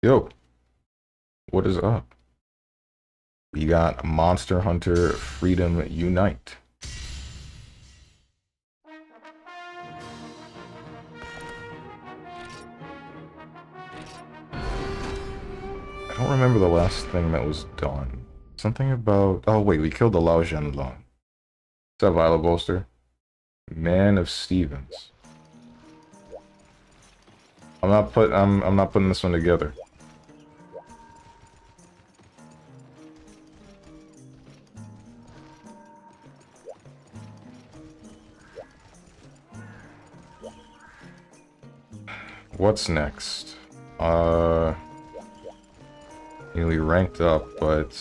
Yo, what is up? We got Monster Hunter Freedom Unite. I don't remember the last thing that was done. Something about... Oh, wait, we killed the Lao Zhenlong. What's up, Violet Bolster? Man of Stevens. I'm not putting this one together. What's next? We ranked up, but...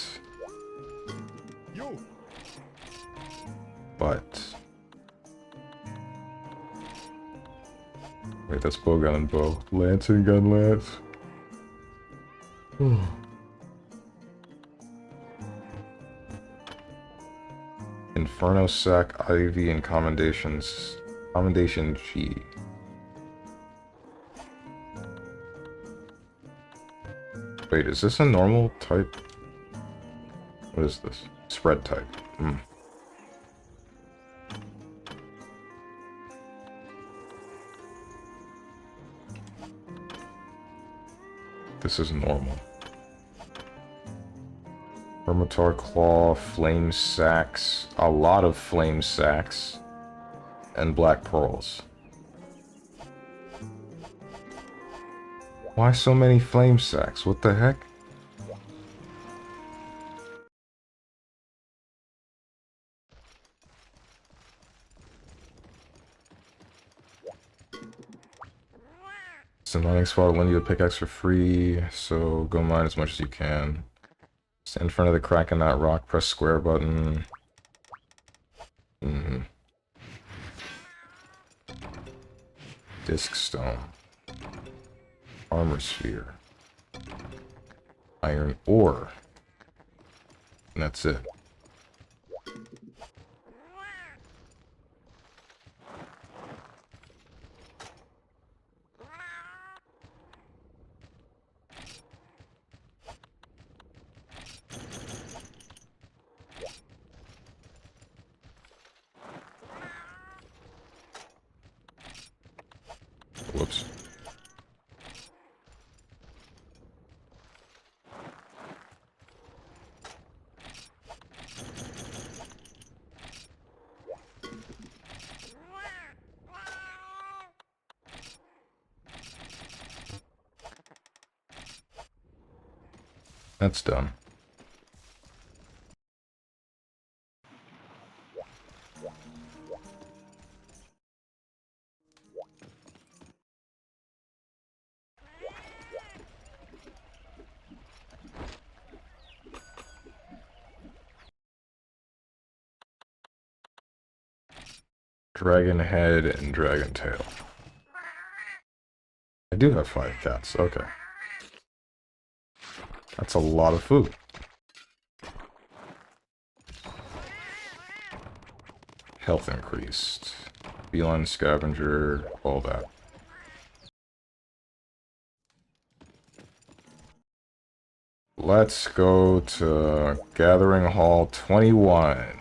Wait, that's bowgun and bow. Lance and gun lance. Inferno Sac, Ivy, and Commendations. Commendation G. Wait, is this a normal type? What is this? Spread type. This is normal. Hermitar Claw, Flame Sacks, a lot of Flame Sacks, and Black Pearls. Why so many Flame Sacks? What the heck? It's a mining spot will lend you a pickaxe for free, so go mine as much as you can. Stand in front of the crack in that rock, press square button. Disc Stone. Armor Sphere. Iron Ore. And that's it. Whoops. That's done. Dragon Head and Dragon Tail. I do have 5 cats, okay. That's a lot of food. Health increased. Feline Scavenger, all that. Let's go to Gathering Hall 21.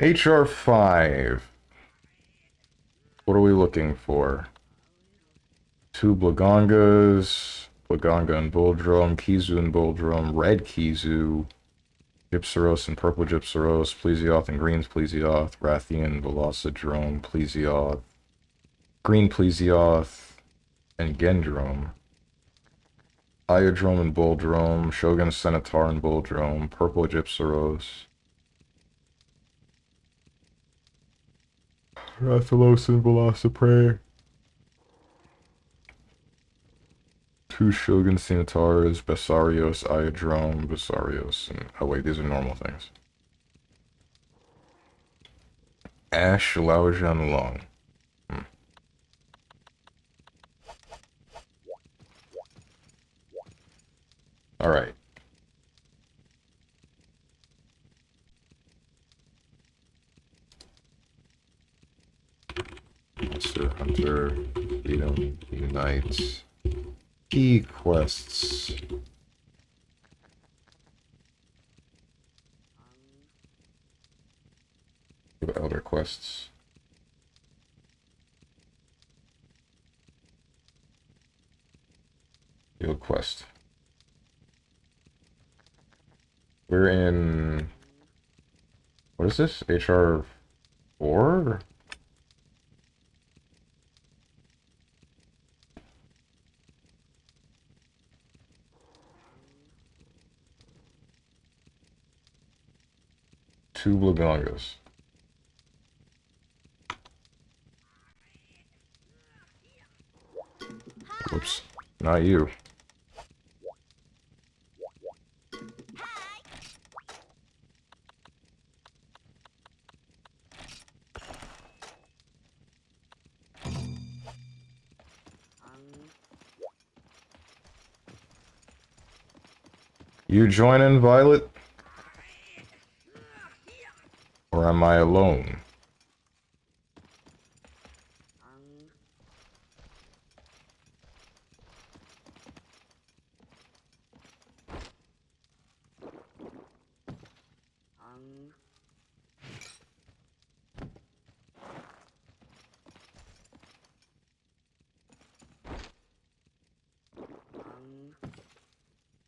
HR 5. What are we looking for? 2 Blagongas, Blaganga and Bull Drum, Kizu and Bull Drum, Red Kizu, Gypsyros and Purple Gypsyros, Plesioth and Green Plesioth, Rathian, Velocidrome, Plesioth, Green Plesioth, and Gendrome. Iodrome and Bulldrome, Shogun Centaur and Bulldrome, Purple Gypsyros, Rathalos and Velociprey. Two Shogun Centaurs, Bessarios, Iodrome, Bessarios, and oh wait, these are normal things. Ash, Laojian, Long. Alright. Monster Hunter, Freedom, Unite. Key quests. Elder quests. Field quest. We're in... What is this? HR 4? Two Blagongas. Whoops. Not you. You joining, Violet? Or am I alone?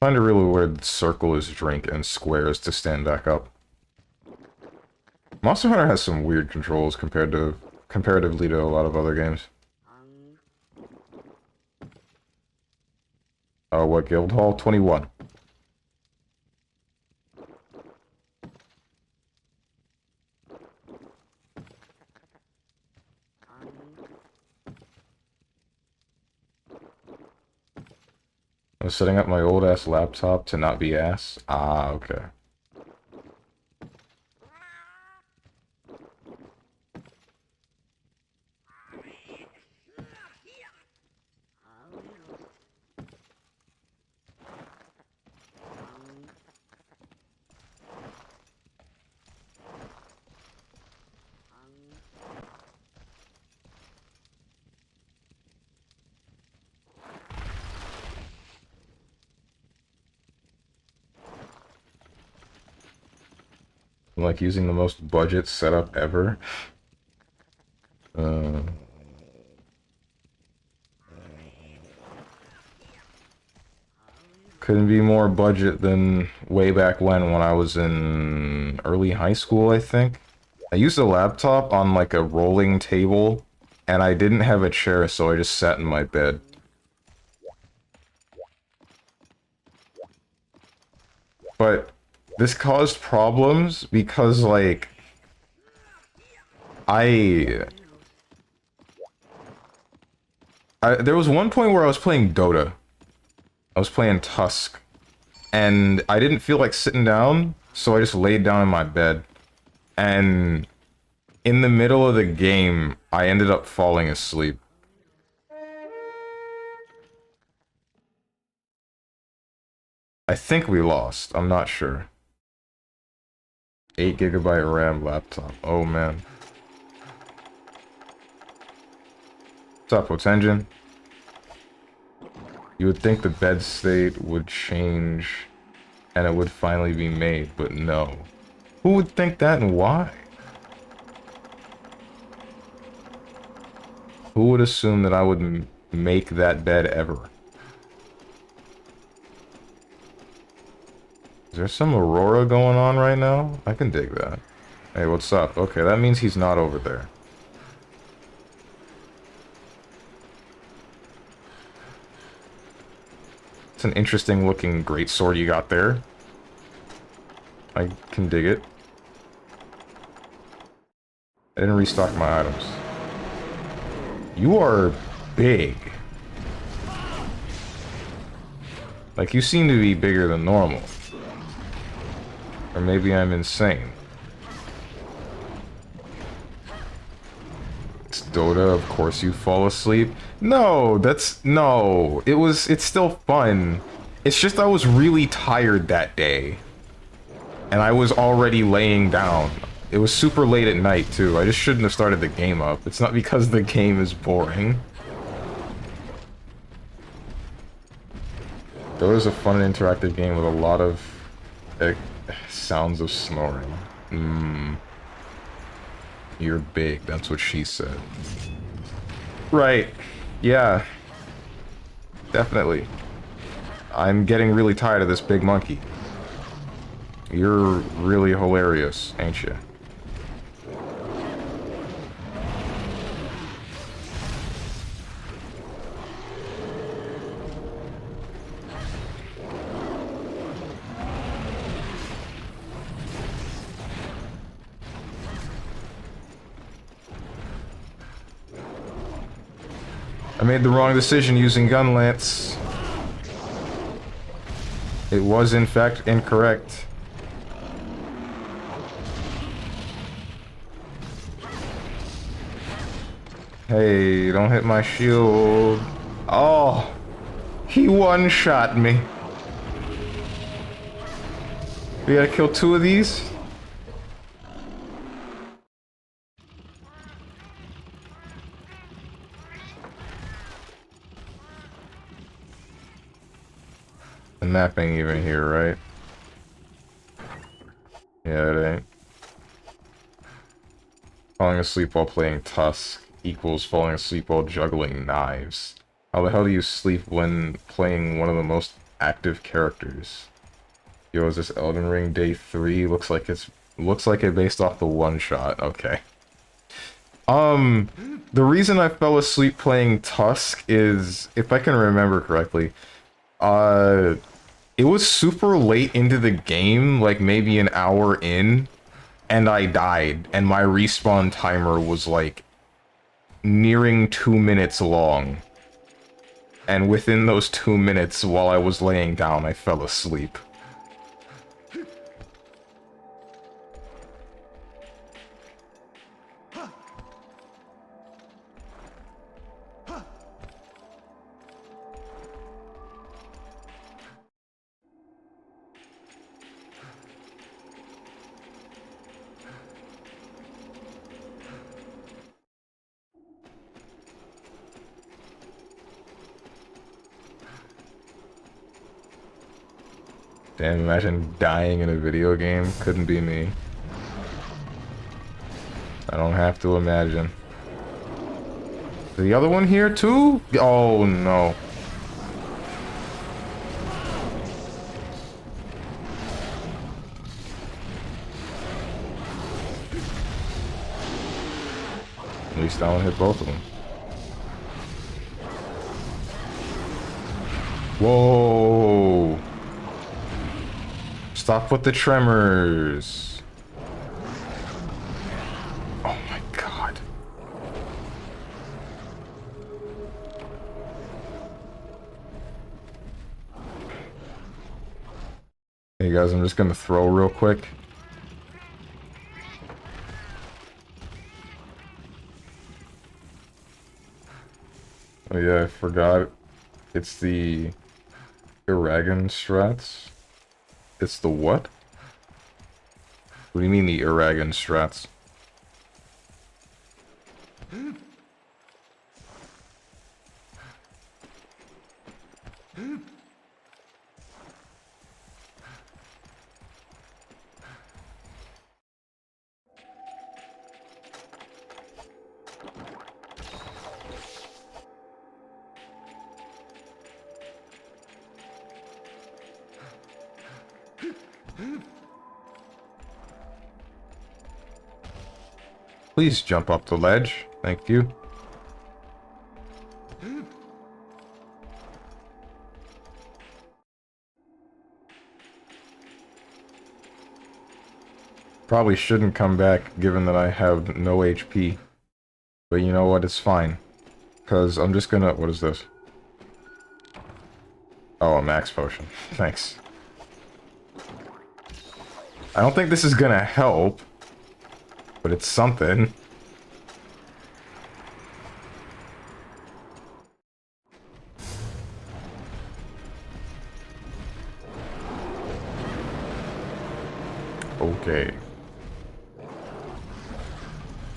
I find it really weird circle is drink and square is to stand back up. Monster Hunter has some weird controls comparatively to a lot of other games. Oh, what guild hall? 21. I was setting up my old ass laptop to not be ass. Ah, okay. I'm like using the most budget setup ever. Couldn't be more budget than way back when I was in early high school, I think. I used a laptop on like a rolling table, and I didn't have a chair, so I just sat in my bed. But this caused problems because, like, there was one point where I was playing Dota. I was playing Tusk, and I didn't feel like sitting down, so I just laid down in my bed. And in the middle of the game, I ended up falling asleep. I think we lost. I'm not sure. 8 GB RAM laptop. Oh, man. What's up, Potengen? You would think the bed state would change and it would finally be made, but no. Who would think that and why? Who would assume that I would make that bed ever? Is there some Aurora going on right now? I can dig that. Hey, what's up? Okay, that means he's not over there. It's an interesting looking greatsword you got there. I can dig it. I didn't restock my items. You are big. Like, you seem to be bigger than normal. Or maybe I'm insane. It's Dota, of course you fall asleep. No, no. It's still fun. It's just I was really tired that day. And I was already laying down. It was super late at night, too. I just shouldn't have started the game up. It's not because the game is boring. Dota's a fun and interactive game with a lot of sounds of snoring. You're big, that's what she said. Right. Yeah. Definitely. I'm getting really tired of this big monkey. You're really hilarious, ain't you? I made the wrong decision using gun lance. It was in fact incorrect. Hey, don't hit my shield. Oh, he one-shot me. We gotta kill 2 of these? The map ain't even here, right? Yeah, it ain't. Falling asleep while playing Tusk equals falling asleep while juggling knives. How the hell do you sleep when playing one of the most active characters? Yo, is this Elden Ring Day 3? Looks like it based off the one shot. Okay. The reason I fell asleep playing Tusk is, if I can remember correctly, it was super late into the game, like maybe an hour in, and I died, and my respawn timer was like nearing 2 minutes long. And within those 2 minutes, while I was laying down, I fell asleep. Damn, imagine dying in a video game. Couldn't be me. I don't have to imagine. The other one here too? Oh no. At least that one hit both of them. Whoa. Stop with the tremors. Oh my god. Hey guys, I'm just gonna throw real quick. Oh yeah, I forgot. It's the Iragan strats. It's the what? What do you mean the Iragan strats? Please jump up the ledge. Thank you. Probably shouldn't come back, given that I have no HP. But you know what? It's fine. Because I'm just gonna... What is this? Oh, a max potion. Thanks. I don't think this is gonna help. But it's something. Okay.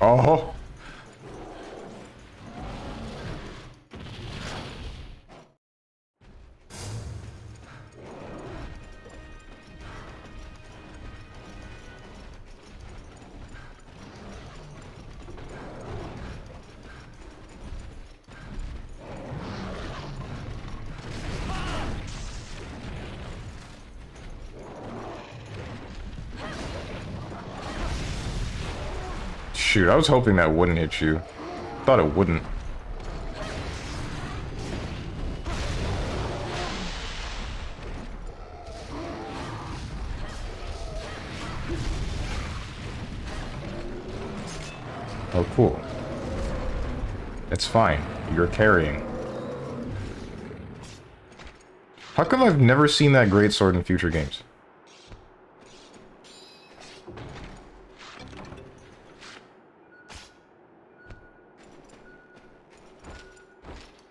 Oh! Shoot, I was hoping that wouldn't hit you. Thought it wouldn't. Oh, cool. It's fine. You're carrying. How come I've never seen that greatsword in future games?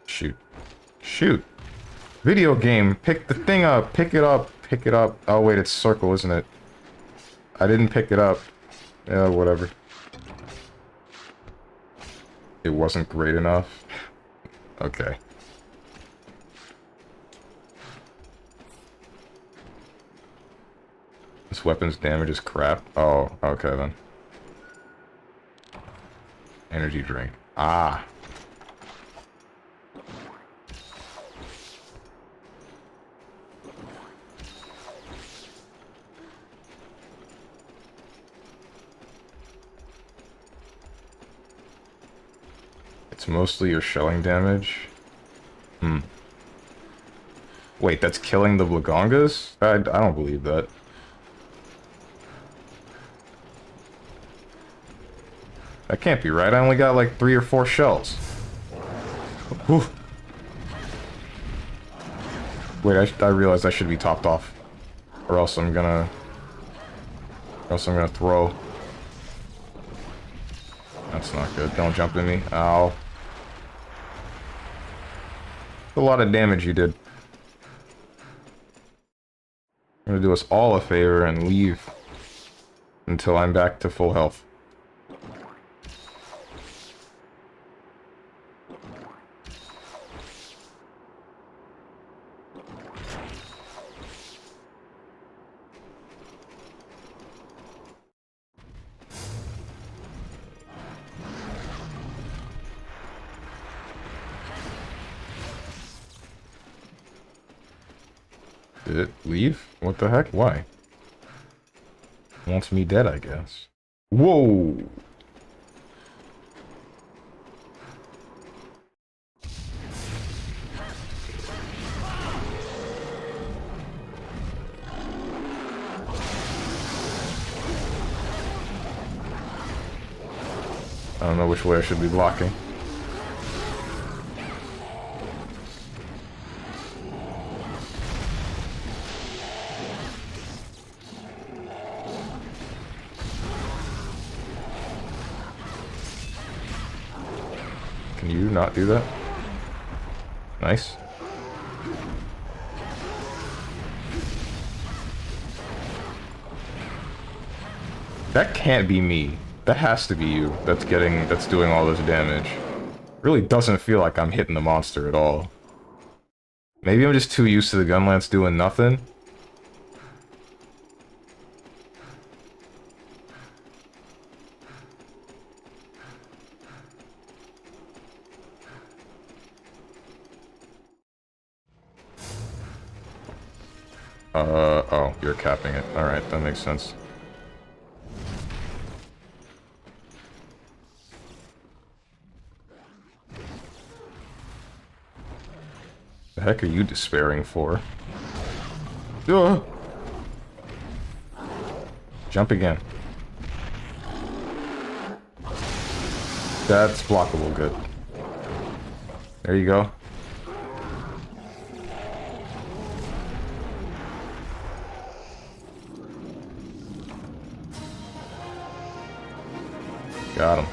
Shoot. Shoot. Video game, pick the thing up, pick it up, pick it up. Oh wait, it's circle, isn't it? I didn't pick it up. Yeah, whatever. It wasn't great enough. Okay. This weapon's damage is crap. Oh, okay then. Energy drink. Ah. It's mostly your shelling damage. Hmm. Wait, that's killing the Blagongas? I don't believe that. That can't be right. I only got like 3 or 4 shells. Whew. Wait, I realized I should be topped off. Or else I'm gonna throw. That's not good. Don't jump at me. Ow. A lot of damage you did. I'm gonna do us all a favor and leave until I'm back to full health. Did it leave? What the heck? Why? Wants me dead, I guess. Whoa! I don't know which way I should be blocking. Can you not do that? Nice. That can't be me. That has to be you that's doing all this damage. Really doesn't feel like I'm hitting the monster at all. Maybe I'm just too used to the gun lance doing nothing. Oh, you're capping it. Alright, that makes sense. The heck are you despairing for? Ugh. Jump again. That's blockable, good. There you go. Got him.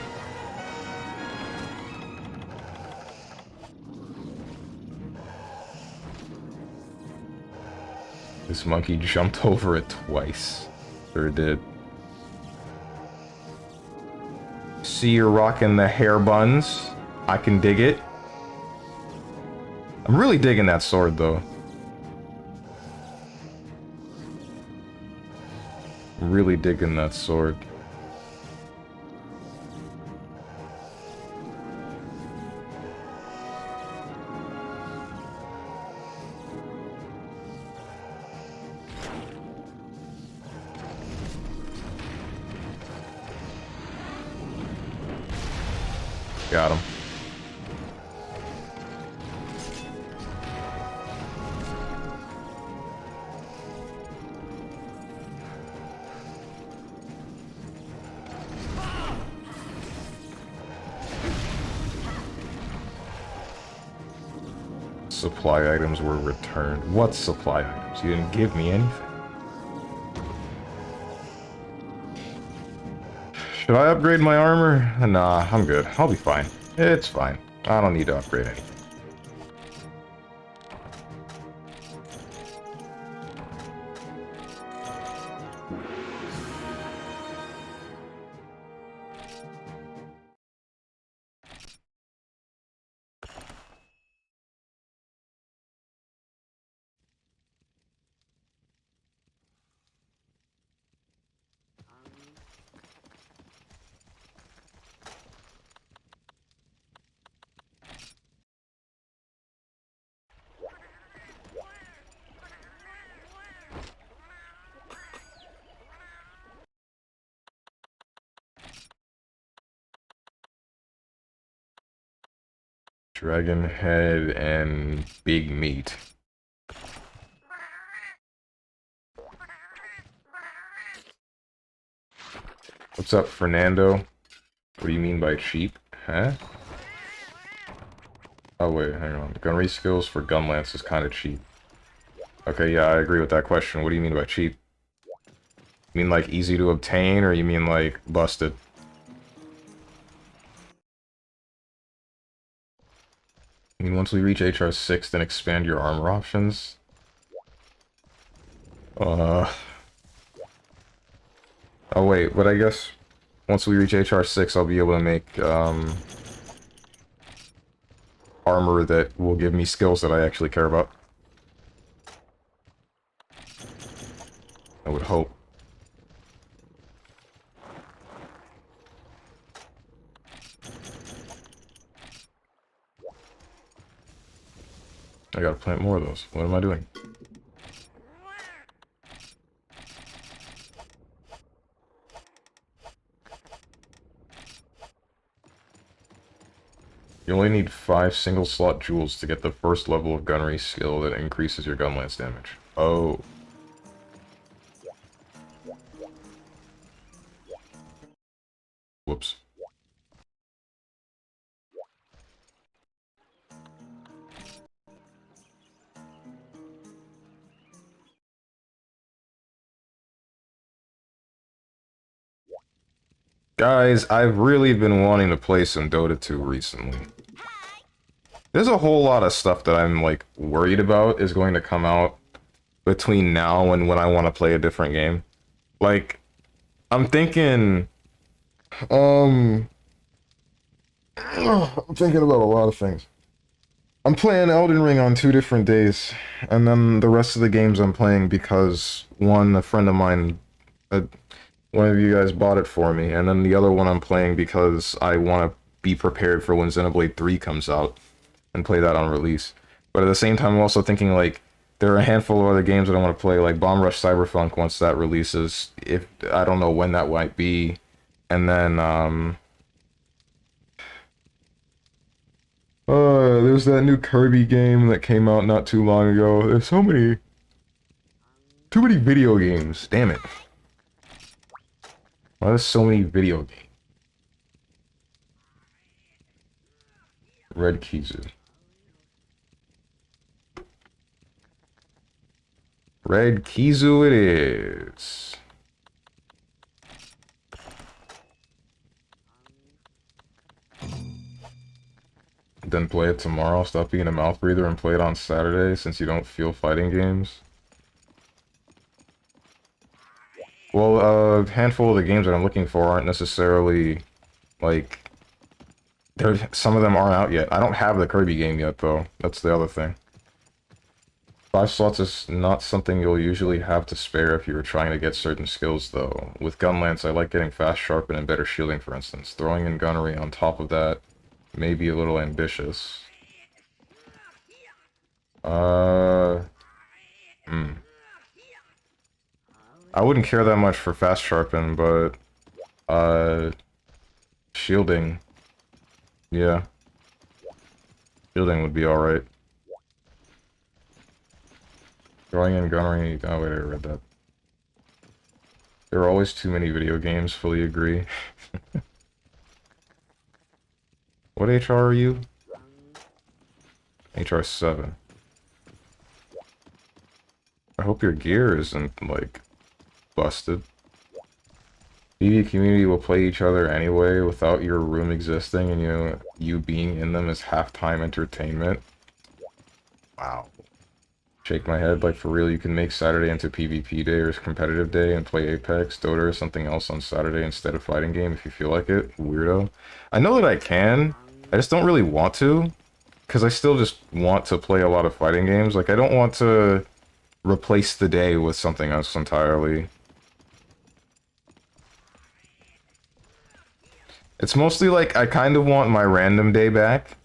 This monkey jumped over it twice. Sure did. See, you're rocking the hair buns. I can dig it. I'm really digging that sword, though. I'm really digging that sword. Got him. Supply items were returned. What supply items? You didn't give me anything. Should I upgrade my armor? Nah, I'm good. I'll be fine. It's fine. I don't need to upgrade anything. Dragon head and big meat. What's up, Fernando? What do you mean by cheap? Huh? Oh wait, hang on. The gunnery skills for Gunlance is kind of cheap. Okay, yeah, I agree with that question. What do you mean by cheap? You mean like easy to obtain, or you mean like busted? I mean, once we reach HR 6, then expand your armor options? Oh wait, but I guess once we reach HR 6, I'll be able to make, armor that will give me skills that I actually care about. I would hope. I gotta plant more of those. What am I doing? You only need 5 single-slot jewels to get the first level of gunnery skill that increases your gun lance damage. Oh. Whoops. Guys, I've really been wanting to play some Dota 2 recently. There's a whole lot of stuff that I'm, like, worried about is going to come out between now and when I want to play a different game. Like, I'm thinking... I'm thinking about a lot of things. I'm playing Elden Ring on 2 different days, and then the rest of the games I'm playing because, one, a friend of mine... one of you guys bought it for me, and then the other one I'm playing because I want to be prepared for when Xenoblade 3 comes out and play that on release. But at the same time, I'm also thinking, like, There are a handful of other games that I want to play, like Bomb Rush Cyberpunk once that releases. If I don't know when that might be. And then there's that new Kirby game that came out not too long ago. There's too many video games. Damn it. Why there's so many video games? Red Kizu. Red Kizu it is. Then play it tomorrow. Stop being a mouth breather and play it on Saturday since you don't feel fighting games. Well, a handful of the games that I'm looking for aren't necessarily, like, some of them aren't out yet. I don't have the Kirby game yet, though. That's the other thing. 5 slots is not something you'll usually have to spare if you were trying to get certain skills, though. With Gunlance, I like getting fast sharpened and better shielding, for instance. Throwing in gunnery on top of that may be a little ambitious. I wouldn't care that much for fast sharpen, but shielding. Yeah. Shielding would be alright. Throwing in gunnery. Oh wait, I read that. There are always too many video games, fully agree. What HR are you? HR 7. I hope your gear isn't, like, busted. PvP community will play each other anyway without your room existing and you being in them as halftime entertainment. Wow. Shake my head, like, for real, you can make Saturday into PvP day or competitive day and play Apex, Dota, or something else on Saturday instead of fighting game if you feel like it. Weirdo. I know that I can, I just don't really want to, because I still just want to play a lot of fighting games. Like, I don't want to replace the day with something else entirely. It's mostly like I kind of want my random day back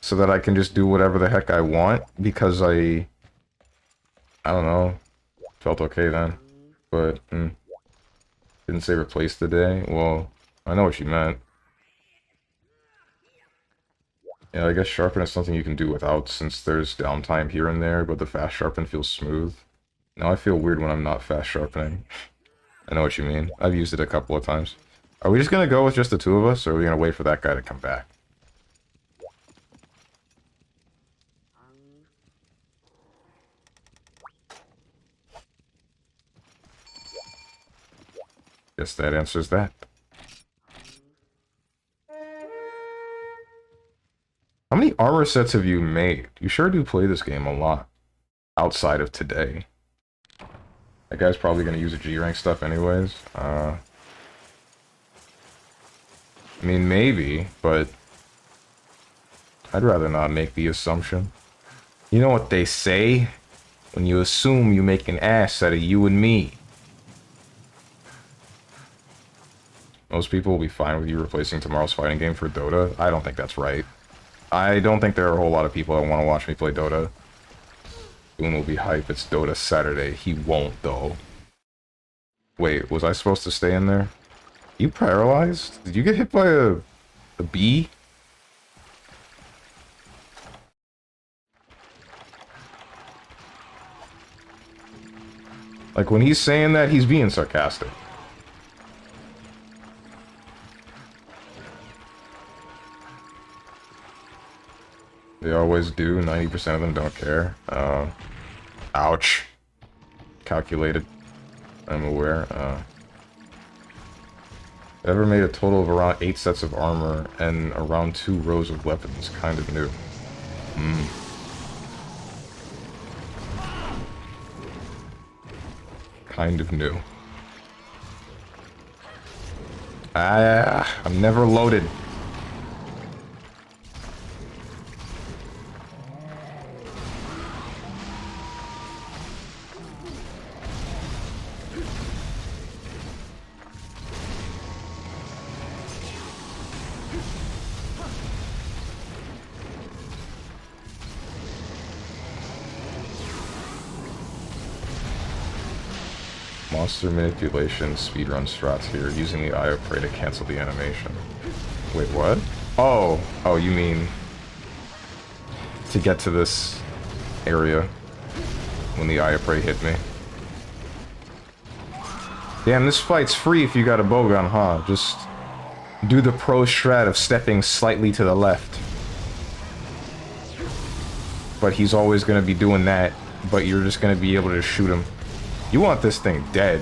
so that I can just do whatever the heck I want because I don't know, felt okay then, but didn't say replace the day. Well, I know what you meant. Yeah, I guess sharpen is something you can do without since there's downtime here and there, but the fast sharpen feels smooth. Now I feel weird when I'm not fast sharpening. I know what you mean. I've used it a couple of times. Are we just gonna go with just the two of us, or are we gonna wait for that guy to come back? Guess that answers that. How many armor sets have you made? You sure do play this game a lot. Outside of today. That guy's probably gonna use a G-rank stuff anyways. I mean, maybe, but I'd rather not make the assumption. You know what they say? When you assume you make an ass out of you and me. Most people will be fine with you replacing tomorrow's fighting game for Dota. I don't think that's right. I don't think there are a whole lot of people that want to watch me play Dota. Boone will be hype. It's Dota Saturday. He won't, though. Wait, was I supposed to stay in there? You paralyzed? Did you get hit by a bee? Like, when he's saying that, he's being sarcastic. They always do. 90% of them don't care. Ouch. Calculated. I'm aware. Ever made a total of around 8 sets of armor and around 2 rows of weapons. Kind of new. Kind of new. I'm never loaded. Monster manipulation speedrun strats here, using the Eye of Prey to cancel the animation. Wait, what? Oh, you mean to get to this area when the Eye of Prey hit me. Damn, this fight's free if you got a bowgun, huh? Just do the pro strat of stepping slightly to the left. But he's always gonna be doing that, but you're just gonna be able to shoot him. You want this thing dead.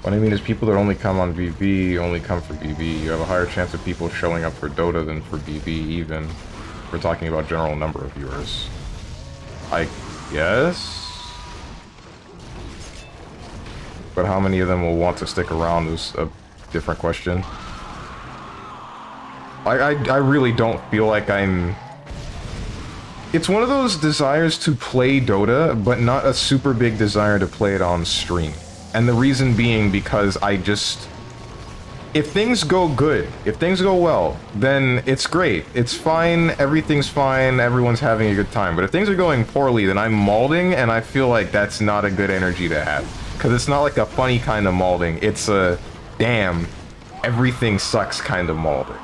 What I mean is people that only come on BB only come for BB. You have a higher chance of people showing up for Dota than for BB, even. We're talking about general number of viewers. I guess? But how many of them will want to stick around is a different question. I really don't feel like I'm... It's one of those desires to play Dota, but not a super big desire to play it on stream. And the reason being because I just... If things go good, if things go well, then it's great. It's fine, everything's fine, everyone's having a good time. But if things are going poorly, then I'm malding, and I feel like that's not a good energy to have. Because it's not like a funny kind of malding, it's a, damn, everything sucks kind of malding.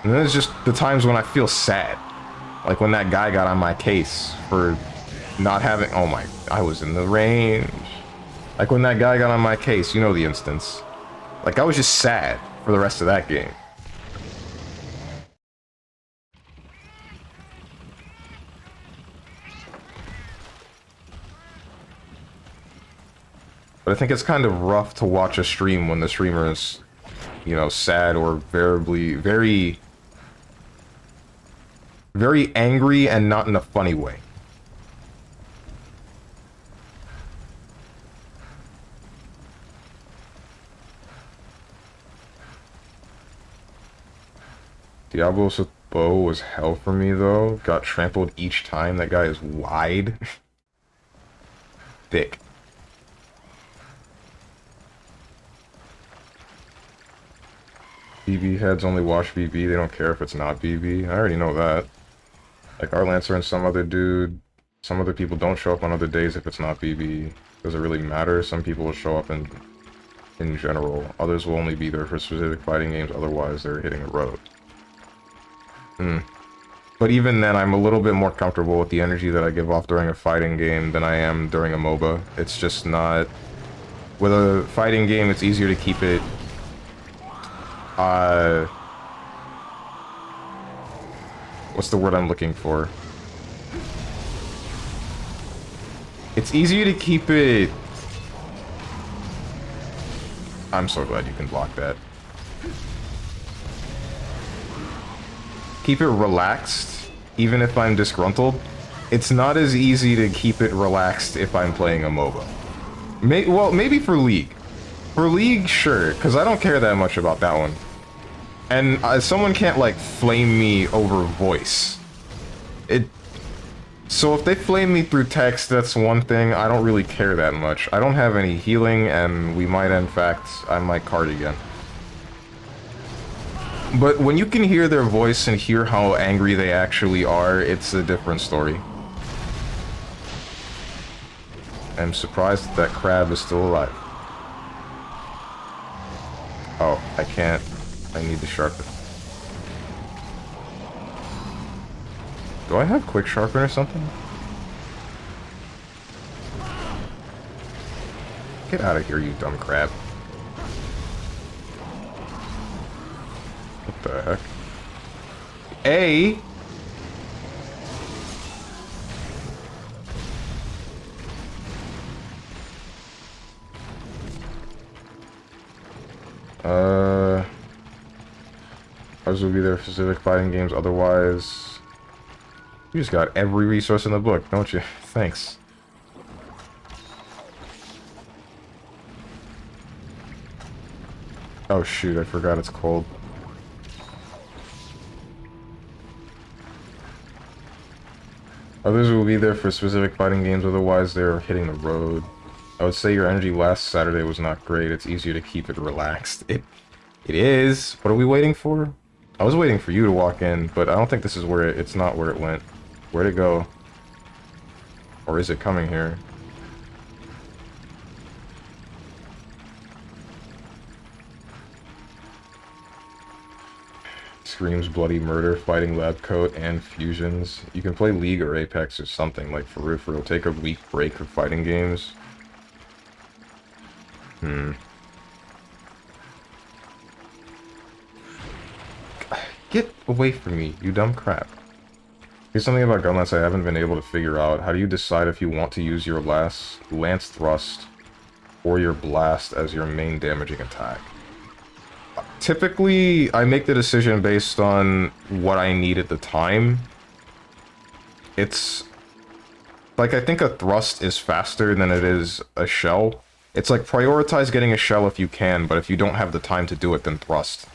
And then there's just the times when I feel sad. Like when that guy got on my case for not having... Oh my... I was in the range. Like when that guy got on my case, you know the instance. Like I was just sad for the rest of that game. But I think it's kind of rough to watch a stream when the streamer is, you know, sad or very angry and not in a funny way. Diablo's bow was hell for me, though. Got trampled each time. That guy is wide. Thick. BB heads only watch BB. They don't care if it's not BB. I already know that. Like our Lancer and some other dude. Some other people don't show up on other days if it's not BB. Does it really matter? Some people will show up in general. Others will only be there for specific fighting games. Otherwise, they're hitting the road. But even then, I'm a little bit more comfortable with the energy that I give off during a fighting game than I am during a MOBA. It's just not... With a fighting game, it's easier to keep it... What's the word I'm looking for? It's easier to keep it... I'm so glad you can block that. Keep it relaxed, even if I'm disgruntled. It's not as easy to keep it relaxed if I'm playing a MOBA. Well, maybe for League. For League, sure, because I don't care that much about that one. And someone can't, like, flame me over voice. So if they flame me through text, that's one thing. I don't really care that much. I don't have any healing, and we might, in fact, I might card again. But when you can hear their voice and hear how angry they actually are, it's a different story. I'm surprised that crab is still alive. Oh, I can't. I need to sharpen. Do I have quick sharpen or something? Get out of here, you dumb crab. What the heck? A? Ours will be there for specific fighting games, otherwise... You just got every resource in the book, don't you? Thanks. Oh shoot, I forgot it's cold. Others will be there for specific fighting games, otherwise they're hitting the road. I would say your energy last Saturday was not great. It's easier to keep it relaxed. It is. What are we waiting for? I was waiting for you to walk in, but I don't think this is where it's not where it went. Where'd it go? Or is it coming here? Screams, bloody murder, fighting lab coat, and fusions. You can play League or Apex or something, like for real. Take a week break for fighting games. Get away from me, you dumb crap. Here's something about gunlets I haven't been able to figure out. How do you decide if you want to use your lance thrust or your blast as your main damaging attack? Typically, I make the decision based on what I need at the time. It's like, I think a thrust is faster than it is a shell. It's like, prioritize getting a shell if you can, but if you don't have the time to do it, then thrust.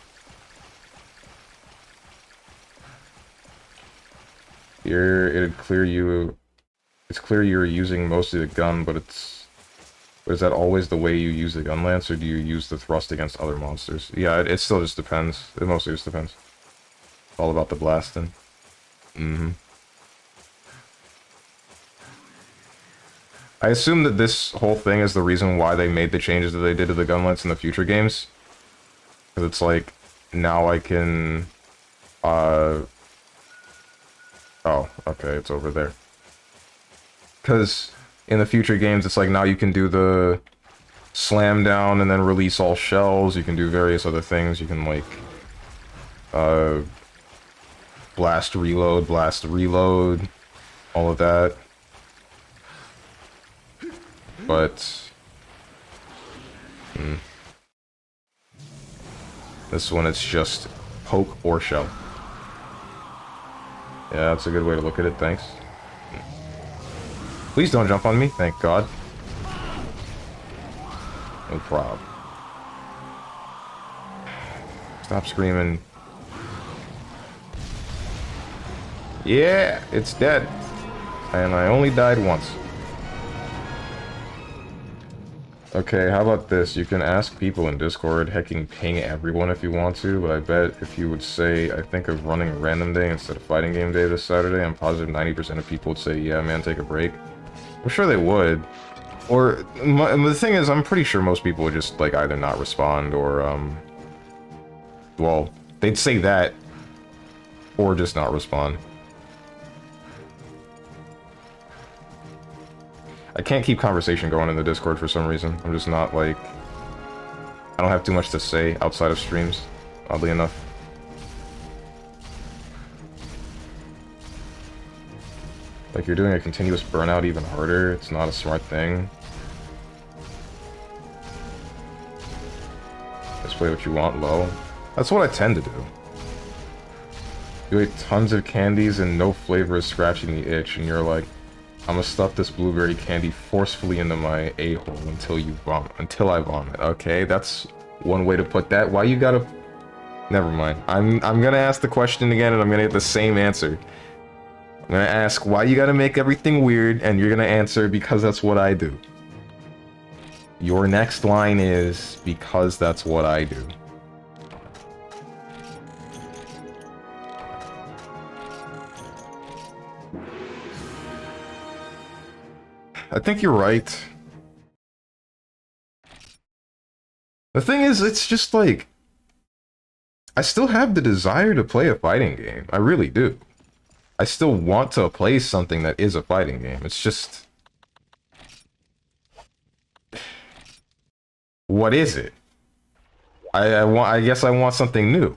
Here, it'd clear you... It's clear you're using mostly the gun, but it's... Is that always the way you use the gun lance, or do you use the thrust against other monsters? Yeah, it still just depends. It mostly just depends. It's all about the blasting. I assume that this whole thing is the reason why they made the changes that they did to the gun lance in the future games. Because it's like, now I can... Oh, okay, it's over there. Because in the future games, it's like now you can do the slam down and then release all shells. You can do various other things. You can, like, blast, reload, all of that. But... This one, it's just poke or shell. Yeah, that's a good way to look at it, thanks. Please don't jump on me, thank God. No problem. Stop screaming. Yeah, it's dead. And I only died once. Okay, how about this? You can ask people in Discord, hecking ping everyone if you want to, but I bet if you would say, I think of running random day instead of fighting game day this Saturday, I'm positive 90% of people would say, yeah, man, take a break. I'm sure they would. Or, the thing is, I'm pretty sure most people would just, like, either not respond or, well, they'd say that, or just not respond. I can't keep conversation going in the Discord for some reason. I'm just not, like... I don't have too much to say outside of streams, oddly enough. Like, you're doing a continuous burnout even harder. It's not a smart thing. Just play what you want low. That's what I tend to do. You ate tons of candies and no flavor is scratching the itch, and you're like, I'm gonna stuff this blueberry candy forcefully into my a-hole until I vomit. Okay, that's one way to put that. Why you gotta... Never mind. I'm gonna ask the question again and I'm gonna get the same answer. I'm gonna ask why you gotta make everything weird, and you're gonna answer because that's what I do. Your next line is because that's what I do. I think you're right. The thing is, it's just like... I still have the desire to play a fighting game. I really do. I still want to play something that is a fighting game. It's just... What is it? I guess I want something new.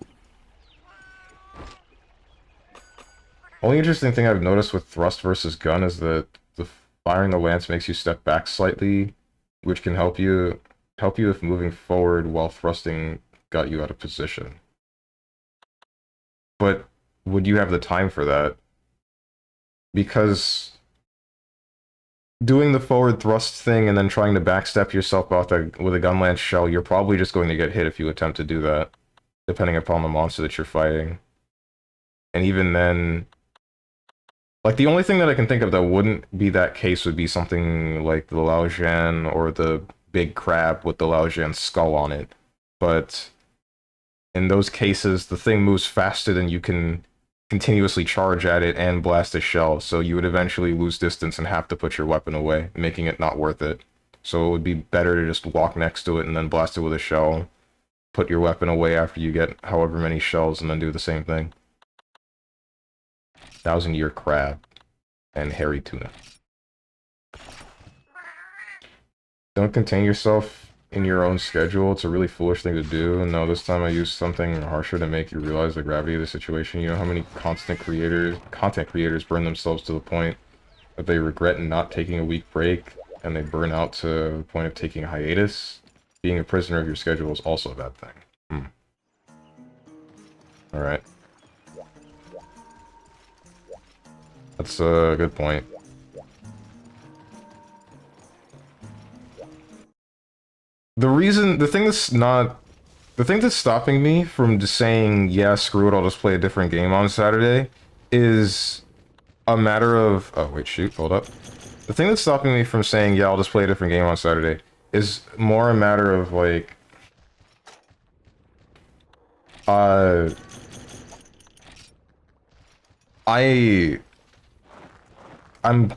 Only interesting thing I've noticed with thrust versus gun is that the firing the lance makes you step back slightly, which can help you if moving forward while thrusting got you out of position. But would you have the time for that? Because doing the forward thrust thing and then trying to backstep yourself off with a gun lance shell, you're probably just going to get hit if you attempt to do that, depending upon the monster that you're fighting. And even then... Like, the only thing that I can think of that wouldn't be that case would be something like the Laojian or the big crab with the Laojian skull on it. But In those cases, the thing moves faster than you can continuously charge at it and blast a shell, so you would eventually lose distance and have to put your weapon away, making it not worth it. So it would be better to just walk next to it and then blast it with a shell, put your weapon away after you get however many shells, and then do the same thing. 1,000-year crab and hairy tuna. Don't contain yourself in your own schedule. It's a really foolish thing to do. No, this time I used something harsher to make you realize the gravity of the situation. You know how many content creators burn themselves to the point that they regret not taking a week break, and they burn out to the point of taking a hiatus? Being a prisoner of your schedule is also a bad thing. Alright. That's a good point. The thing that's stopping me from just saying, yeah, screw it, I'll just play a different game on Saturday, is a matter of, oh wait, shoot, hold up. The thing that's stopping me from saying, yeah, I'll just play a different game on Saturday, is more a matter of, like, I'm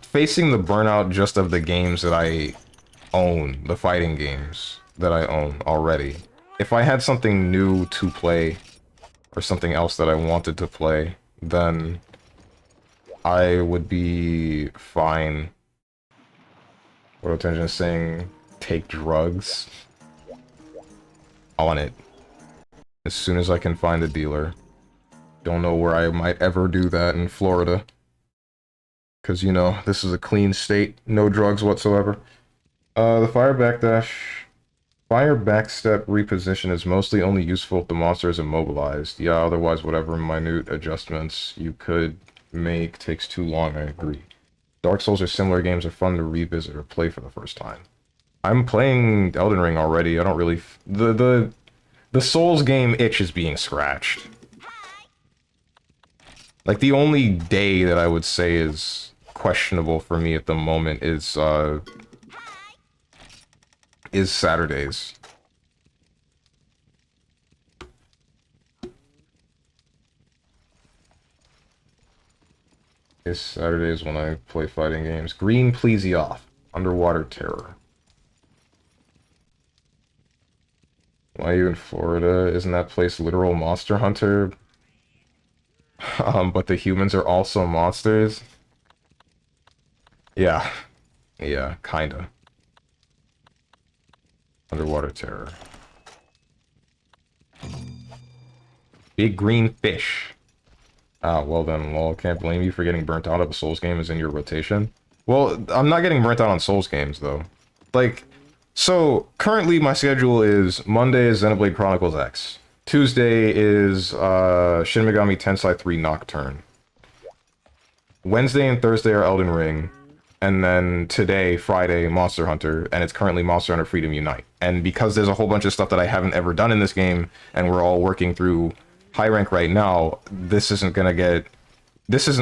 facing the burnout just of the games that I own, the fighting games that I own already. If I had something new to play, or something else that I wanted to play, then I would be fine. What attention is saying, take drugs on it. As soon as I can find a dealer. Don't know where I might ever do that in Florida. Because, you know, this is a clean state, no drugs whatsoever. The fire backstep reposition is mostly only useful if the monster is immobilized. Yeah, otherwise whatever minute adjustments you could make takes too long, I agree. Dark Souls or similar games are fun to revisit or play for the first time. I'm playing Elden Ring already, I don't really... The Souls game itch is being scratched. Like, the only day that I would say is questionable for me at the moment is Saturdays. Is Saturdays when I play fighting games. Green Pleasy Off. Underwater Terror. Why are you in Florida? Isn't that place literal Monster Hunter? But the humans are also monsters? Yeah. Yeah, kinda. Underwater Terror. Big green fish. Ah, well then, well, can't blame you for getting burnt out if a Souls game is in your rotation. Well, I'm not getting burnt out on Souls games, though. Like, so, currently my schedule is Monday is Xenoblade Chronicles X. Tuesday is Shin Megami Tensei 3 Nocturne. Wednesday and Thursday are Elden Ring. And then today, Friday, Monster Hunter, and it's currently Monster Hunter Freedom Unite. And because there's a whole bunch of stuff that I haven't ever done in this game, and we're all working through high rank right now, this isn't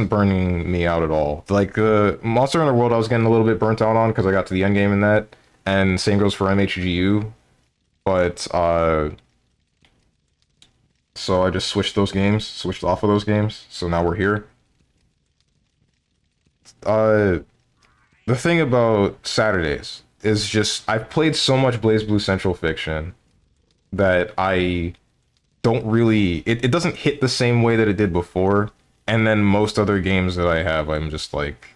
burning me out at all. Like, Monster Hunter World I was getting a little bit burnt out on, because I got to the end game in that, and same goes for MHGU, but, so I just switched off of those games, so now we're here. The thing about Saturdays is just, I've played so much BlazBlue Central Fiction that I don't really, it doesn't hit the same way that it did before, and then most other games that I have, I'm just like,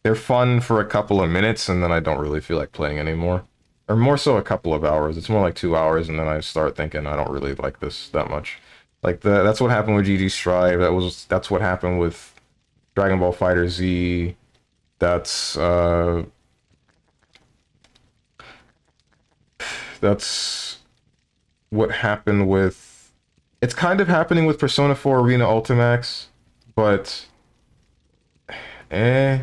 they're fun for a couple of minutes, and then I don't really feel like playing anymore. Or more so a couple of hours. It's more like 2 hours, and then I start thinking I don't really like this that much. Like, that's what happened with GG Strive, that's what happened with Dragon Ball Fighter Z. That's what happened with... It's kind of happening with Persona 4 Arena Ultimax, but... I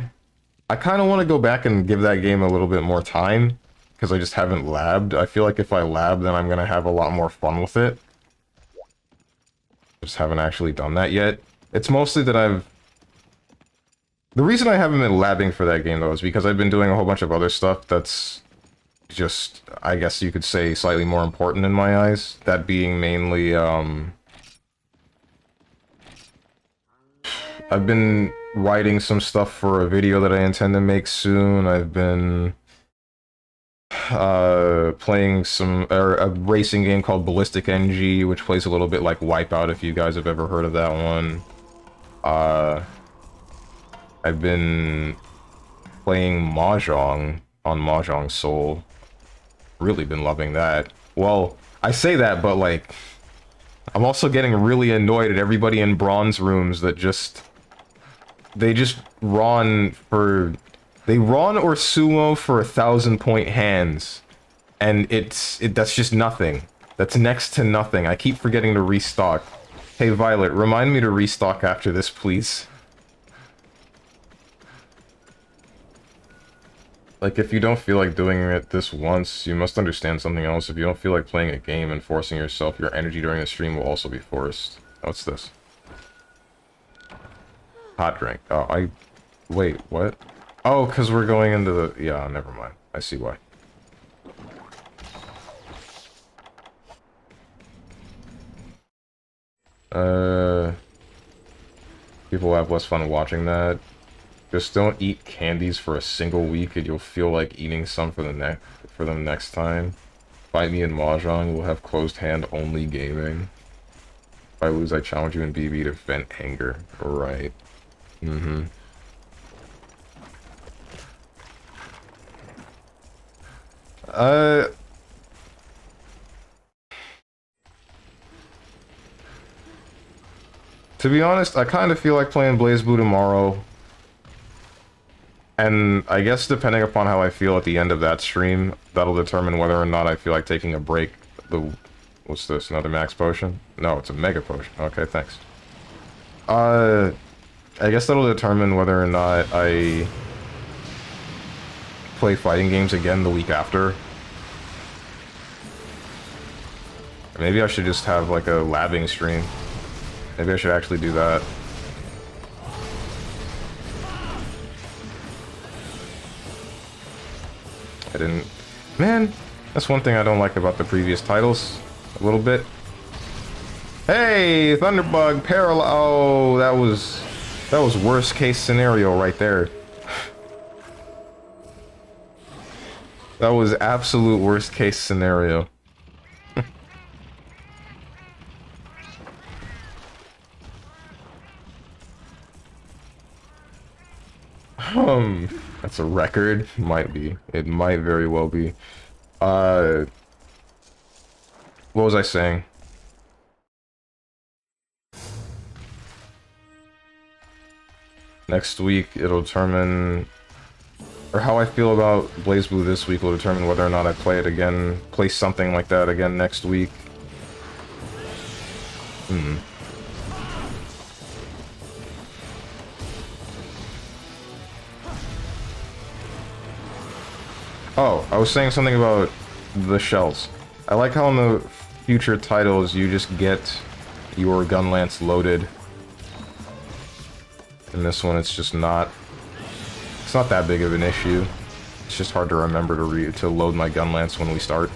kind of want to go back and give that game a little bit more time, because I just haven't labbed. I feel like if I lab, then I'm going to have a lot more fun with it. Just haven't actually done that yet. It's mostly that the reason I haven't been labbing for that game, though, is because I've been doing a whole bunch of other stuff that's just, I guess you could say, slightly more important in my eyes. That being mainly, I've been writing some stuff for a video that I intend to make soon. I've been playing a racing game called Ballistic NG, which plays a little bit like Wipeout, if you guys have ever heard of that one. I've been playing Mahjong on Mahjong Soul. Really been loving that. Well, I say that, but like, I'm also getting really annoyed at everybody in bronze rooms that they just run or sumo for 1,000-point hands, and that's just nothing. That's next to nothing. I keep forgetting to restock. Hey Violet, remind me to restock after this, please. Like, if you don't feel like doing it this once, you must understand something else. If you don't feel like playing a game and forcing yourself, your energy during the stream will also be forced. What's this? Hot drink. Oh, wait, what? Oh, because we're going into the... Yeah, never mind. I see why. People have less fun watching that. Just don't eat candies for a single week and you'll feel like eating some for them next time. Fight me in Mahjong, we'll have closed hand only gaming. If I lose, I challenge you in BB to vent anger. Right. Mm-hmm. To be honest, I kind of feel like playing BlazBlue tomorrow. And I guess depending upon how I feel at the end of that stream, that'll determine whether or not I feel like taking a break. What's this, another max potion? No, it's a mega potion. Okay, thanks. I guess that'll determine whether or not I play fighting games again the week after. Maybe I should just have like a labbing stream. Maybe I should actually do that. I didn't... Man, that's one thing I don't like about the previous titles. A little bit. Hey, Thunderbug, parallel... Oh, that was worst case scenario right there. That was absolute worst case scenario. That's a record. Might be. It might very well be. What was I saying? Next week, it'll determine... Or how I feel about BlazBlue this week will determine whether or not I play it again. Play something like that again next week. Oh, I was saying something about the shells. I like how in the future titles you just get your gun lance loaded. In this one, it's just not... It's not that big of an issue. It's just hard to remember to load my gun lance when we start.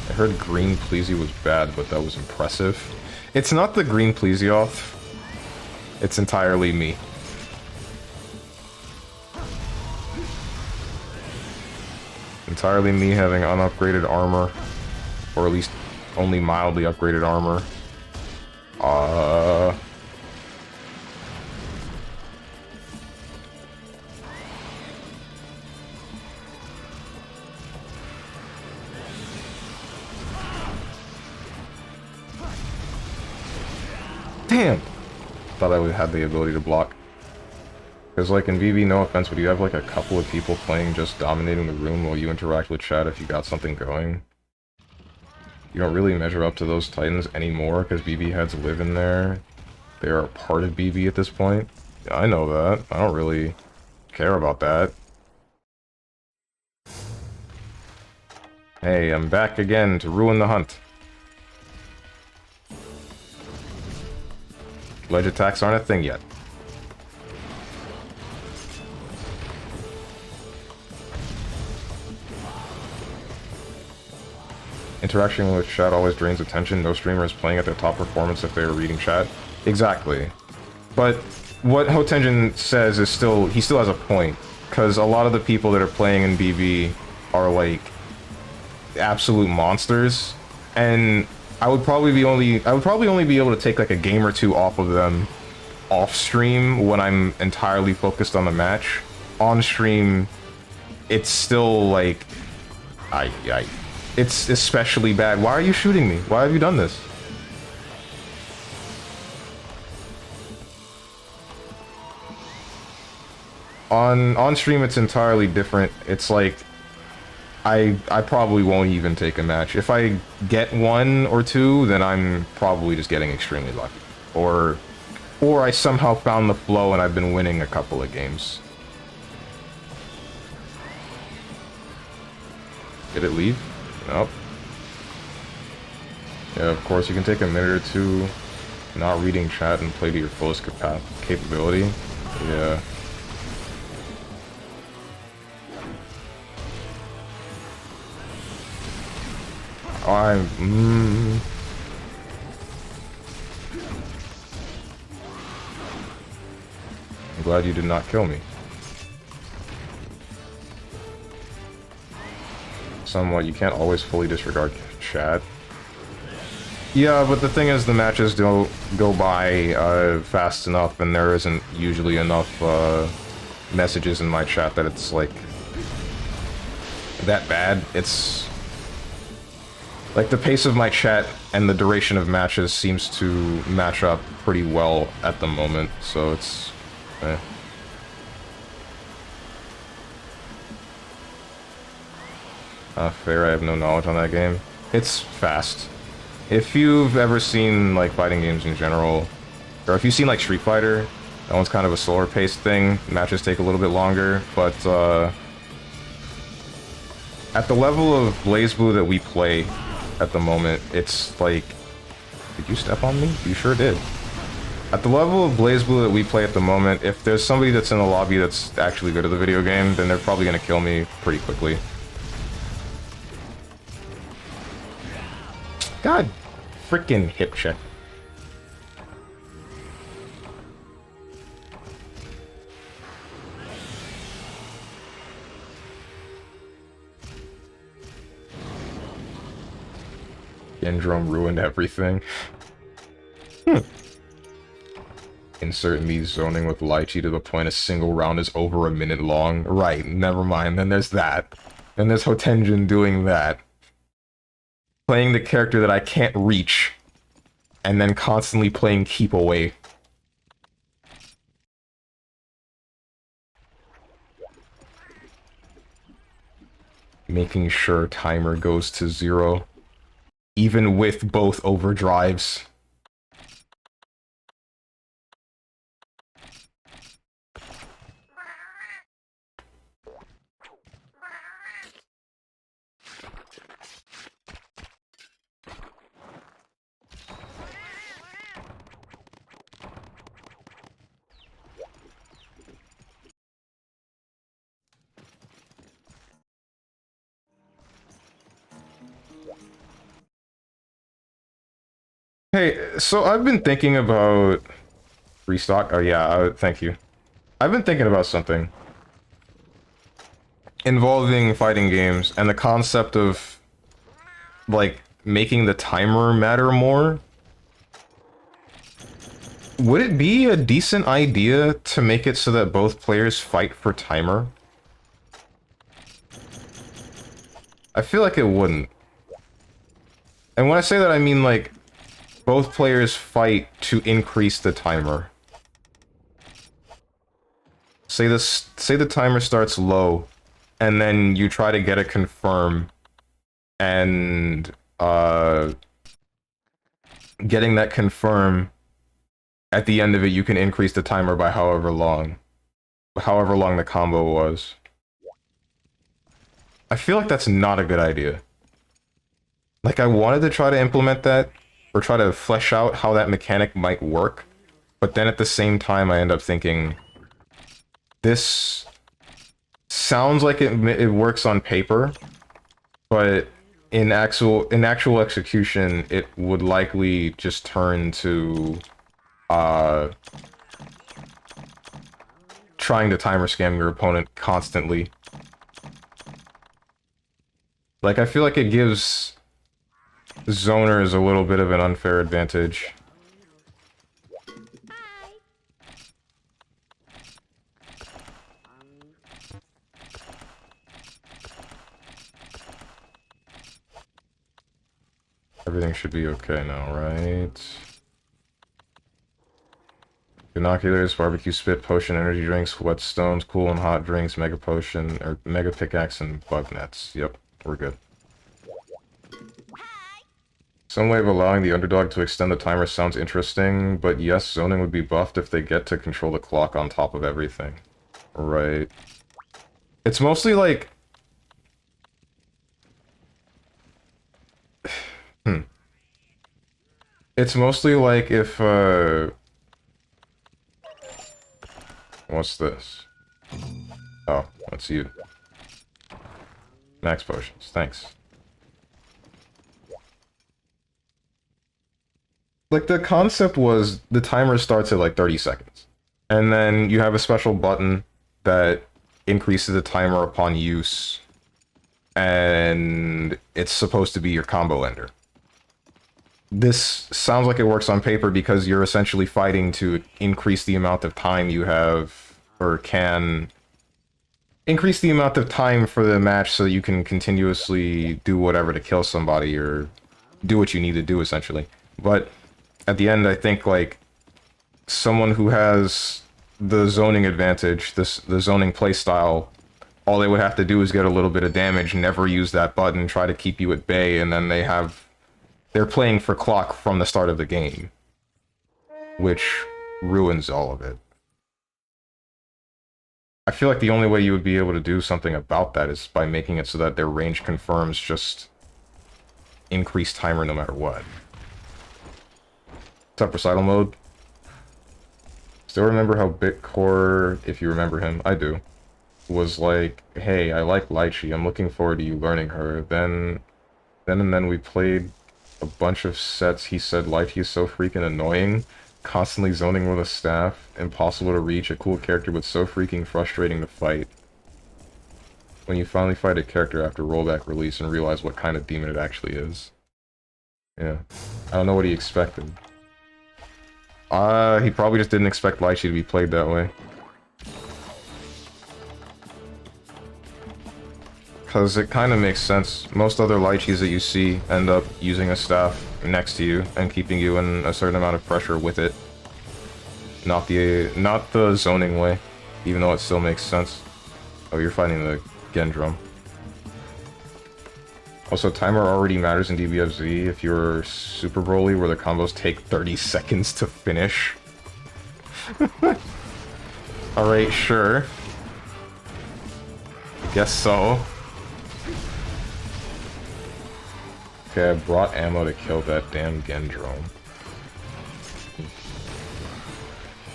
I heard green Pleasy was bad, but that was impressive. It's not the green Plesioth. It's entirely me. Entirely me having unupgraded armor. Or at least only mildly upgraded armor. Damn! Thought I would have had the ability to block. Because, like, in VB, no offense, but you have, like, a couple of people playing just dominating the room while you interact with chat if you got something going. You don't really measure up to those titans anymore, because BB heads live in there. They are a part of BB at this point. Yeah, I know that. I don't really care about that. Hey, I'm back again to ruin the hunt. Ledge attacks aren't a thing yet. Interaction with chat always drains attention. No streamer is playing at their top performance if they are reading chat. Exactly. But what Hotenjin says is still, he still has a point. Because a lot of the people that are playing in BB are like absolute monsters. And I would probably only be able to take like a game or two off of them off stream when I'm entirely focused on the match. On stream, it's still like, it's especially bad. Why are you shooting me? Why have you done this? On stream, it's entirely different. It's like, I probably won't even take a match. If I get one or two, then I'm probably just getting extremely lucky. Or I somehow found the flow and I've been winning a couple of games. Did it leave? Nope. Yeah, of course, you can take a minute or two not reading chat and play to your fullest capability. Yeah. I'm glad you did not kill me. Somewhat, you can't always fully disregard chat. Yeah, but the thing is, the matches don't go by fast enough, and there isn't usually enough messages in my chat that it's like that bad. It's like the pace of my chat and the duration of matches seems to match up pretty well at the moment, so it's fair. I have no knowledge on that game. It's fast. If you've ever seen like fighting games in general, or if you've seen like Street Fighter, that one's kind of a slower paced thing. Matches take a little bit longer, but at the level of BlazBlue that we play at the moment, it's like... Did you step on me? You sure did. At the level of BlazBlue that we play at the moment, if there's somebody that's in the lobby that's actually good at the video game, then they're probably gonna kill me pretty quickly. God, freaking hip check. Gendrome ruined everything. Insert me zoning with Lychee to the point a single round is over a minute long. Right, never mind. Then there's that. Then there's Hotenjin doing that. Playing the character that I can't reach. And then constantly playing keep away. Making sure timer goes to 0. Even with both overdrives. Hey, so I've been thinking about... Restock? Oh yeah, thank you. I've been thinking about something. Involving fighting games, and the concept of... like, making the timer matter more. Would it be a decent idea to make it so that both players fight for timer? I feel like it wouldn't. And when I say that, I mean, like, both players fight to increase the timer. Say the timer starts low, and then you try to get a confirm, and, getting that confirm, at the end of it, you can increase the timer by however long the combo was. I feel like that's not a good idea. Like, I wanted to try to implement that, or try to flesh out how that mechanic might work, but then at the same time I end up thinking, this sounds like it works on paper, but in actual execution, it would likely just turn to trying to timer scam your opponent constantly. Like, I feel like it gives zoners a little bit of an unfair advantage. Everything should be okay now, right? Binoculars, barbecue spit, potion, energy drinks, whetstones, cool and hot drinks, mega potion, or mega pickaxe, and bug nets. Yep, we're good. Some way of allowing the underdog to extend the timer sounds interesting, but yes, zoning would be buffed if they get to control the clock on top of everything. Right. It's mostly like... It's mostly like if, what's this? Oh, that's you. Max potions, thanks. Like, the concept was the timer starts at like 30 seconds. And then you have a special button that increases the timer upon use. And it's supposed to be your combo ender. This sounds like it works on paper because you're essentially fighting to increase the amount of time you have, or can increase the amount of time for the match so that you can continuously do whatever to kill somebody or do what you need to do, essentially. But at the end, I think, like, someone who has the zoning advantage, the zoning playstyle, all they would have to do is get a little bit of damage, never use that button, try to keep you at bay, and then they're playing for clock from the start of the game, which ruins all of it. I feel like the only way you would be able to do something about that is by making it so that their range confirms just increased timer no matter what. What's up, recital mode? Still remember how Bitcore, if you remember him, I do, was like, hey, I like Lychee, I'm looking forward to you learning her. Then we played a bunch of sets. He said Lychee is so freaking annoying, constantly zoning with a staff, impossible to reach, a cool character but so freaking frustrating to fight. When you finally fight a character after rollback release and realize what kind of demon it actually is. Yeah. I don't know what he expected. He probably just didn't expect Lychee to be played that way. Because it kind of makes sense. Most other Lychees that you see end up using a staff next to you and keeping you in a certain amount of pressure with it. Not the zoning way, even though it still makes sense. Oh, you're fighting the Gendrum. Also, timer already matters in DBFZ if you're Super Broly, where the combos take 30 seconds to finish. Alright, sure. Guess so. Okay, I brought ammo to kill that damn Gendrome.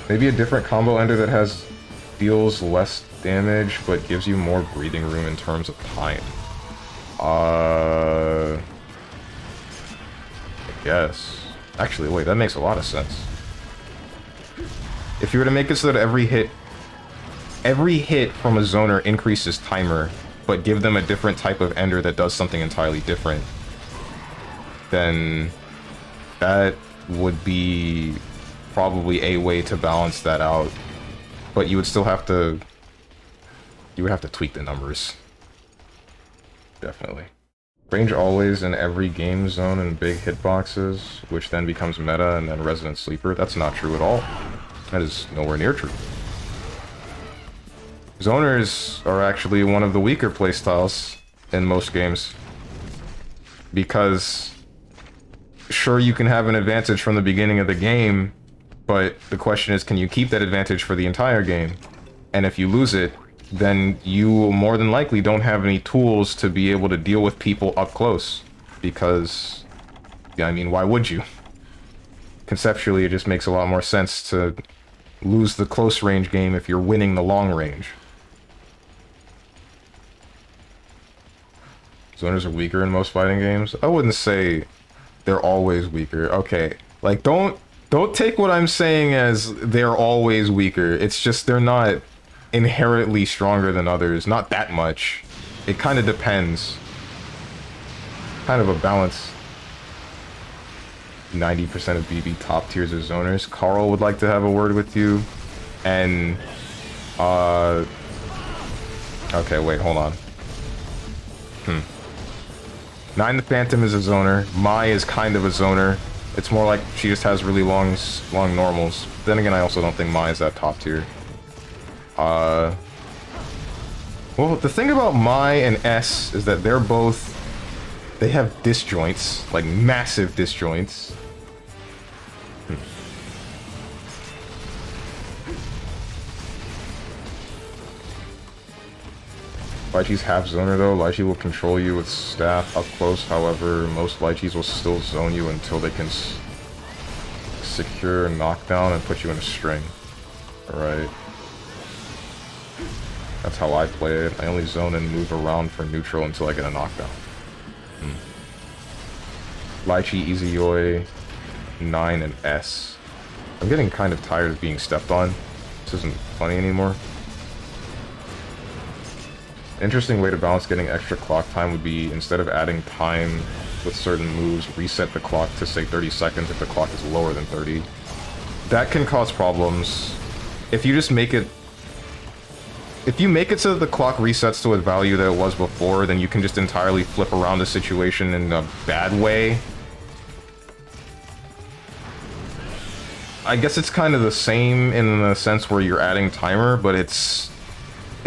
Maybe a different combo ender that deals less damage, but gives you more breathing room in terms of time. I guess. Actually, wait, that makes a lot of sense. If you were to make it so that every hit from a zoner increases timer, but give them a different type of ender that does something entirely different, then that would be probably a way to balance that out. But you would still have to... You would have to tweak the numbers. Definitely. Range always in every game zone and big hitboxes, which then becomes meta and then Resident Sleeper. That's not true at all. That is nowhere near true. Zoners are actually one of the weaker playstyles in most games. Because, sure, you can have an advantage from the beginning of the game, but the question is, can you keep that advantage for the entire game? And if you lose it, then you more than likely don't have any tools to be able to deal with people up close. Because, yeah, I mean, why would you? Conceptually, it just makes a lot more sense to lose the close range game if you're winning the long range. Zoners are weaker in most fighting games. I wouldn't say they're always weaker. Okay, like don't take what I'm saying as they're always weaker. It's just they're not inherently stronger than others. Not that much. It kind of depends. Kind of a balance. 90% of BB top tiers are zoners. Carl would like to have a word with you. And, okay, wait, hold on. Nine the Phantom is a zoner. Mai is kind of a zoner. It's more like she just has really long normals. Then again, I also don't think Mai is that top tier. Well, the thing about Mai and S is that they're both... They have disjoints, like massive disjoints. Lychee's half zoner though. Lychee will control you with staff up close. However, most Lychees will still zone you until they can secure a knockdown and put you in a string. Alright. That's how I play it. I only zone and move around for neutral until I get a knockdown. Lychee, Izuyoi, 9, and S. I'm getting kind of tired of being stepped on. This isn't funny anymore. Interesting way to balance getting extra clock time would be, instead of adding time with certain moves, reset the clock to say 30 seconds if the clock is lower than 30. That can cause problems. If you just make it... If you make it so that the clock resets to a value that it was before, then you can just entirely flip around the situation in a bad way. I guess it's kind of the same in the sense where you're adding timer, but it's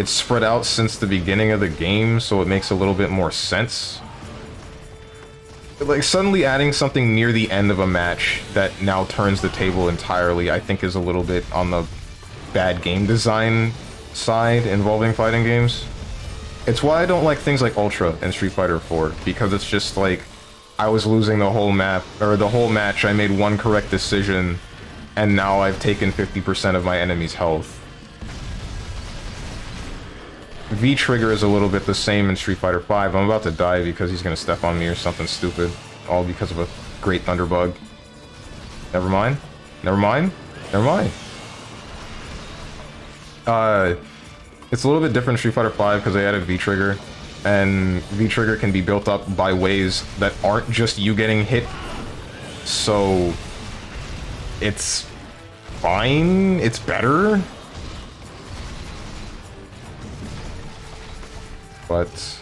spread out since the beginning of the game, so it makes a little bit more sense. Like, suddenly adding something near the end of a match that now turns the table entirely, I think is a little bit on the bad game design side involving fighting games. It's why I don't like things like Ultra and Street Fighter 4, because it's just like, I was losing the whole map, or the whole match, I made one correct decision, and now I've taken 50% of my enemy's health. V-Trigger is a little bit the same in Street Fighter 5. I'm about to die because he's gonna step on me or something stupid. All because of a great Thunderbug. Never mind. Never mind. Never mind. It's a little bit different in Street Fighter 5 because they added V-Trigger. And V-Trigger can be built up by ways that aren't just you getting hit. So... it's... fine. It's better. But...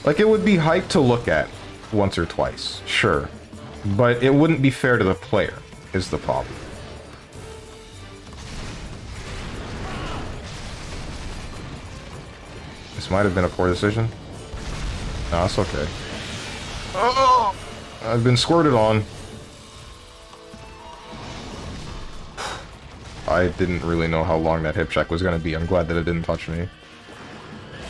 like, it would be hype to look at once or twice, sure. But it wouldn't be fair to the player, is the problem. This might have been a poor decision. No, it's okay. Oh! I've been squirted on. I didn't really know how long that hip check was going to be. I'm glad that it didn't touch me.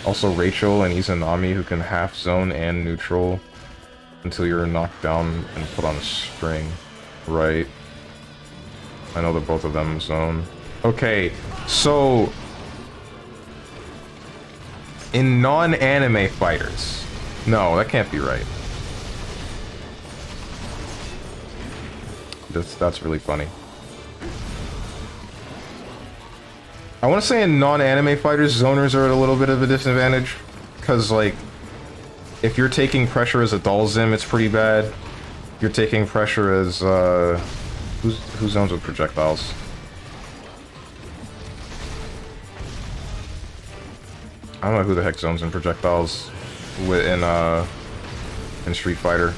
Also, Rachel and Izanami, who can half zone and neutral until you're knocked down and put on a string. Right. I know that both of them zone. Okay, so... in non-anime fighters... no, that can't be right. That's really funny. I want to say in non-anime fighters, zoners are at a little bit of a disadvantage. Because, like, if you're taking pressure as a Dull Zim, it's pretty bad. If you're taking pressure as, who zones with projectiles? I don't know who the heck zones in projectiles in Street Fighter.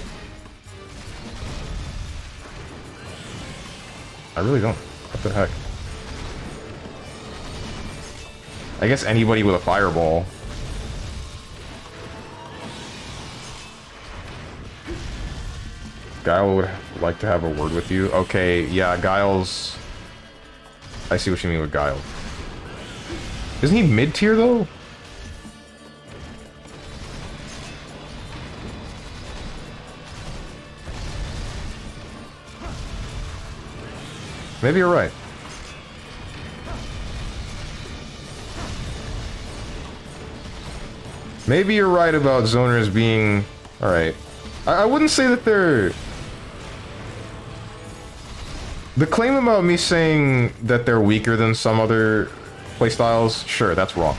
I really don't. What the heck? I guess anybody with a fireball. Guile would like to have a word with you. Okay, yeah, Guile's... I see what you mean with Guile. Isn't he mid-tier, though? Maybe you're right. Maybe you're right about zoners being... Alright. I wouldn't say that they're... The claim about me saying that they're weaker than some other playstyles, sure, that's wrong.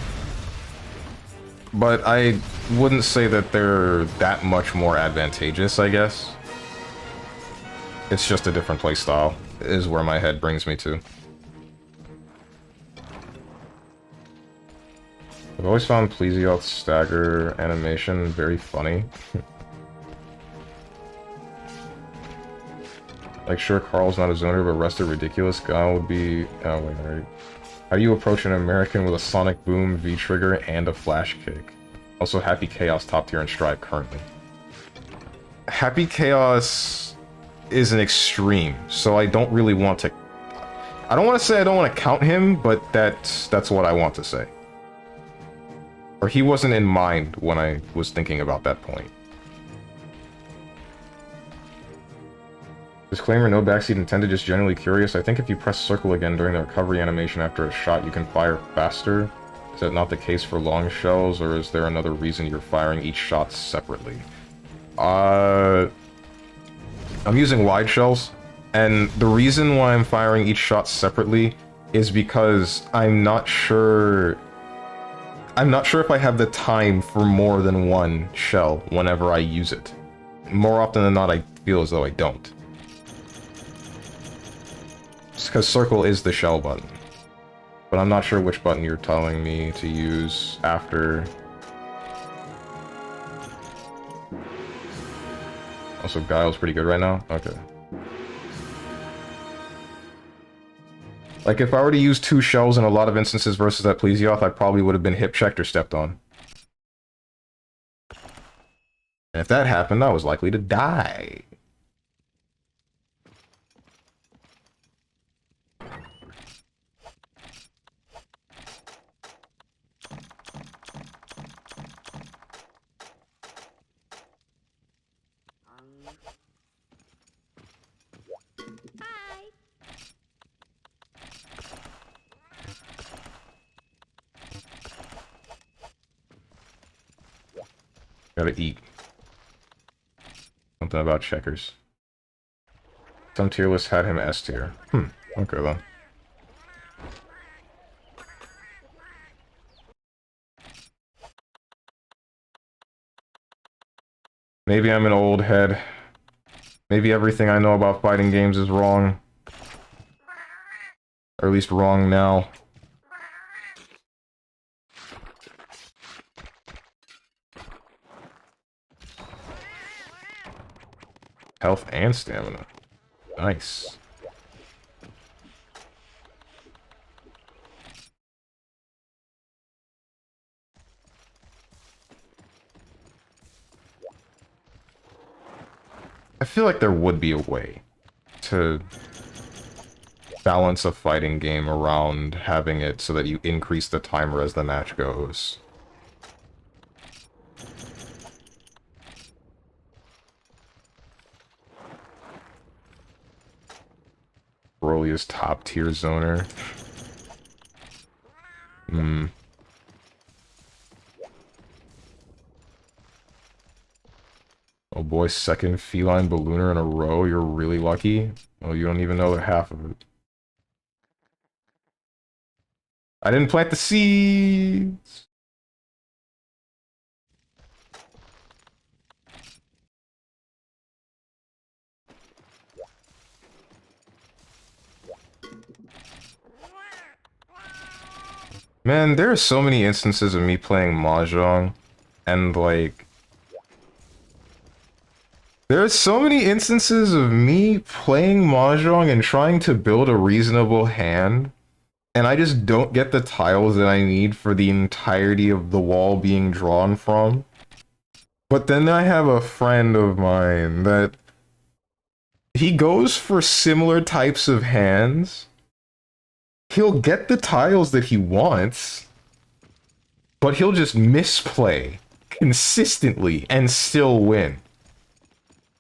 But I wouldn't say that they're that much more advantageous, I guess. It's just a different playstyle, is where my head brings me to. I've always found Plesioth's stagger animation very funny. Like, sure, Carl's not a zoner, but rest of ridiculous guy would be... Oh, wait, alright. How do you approach an American with a Sonic Boom, V-Trigger, and a Flash Kick? Also, Happy Chaos top tier in Stripe currently. Happy Chaos is an extreme, so I don't really want to... I don't want to say I don't want to count him, but that's what I want to say. Or he wasn't in mind when I was thinking about that point. Disclaimer, no backseat intended, just generally curious. I think if you press circle again during the recovery animation after a shot, you can fire faster. Is that not the case for long shells, or is there another reason you're firing each shot separately? I'm using wide shells, and the reason why I'm firing each shot separately is because I'm not sure if I have the time for more than one shell whenever I use it. More often than not, I feel as though I don't. It's because circle is the shell button. But I'm not sure which button you're telling me to use after. Also, Guile's pretty good right now? Okay. Like, if I were to use 2 shells in a lot of instances versus that Plesioth, I probably would have been hip-checked or stepped on. And if that happened, I was likely to die. Gotta eat. Something about checkers. Some tier lists had him S tier. Okay then. Maybe I'm an old head. Maybe everything I know about fighting games is wrong. Or at least wrong now. Health and stamina. Nice. I feel like there would be a way to balance a fighting game around having it so that you increase the timer as the match goes. Broly is top tier zoner. Oh boy, second feline ballooner in a row. You're really lucky. Oh, you don't even know the half of it. I didn't plant the seeds. Man, there are so many instances of me playing Mahjong, and like... There's so many instances of me playing Mahjong and trying to build a reasonable hand, and I just don't get the tiles that I need for the entirety of the wall being drawn from. But then I have a friend of mine that... He goes for similar types of hands. He'll get the tiles that he wants, but he'll just misplay consistently and still win.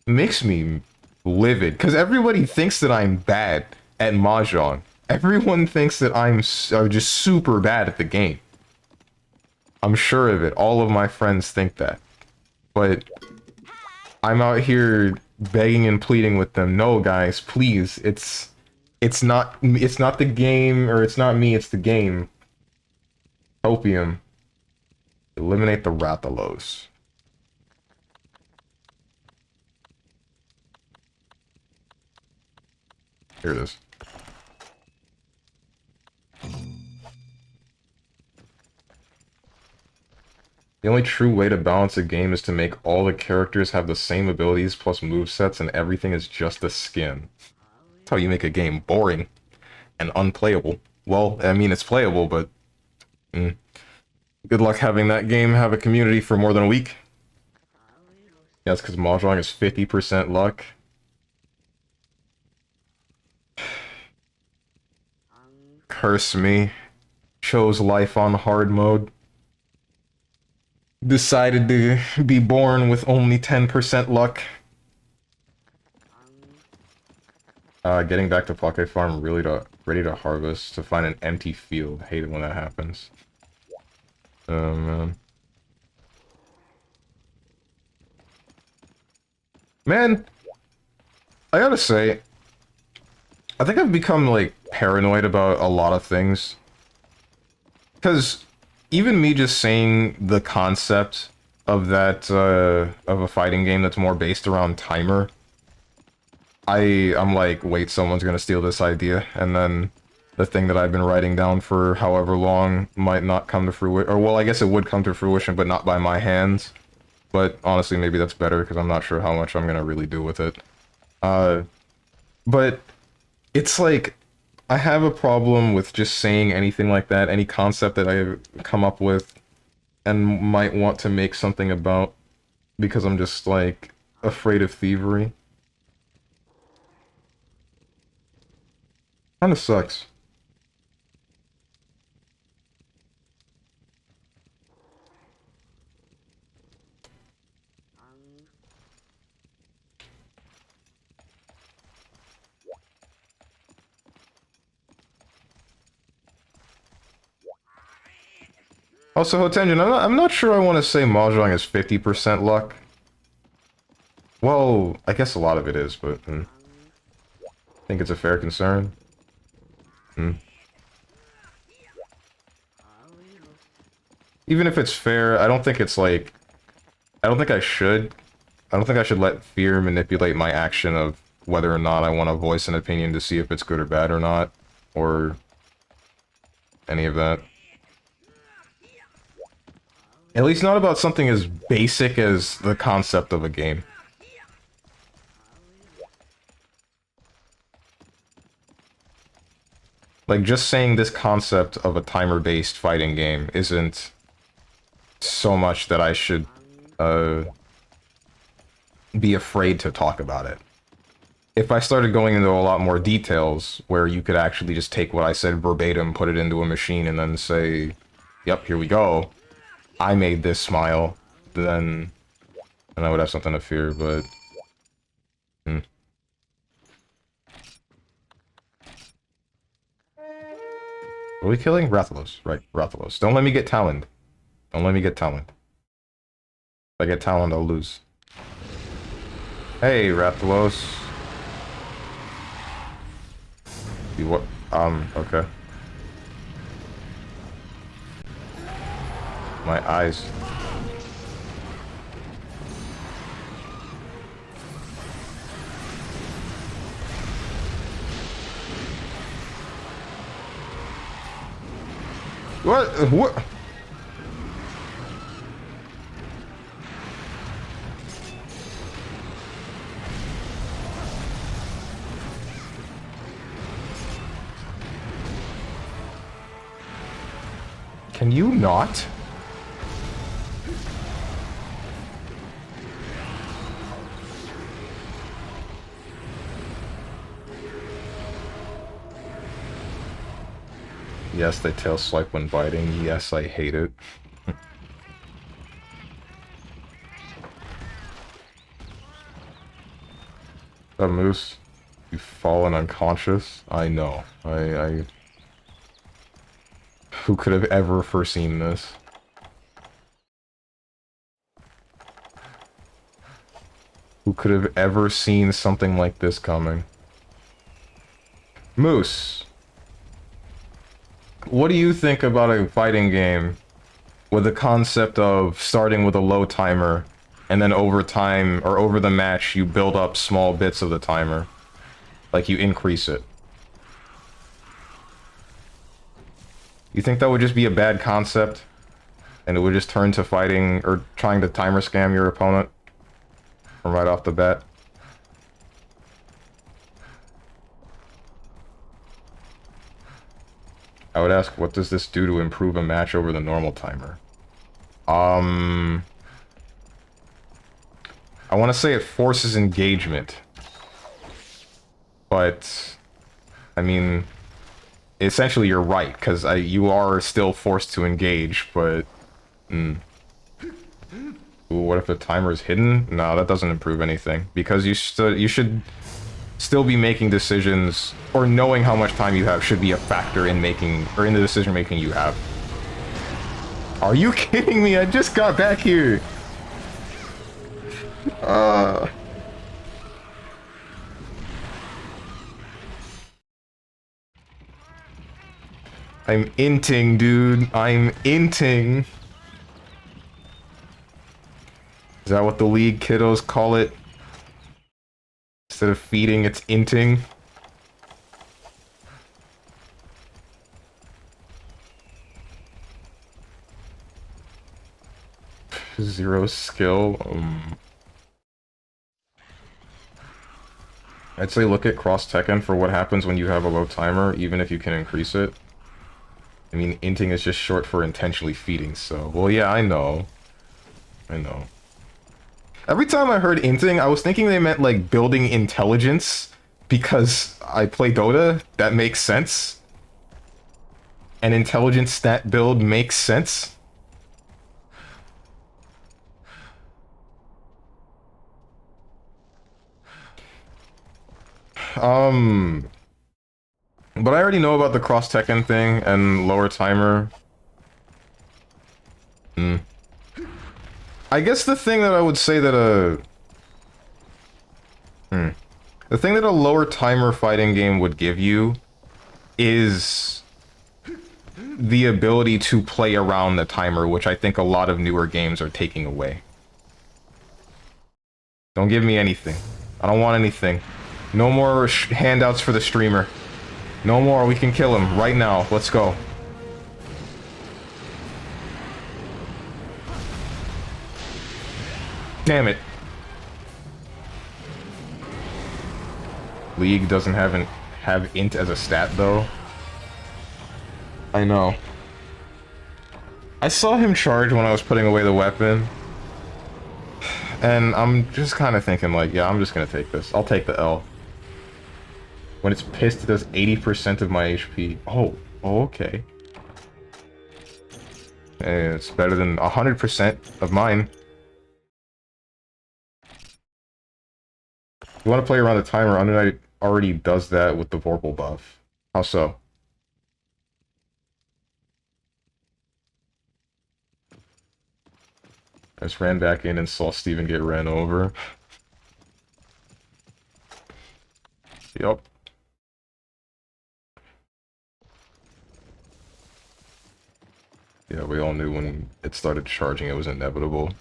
Makes me livid, because everybody thinks that I'm bad at Mahjong. Everyone thinks that I'm just super bad at the game. I'm sure of it. All of my friends think that. But I'm out here begging and pleading with them. No, guys, please. It's not the game, or it's not me, it's the game. Opium. Eliminate the Rathalos. Here it is. The only true way to balance a game is to make all the characters have the same abilities plus movesets and everything is just a skin. That's how you make a game boring and unplayable. Well, I mean, it's playable, but good luck having that game have a community for more than a week. Yeah, it's because Mahjong is 50% luck. Curse me. Chose life on hard mode. Decided to be born with only 10% luck. Getting back to Pocket Farm, ready to harvest, to find an empty field. Hate it when that happens. Oh, man. Man, I gotta say, I think I've become, like, paranoid about a lot of things. Because even me just saying the concept of that, of a fighting game that's more based around timer, I'm like, wait, someone's gonna steal this idea, and then the thing that I've been writing down for however long might not come to fruition. Or, well, I guess it would come to fruition, but not by my hands. But honestly, maybe that's better, because I'm not sure how much I'm gonna really do with it. But it's like, I have a problem with just saying anything like that, any concept that I come up with, and might want to make something about, because I'm just, like, afraid of thievery. Kinda sucks. Also, Hotenjin, I'm not sure I want to say Mahjong is 50% luck. Well, I guess a lot of it is, but I think it's a fair concern. Even if it's fair, I don't think it's like... I don't think I should. I don't think I should let fear manipulate my action of whether or not I want to voice an opinion to see if it's good or bad or not. Or any of that. At least not about something as basic as the concept of a game. Like, just saying this concept of a timer-based fighting game isn't so much that I should, be afraid to talk about it. If I started going into a lot more details, where you could actually just take what I said verbatim, put it into a machine, and then say, yep, here we go, I made this smile, then I would have something to fear, but... Are we killing? Rathalos, right, Rathalos. Don't let me get Taloned. Don't let me get Taloned. If I get Taloned, I'll lose. Hey, Rathalos. You what? Okay. My eyes. What? What? Can you not? Yes, they tail swipe when biting. Yes, I hate it. That moose, you've fallen unconscious. I know. Who could have ever foreseen this? Who could have ever seen something like this coming? Moose, what do you think about a fighting game with the concept of starting with a low timer, and then over time, or over the match, you build up small bits of the timer? Like, you increase it. You think that would just be a bad concept? And it would just turn to fighting, or trying to timer scam your opponent? From right off the bat? I would ask, what does this do to improve a match over the normal timer? I want to say it forces engagement. But, I mean, essentially you're right, because you are still forced to engage, but... Ooh, what if the timer is hidden? No, that doesn't improve anything, because you should still be making decisions, or knowing how much time you have should be a factor in making, or in the decision making you have. Are you kidding me? I just got back here! I'm inting, dude. I'm inting. Is that what the league kiddos call it? Instead of feeding, it's inting? Zero skill. I'd say look at Cross Tekken for what happens when you have a low timer, even if you can increase it. I mean, inting is just short for intentionally feeding, so... Well, yeah, I know. I know. Every time I heard inting, I was thinking they meant, like, building intelligence, because I play Dota. That makes sense. An intelligence stat build makes sense. But I already know about the Cross Tekken thing and lower timer. I guess the thing that I would say that the thing that a lower timer fighting game would give you is the ability to play around the timer, which I think a lot of newer games are taking away. Don't give me anything. I don't want anything. No more handouts for the streamer. No more. We can kill him right now. Let's go. Damn it. League doesn't have int as a stat though. I know. I saw him charge when I was putting away the weapon. And I'm just kind of thinking like, yeah, I'm just gonna take this. I'll take the L. When it's pissed, it does 80% of my HP. Oh, okay. And it's better than 100% of mine. You want to play around the timer, Undernight already does that with the Vorpal buff. How so? I just ran back in and saw Steven get ran over. Yup. Yeah, we all knew when it started charging it was inevitable.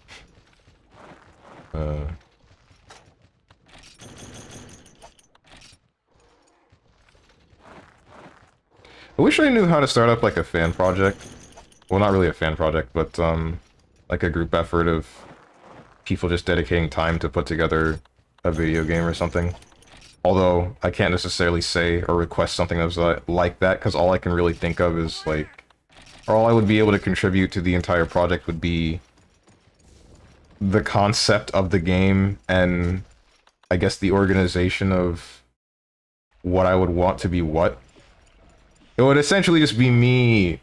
I wish I knew how to start up like a fan project. Well, not really a fan project, but like a group effort of people just dedicating time to put together a video game or something. Although, I can't necessarily say or request something that was like that, because all I can really think of is, like... Or all I would be able to contribute to the entire project would be the concept of the game and, I guess, the organization of what I would want to be what. It would essentially just be me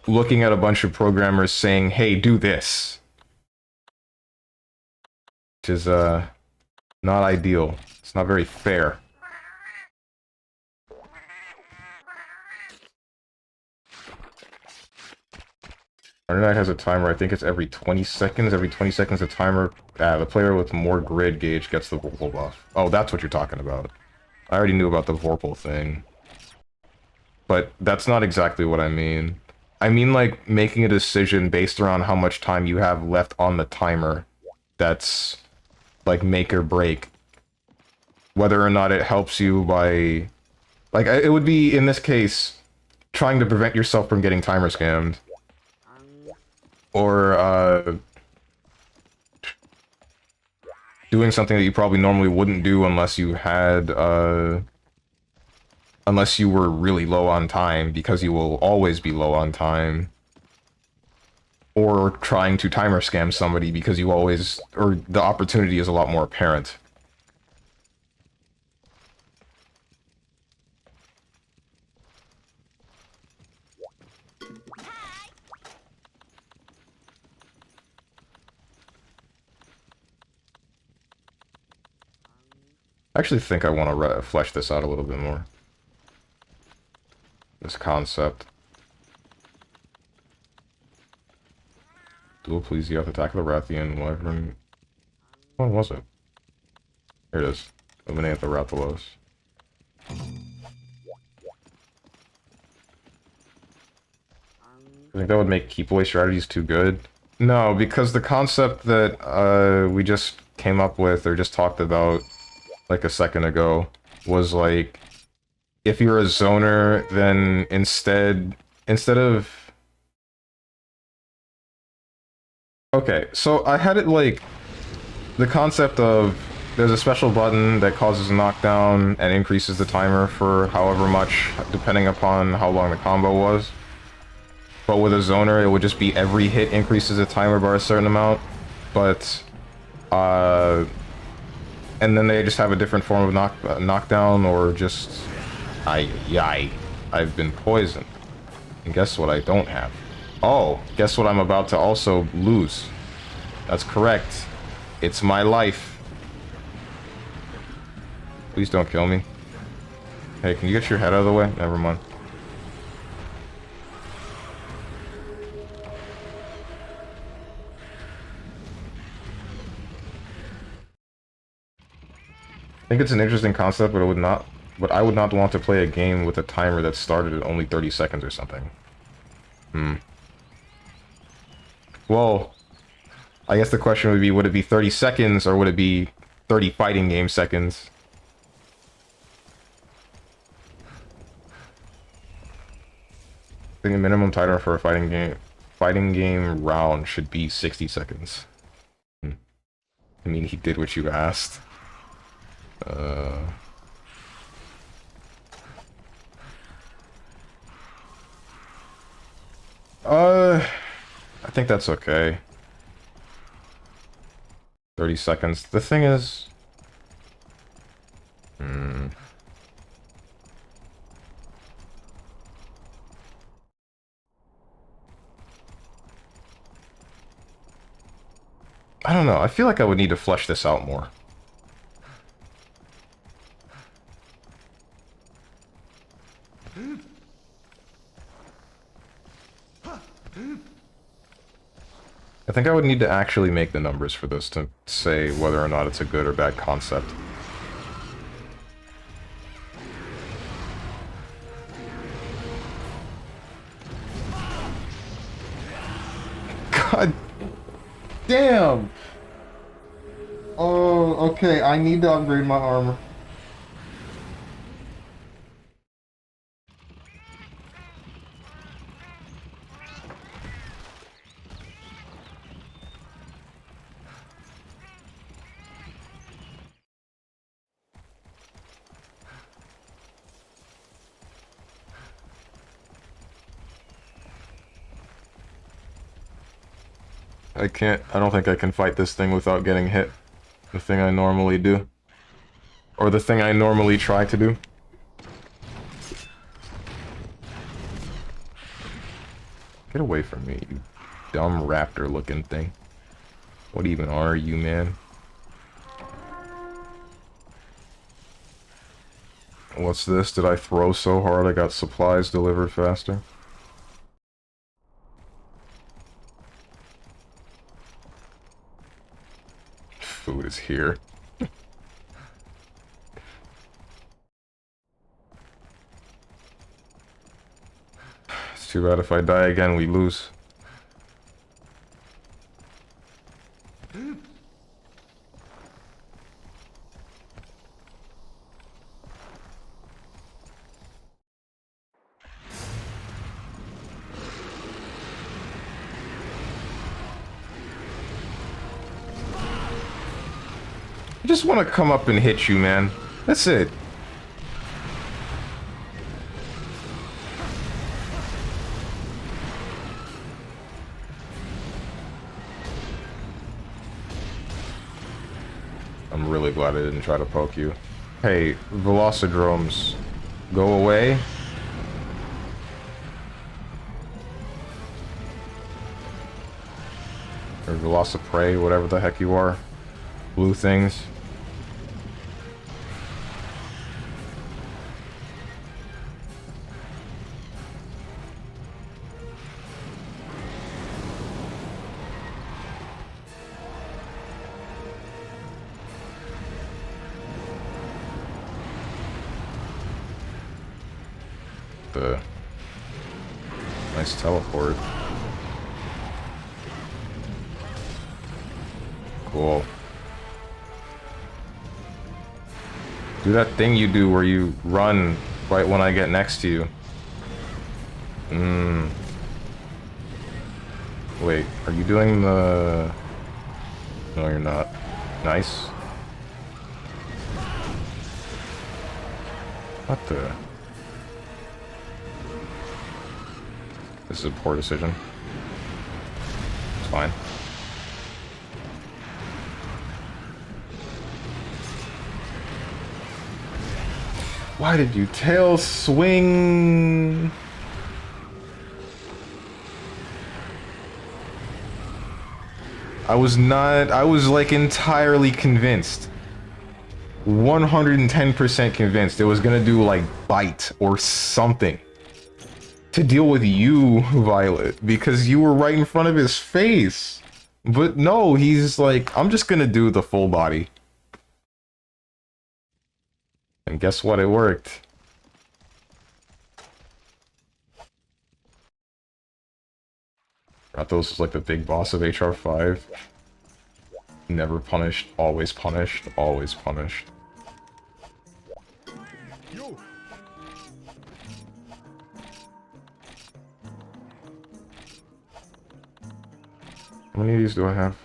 looking at a bunch of programmers saying, hey, do this. Which is, not ideal. It's not very fair. Monday Night has a timer. I think it's every 20 seconds. Every 20 seconds, the timer. The player with more grid gauge gets the Vorpal buff. Oh, that's what you're talking about. I already knew about the Vorpal thing. But that's not exactly what I mean. I mean, like, making a decision based around how much time you have left on the timer. That's, like, make or break. Whether or not it helps you by... Like, it would be, in this case, trying to prevent yourself from getting timer scammed. Or, doing something that you probably normally wouldn't do unless you had, unless you were really low on time, because you will always be low on time. Or trying to timer scam somebody because you always... or the opportunity is a lot more apparent. I actually think I want to flesh this out a little bit more. This concept. Duel, please, you have to attack the Rathian. Wyvern. What was it? Here it is. Eliminate the Rathalos. I think that would make keep away strategies too good. No, because the concept that we just came up with, or just talked about, like a second ago, was like, if you're a zoner, then instead of... Okay, so I had it like, the concept of, there's a special button that causes a knockdown and increases the timer for however much, depending upon how long the combo was. But with a zoner, it would just be every hit increases the timer by a certain amount. But, and then they just have a different form of knockdown, or just... I've been poisoned. And guess what I don't have? Oh, guess what I'm about to also lose? That's correct. It's my life. Please don't kill me. Hey, can you get your head out of the way? Never mind. I think it's an interesting concept, but I would not want to play a game with a timer that started at only 30 seconds or something. Well, I guess the question would it be 30 seconds, or would it be 30 fighting game seconds? I think the minimum timer for a fighting game round should be 60 seconds. I mean, he did what you asked. I think that's okay. 30 seconds. The thing is... I don't know. I feel like I would need to flesh this out more. I think I would need to actually make the numbers for this to say whether or not it's a good or bad concept. God damn! Oh, okay, I need to upgrade my armor. I don't think I can fight this thing without getting hit. The thing I normally do. Or the thing I normally try to do. Get away from me, you dumb raptor looking thing. What even are you, man? What's this? Did I throw so hard I got supplies delivered faster? food is here. It's too bad if I die again, we lose. I just want to come up and hit you, man. That's it. I'm really glad I didn't try to poke you. Hey, Velocidromes, go away. Or Velociprey, whatever the heck you are. Blue things. The nice teleport. Cool. Do that thing you do where you run right when I get next to you. Wait, are you doing the... No, you're not. Nice. What the... This is a poor decision. It's fine. Why did you tail swing? I was like entirely convinced. 110% convinced it was gonna do like bite or something. To deal with you, Violet, because you were right in front of his face. But no, he's like, I'm just gonna do the full body. And guess what? It worked. Rathos was like the big boss of HR5. Never punished, always punished, always punished. How many of these do I have?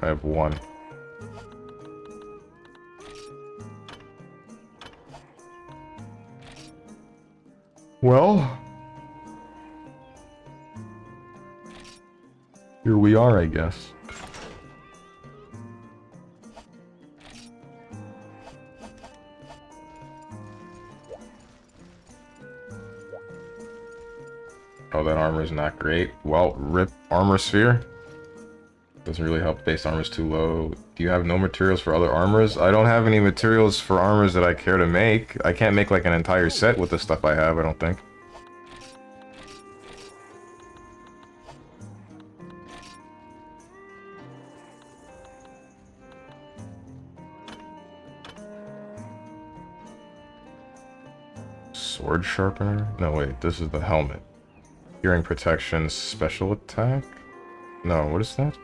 I have one. Well, here we are, I guess. Oh, that armor is not great. Well, rip armor sphere. Doesn't really help. Base armor is too low. Do you have no materials for other armors? I don't have any materials for armors that I care to make. I can't make like an entire set with the stuff I have, I don't think. Sword sharpener? No, wait, this is the helmet. Hearing protection, special attack? No, what is that?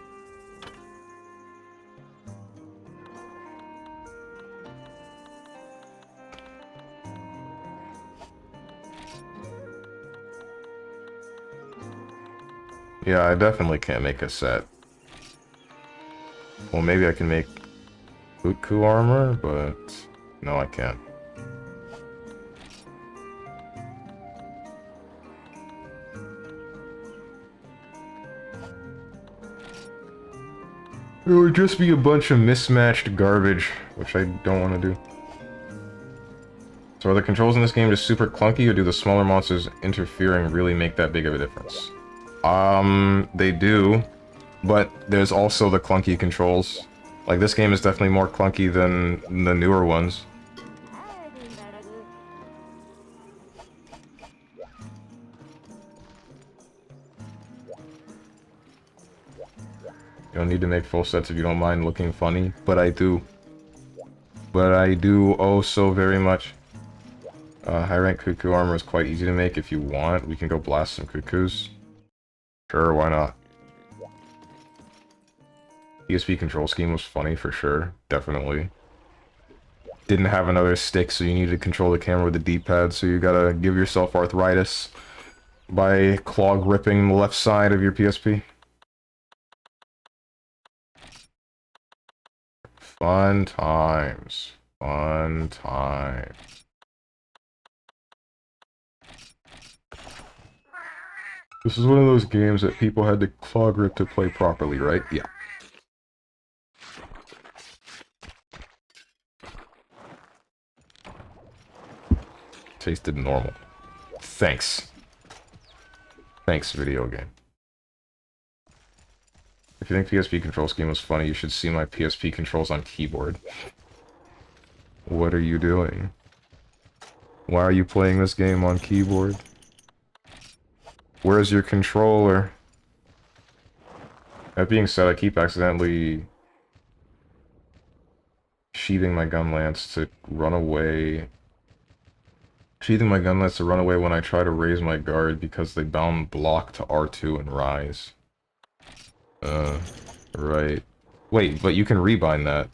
Yeah, I definitely can't make a set. Well, maybe I can make Utku armor, but no, I can't. It would just be a bunch of mismatched garbage, which I don't want to do. So are the controls in this game just super clunky, or do the smaller monsters interfering really make that big of a difference? They do, but there's also the clunky controls. Like, this game is definitely more clunky than the newer ones. You don't need to make full sets if you don't mind looking funny, but I do. But I do oh so very much. High rank cuckoo armor is quite easy to make if you want. We can go blast some cuckoos. Sure, why not? PSP control scheme was funny for sure, definitely. Didn't have another stick, so you needed to control the camera with the D-pad, so you gotta give yourself arthritis by claw gripping the left side of your PSP. Fun times. Fun times. This is one of those games that people had to claw grip to play properly, right? Yeah. Tasted normal. Thanks. Thanks, video game. If you think PSP control scheme was funny, you should see my PSP controls on keyboard. What are you doing? Why are you playing this game on keyboard? Where's your controller? That being said, I keep accidentally sheathing my gun lance to run away. Sheathing my gun lance to run away when I try to raise my guard because they bound block to R2 and rise. Right. Wait, but you can rebind that.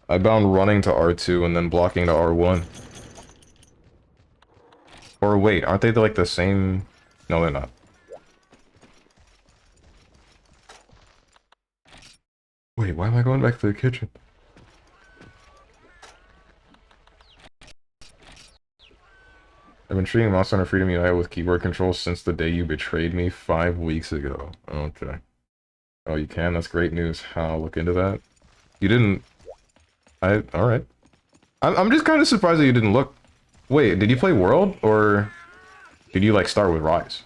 I bound running to R2 and then blocking to R1. Or wait, aren't they like the same? No, they're not. Wait, why am I going back to the kitchen? I've been treating Monster Hunter Freedom United with keyboard controls since the day you betrayed me 5 weeks ago. Okay. Oh, you can? That's great news. I'll look into that. You didn't... Alright. I'm just kind of surprised that you didn't look... Wait, did you play World? Or did you, like, start with Rise?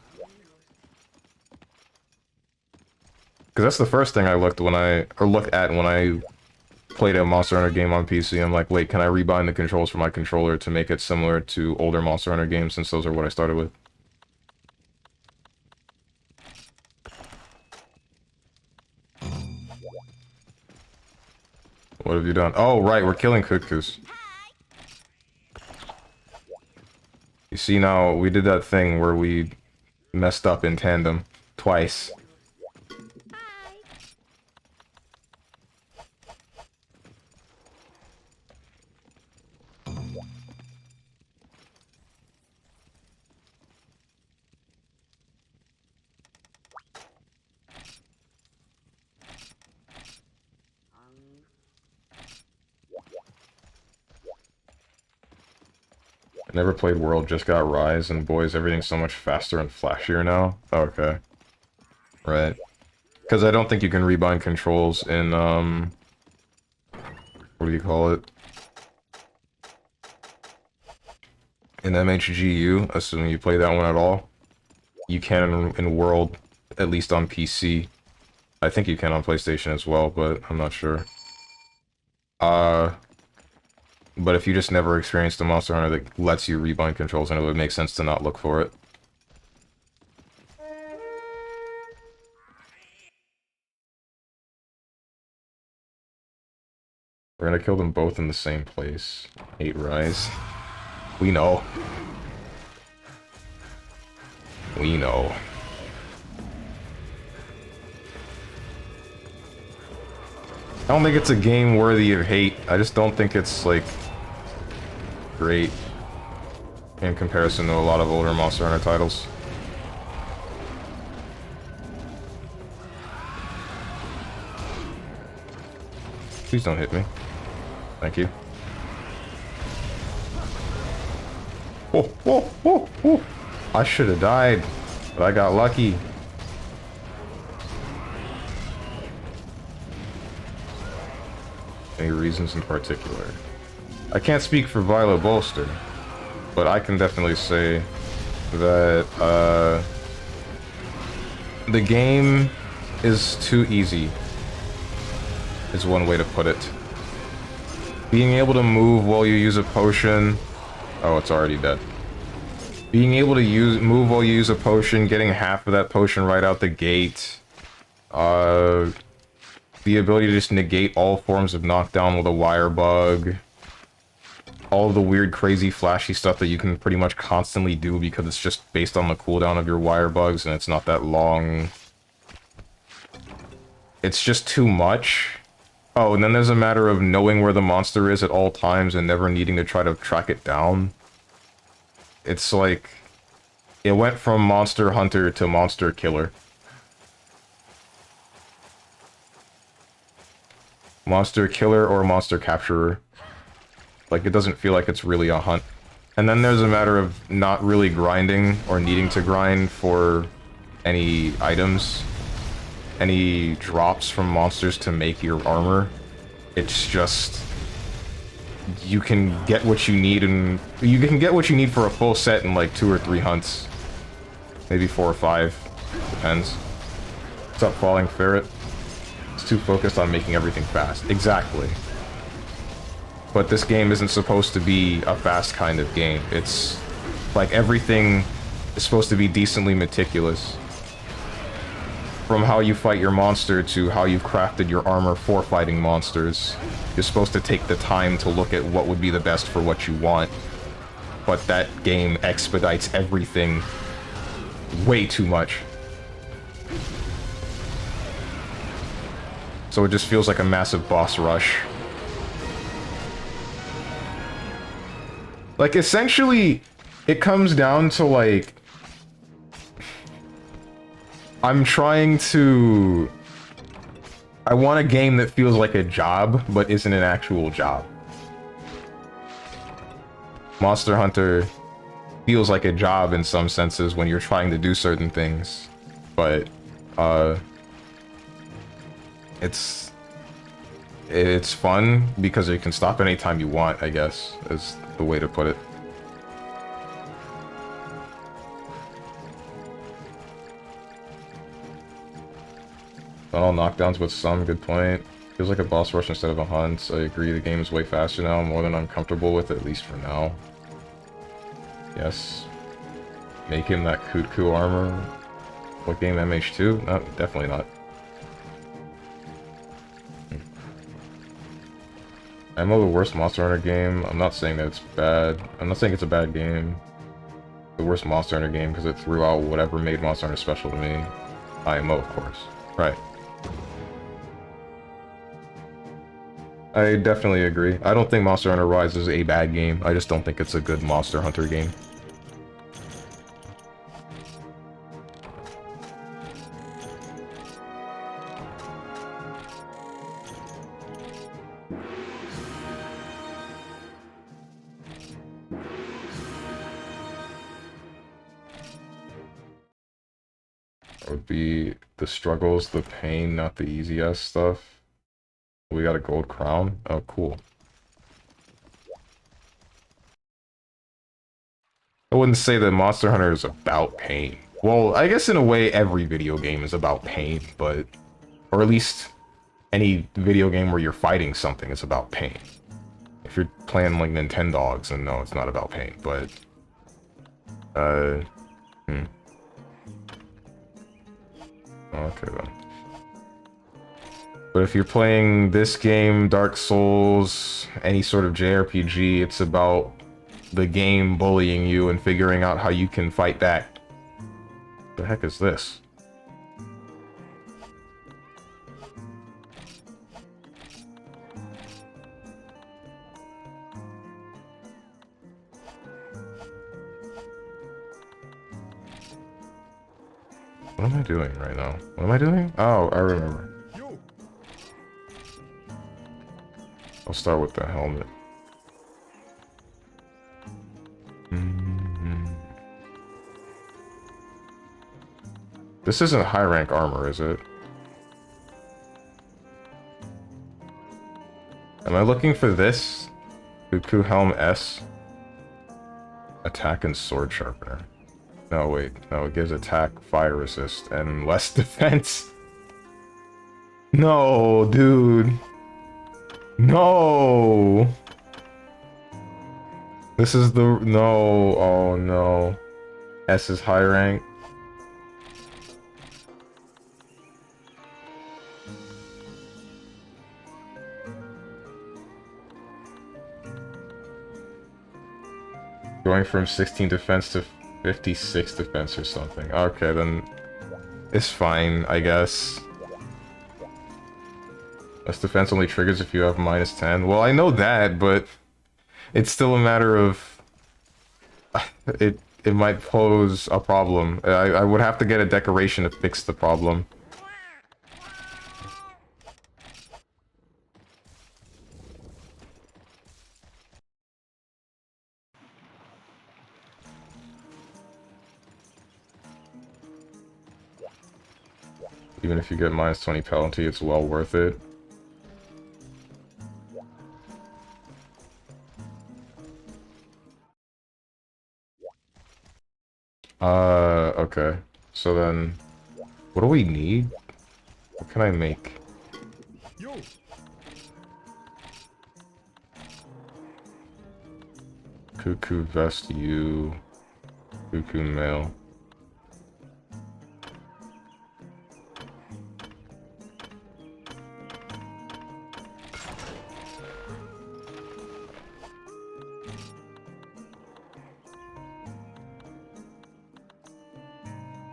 Because that's the first thing I looked at when I played a Monster Hunter game on PC. I'm like, wait, can I rebind the controls for my controller to make it similar to older Monster Hunter games, since those are what I started with? What have you done? Oh, right, we're killing cuckoos. You see now, we did that thing where we messed up in tandem twice. I never played World, just got Rise, and boys, everything's so much faster and flashier now. Okay. Right. Because I don't think you can rebind controls in, what do you call it? In MHGU, assuming you play that one at all. You can in World, at least on PC. I think you can on PlayStation as well, but I'm not sure. But if you just never experienced a Monster Hunter that lets you rebind controls, then it would make sense to not look for it. We're gonna kill them both in the same place. 8 Rise. We know. We know. I don't think it's a game worthy of hate. I just don't think it's, like, great in comparison to a lot of older Monster Hunter titles. Please don't hit me. Thank you. Oh, oh, oh, oh. I should have died, but I got lucky. Any reasons in particular? I can't speak for Violet Bolster, but I can definitely say that the game is too easy, is one way to put it. Being able to move while you use a potion... Oh, it's already dead. Being able to move while you use a potion, getting half of that potion right out the gate. The ability to just negate all forms of knockdown with a wire bug. All the weird, crazy, flashy stuff that you can pretty much constantly do because it's just based on the cooldown of your wire bugs and it's not that long. It's just too much. Oh, and then there's a matter of knowing where the monster is at all times and never needing to try to track it down. It's like, it went from Monster Hunter to Monster Killer. Monster Killer or Monster Capturer. Like, it doesn't feel like it's really a hunt. And then there's a matter of not really grinding or needing to grind for any items. Any drops from monsters to make your armor. It's just... you can get what you need, and you can get what you need for a full set in like 2 or 3 hunts. Maybe 4 or 5. Depends. What's up, Falling Ferret? It's too focused on making everything fast. Exactly. But this game isn't supposed to be a fast kind of game. It's like everything is supposed to be decently meticulous. From how you fight your monster to how you've crafted your armor for fighting monsters. You're supposed to take the time to look at what would be the best for what you want. But that game expedites everything way too much. So it just feels like a massive boss rush. Like, essentially, it comes down to, like... I'm trying to... I want a game that feels like a job, but isn't an actual job. Monster Hunter feels like a job in some senses when you're trying to do certain things. But, It's fun because you can stop anytime you want, I guess, is the way to put it. Not all knockdowns, but some. Good point. Feels like a boss rush instead of a hunt. I agree, the game is way faster now. I'm more than uncomfortable with it, at least for now. Yes. Make him that Kutku armor. What game, MH2? No, definitely not. Ammo, the worst Monster Hunter game. I'm not saying that it's bad. I'm not saying it's a bad game. The worst Monster Hunter game because it threw out whatever made Monster Hunter special to me. IMO, of course. Right. I definitely agree. I don't think Monster Hunter Rise is a bad game. I just don't think it's a good Monster Hunter game. Would be the struggles, the pain, not the easy ass stuff. We got a gold crown. Oh, cool. I wouldn't say that Monster Hunter is about pain. Well, I guess in a way every video game is about pain, but... or at least any video game where you're fighting something is about pain. If you're playing like Nintendogs, then no, it's not about pain, but... Okay then. But if you're playing this game, Dark Souls, any sort of JRPG, it's about the game bullying you and figuring out how you can fight back. What the heck is this? What am I doing right now? What am I doing? Oh, I remember. I'll start with the helmet. This isn't high rank armor, is it? Am I looking for this? Cuckoo Helm S? Attack and Sword Sharpener. No, wait. No, it gives attack, fire resist, and less defense. No, dude. No. This is the... no. Oh, no. S is high rank. Going from 16 defense to 56 defense or something. Okay, then it's fine, I guess. Less defense only triggers if you have -10. Well, I know that, but it's still a matter of it might pose a problem. I would have to get a decoration to fix the problem. Even if you get -20 penalty, it's well worth it. Okay. So then, what do we need? What can I make? Cuckoo vest you. Cuckoo mail.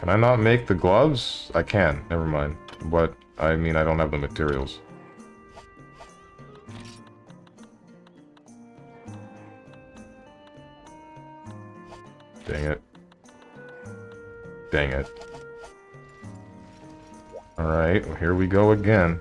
Can I not make the gloves? I can. Never mind. But, I mean, I don't have the materials. Dang it. Dang it. Alright, well, here we go again.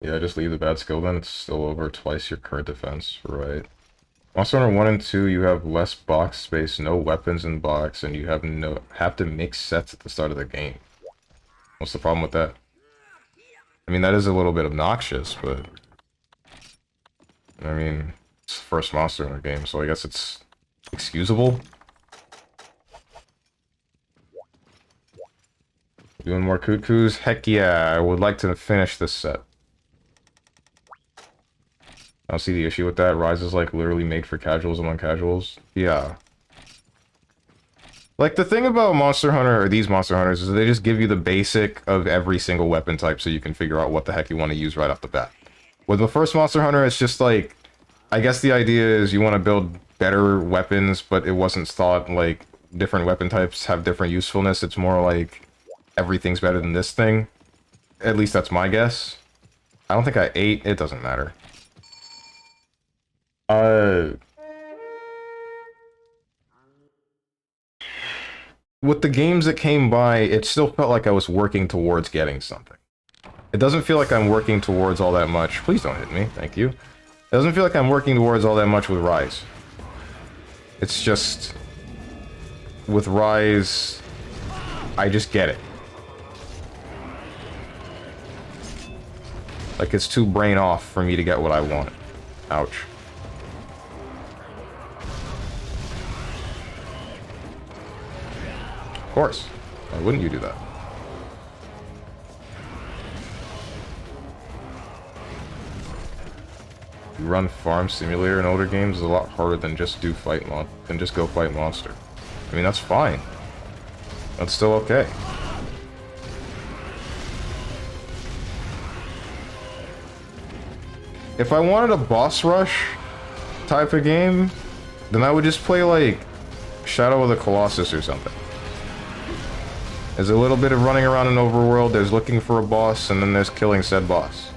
Yeah, just leave the bad skill then. It's still over twice your current defense. Right. Monster Hunter 1 and 2, you have less box space, no weapons in box, and you have to mix sets at the start of the game. What's the problem with that? I mean, that is a little bit obnoxious, but... I mean, it's the first Monster Hunter game, so I guess it's excusable. Doing more cuckoos? Heck yeah, I would like to finish this set. I don't see the issue with that. Rise is like literally made for casuals among casuals. Yeah. Like the thing about Monster Hunter, or these Monster Hunters, is they just give you the basic of every single weapon type so you can figure out what the heck you want to use right off the bat. With the first Monster Hunter, it's just like, I guess the idea is you want to build better weapons, but it wasn't thought like different weapon types have different usefulness. It's more like everything's better than this thing. At least that's my guess. I don't think I ate. It doesn't matter. With the games that came by, it still felt like I was working towards getting something. It doesn't feel like I'm working towards all that much. Please don't hit me, thank you. It doesn't feel like I'm working towards all that much with Rise. It's just... with Rise, I just get it. Like, it's too brain off for me to get what I want. Ouch. Of course. Why wouldn't you do that? You run Farm Simulator in older games is a lot harder than just go fight monster. I mean, that's fine. That's still okay. If I wanted a boss rush type of game, then I would just play like Shadow of the Colossus or something. There's a little bit of running around an overworld, there's looking for a boss, and then there's killing said boss.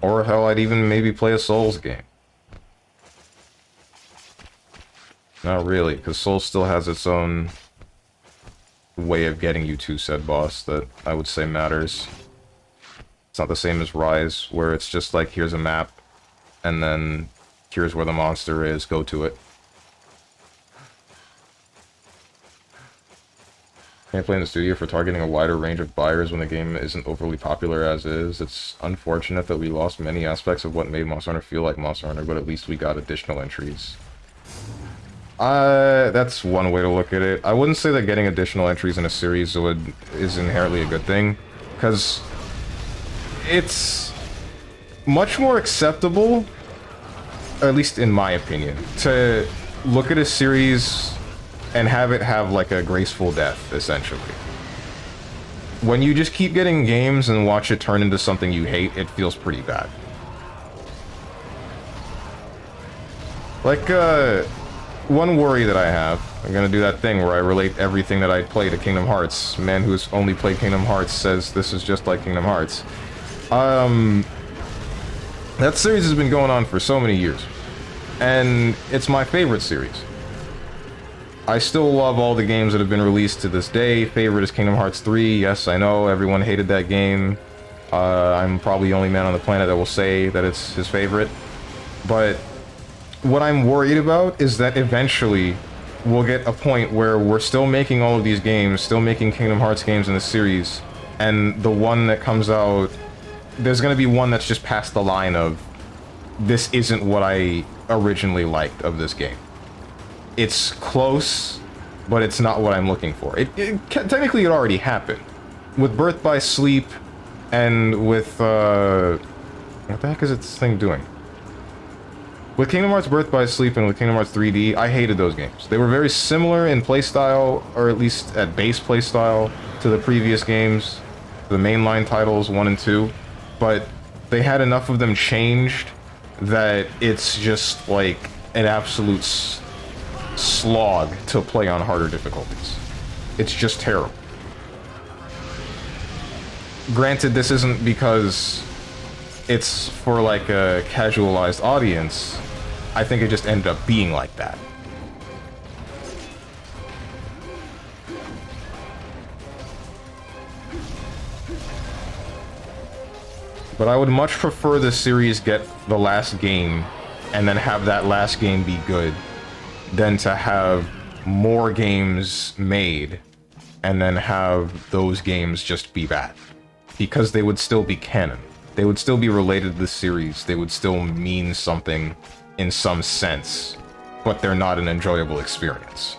Or hell, I'd even maybe play a Souls game. Not really, because Souls still has its own way of getting you to said boss that I would say matters. It's not the same as Rise, where it's just like, here's a map, and then here's where the monster is, go to it. Can't play in the studio for targeting a wider range of buyers when the game isn't overly popular as is. It's unfortunate that we lost many aspects of what made Monster Hunter feel like Monster Hunter, but at least we got additional entries. That's one way to look at it. I wouldn't say that getting additional entries in a series is inherently a good thing, because it's much more acceptable, at least in my opinion, to look at a series and have it have like a graceful death, essentially. When you just keep getting games and watch it turn into something you hate, it feels pretty bad. Like, one worry that I have, I'm gonna do that thing where I relate everything that I play to Kingdom Hearts. Man who's only played Kingdom Hearts says this is just like Kingdom Hearts. That series has been going on for so many years, and it's my favorite series. I still love all the games that have been released to this day. Favorite is Kingdom Hearts 3. Yes, I know, everyone hated that game. I'm probably the only man on the planet that will say that it's his favorite. But what I'm worried about is that eventually we'll get a point where we're still making all of these games, still making Kingdom Hearts games in the series, and the one that comes out, there's gonna be one that's just past the line of, this isn't what I originally liked of this game. It's close, but it's not what I'm looking for. Technically, it already happened. With Birth by Sleep, and with, what the heck is this thing doing? With Kingdom Hearts Birth by Sleep and with Kingdom Hearts 3D, I hated those games. They were very similar in playstyle, or at least at base playstyle, to the previous games, the mainline titles 1 and 2, but they had enough of them changed that it's just like an absolute slog to play on harder difficulties. It's just terrible. Granted, this isn't because it's for like a casualized audience. I think it just ended up being like that. But I would much prefer the series get the last game and then have that last game be good than to have more games made and then have those games just be bad. Because they would still be canon. They would still be related to the series. They would still mean something in some sense, but they're not an enjoyable experience.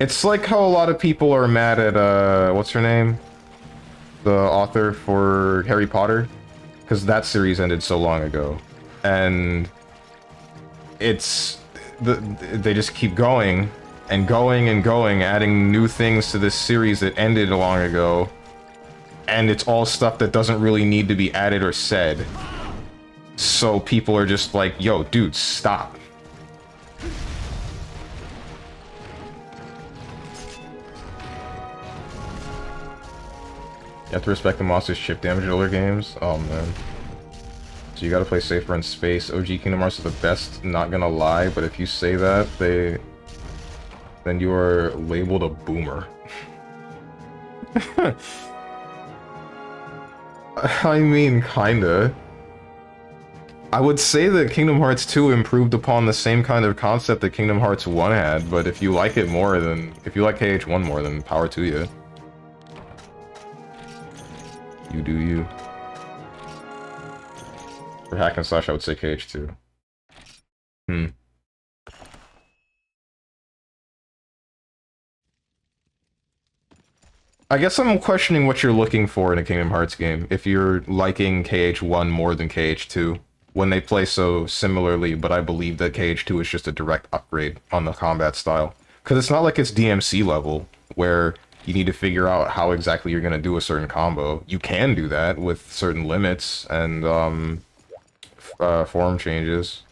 It's like how a lot of people are mad at, what's her name? The author for Harry Potter? Because that series ended so long ago. And it's... they just keep going, and going, and going, adding new things to this series that ended long ago. And it's all stuff that doesn't really need to be added or said. So people are just like, yo, dude, stop. You have to respect the monster's chip damage in older games? Oh, man. So you gotta play safer in space. OG Kingdom Hearts are the best, not gonna lie, but if you say that, then you are labeled a boomer. I mean, kinda. I would say that Kingdom Hearts 2 improved upon the same kind of concept that Kingdom Hearts 1 had, but if you like it more, then... if you like KH1 more, then power to you. You do you. For hack and slash, I would say KH2. I guess I'm questioning what you're looking for in a Kingdom Hearts game, if you're liking KH1 more than KH2, when they play so similarly, but I believe that KH2 is just a direct upgrade on the combat style. Because it's not like it's DMC level, where you need to figure out how exactly you're going to do a certain combo. You can do that with certain limits and form changes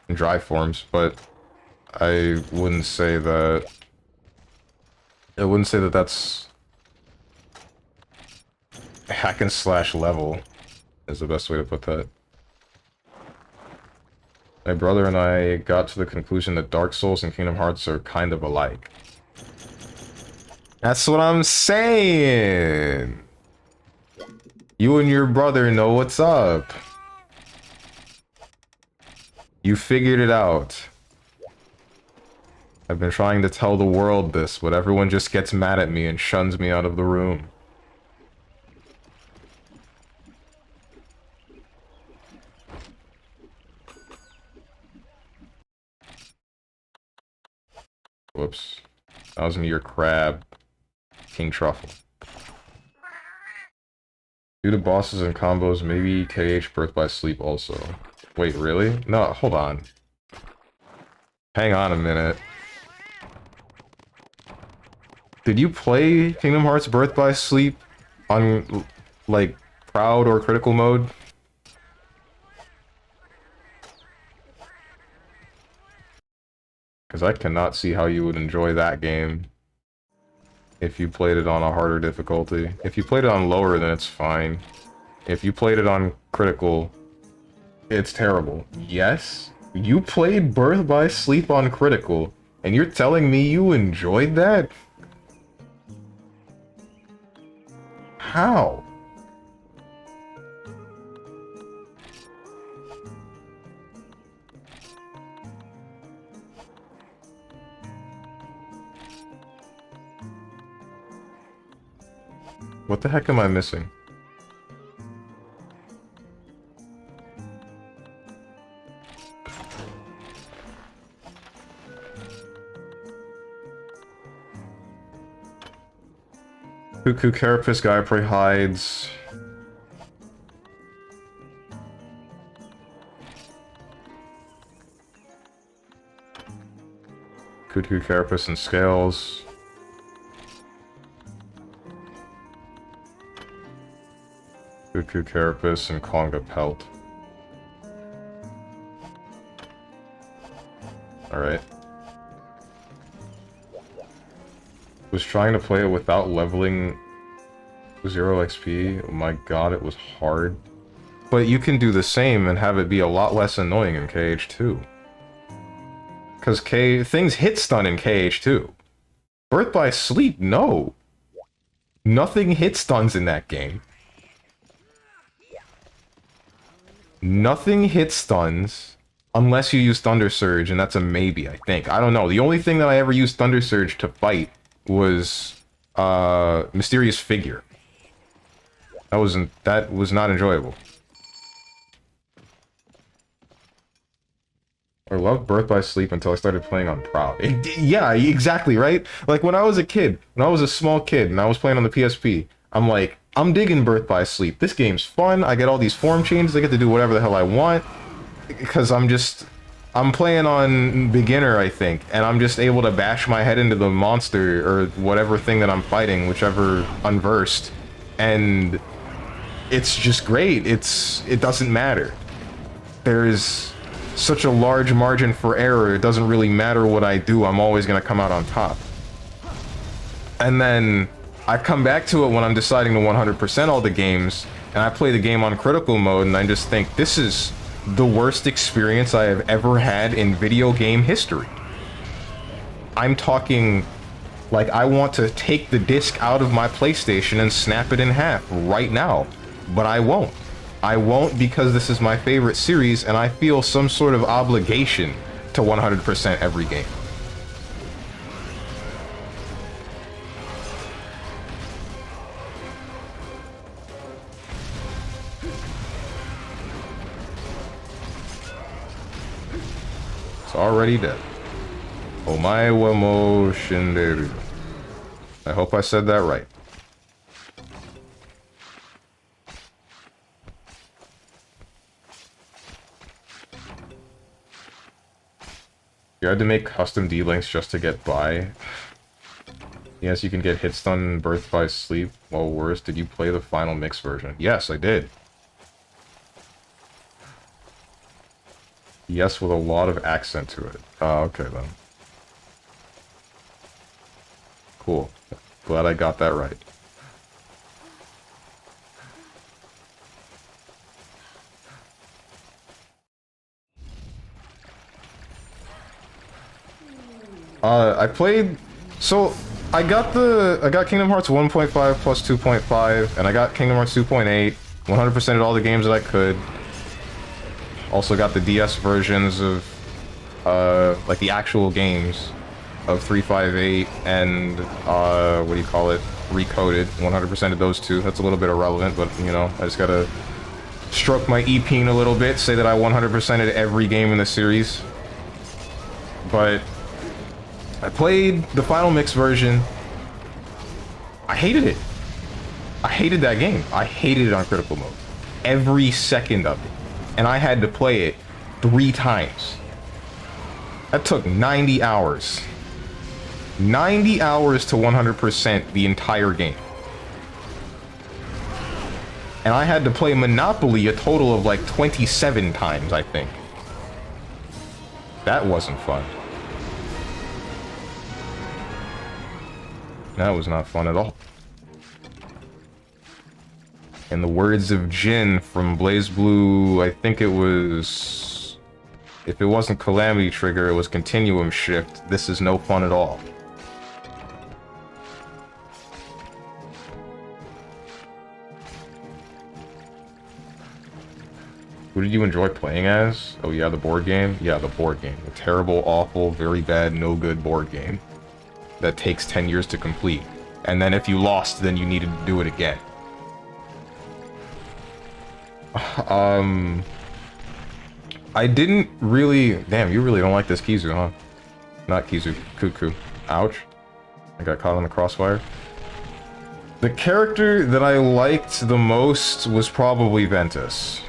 and drive forms, but I wouldn't say that... I wouldn't say that that's hack and slash level is the best way to put that. My brother and I got to the conclusion that Dark Souls and Kingdom Hearts are kind of alike. That's what I'm saying! You and your brother know what's up. You figured it out. I've been trying to tell the world this, but everyone just gets mad at me and shuns me out of the room. Whoops. That was near crab. King truffle. Due to bosses and combos, maybe KH Birth by Sleep also. Wait, really? No, hold on. Hang on a minute. Did you play Kingdom Hearts Birth by Sleep on, like, Proud or Critical mode? Because I cannot see how you would enjoy that game if you played it on a harder difficulty. If you played it on lower, then it's fine. If you played it on Critical, it's terrible. Yes, you played Birth by Sleep on Critical, and you're telling me you enjoyed that? How? What the heck am I missing? Cuckoo Carapace Guy Prey hides. Cuckoo Carapace and Scales. Cuckoo Carapace and Conga Pelt. Alright. Was trying to play it without leveling 0 XP. Oh my god, it was hard. But you can do the same and have it be a lot less annoying in KH2. Because things hit stun in KH2. Birth by Sleep, no. Nothing hit stuns in that game. Nothing hit stuns unless you use Thunder Surge, and that's a maybe, I think. I don't know. The only thing that I ever used Thunder Surge to fight was Mysterious Figure. That was not enjoyable. I loved Birth by Sleep until I started playing on Proud. Yeah, exactly, right? Like, when I was a kid, when I was a small kid, and I was playing on the PSP, I'm like, I'm digging Birth by Sleep. This game's fun, I get all these form changes, I get to do whatever the hell I want. Because I'm playing on beginner, I think, and I'm just able to bash my head into the monster, or whatever thing that I'm fighting, whichever unversed, and it's just great. It doesn't matter. There's such a large margin for error, it doesn't really matter what I do, I'm always gonna come out on top. And then I come back to it when I'm deciding to 100% all the games, and I play the game on critical mode, and I just think, this is the worst experience I have ever had in video game history. I'm talking, like, I want to take the disc out of my PlayStation and snap it in half right now, but I won't. I won't because this is my favorite series, and I feel some sort of obligation to 100% every game. It's already dead. Omae wa mo shinderu. I hope I said that right. You had to make custom D-links just to get by. Yes, you can get hit stun and Birth by Sleep. Well, worse, did you play the final mix version? Yes, I did. Yes, with a lot of accent to it. Oh, okay then. Cool. Glad I got that right. I played... So, I got Kingdom Hearts 1.5 plus 2.5, and I got Kingdom Hearts 2.8, 100% of all the games that I could. Also got the DS versions of, like, the actual games. of 358 and, what do you call it? Recoded. 100% of those two. That's a little bit irrelevant, but, you know, I just gotta stroke my EP a little bit, say that I 100%ed every game in the series. But I played the Final Mix version. I hated it. I hated that game. I hated it on critical mode. Every second of it. And I had to play it 3 times. That took 90 hours. 90 hours to 100% the entire game. And I had to play Monopoly a total of like 27 times, I think. That wasn't fun. That was not fun at all. In the words of Jin from BlazBlue, I think it was... If it wasn't Calamity Trigger, it was Continuum Shift. This is no fun at all. Who did you enjoy playing as? Oh yeah, the board game? Yeah, the board game. The terrible, awful, very bad, no good board game. That takes 10 years to complete. And then if you lost, then you needed to do it again. I didn't really... Damn, you really don't like this Kizu, huh? Not Kizu, Cuckoo. Ouch. I got caught on the crossfire. The character that I liked the most was probably Ventus.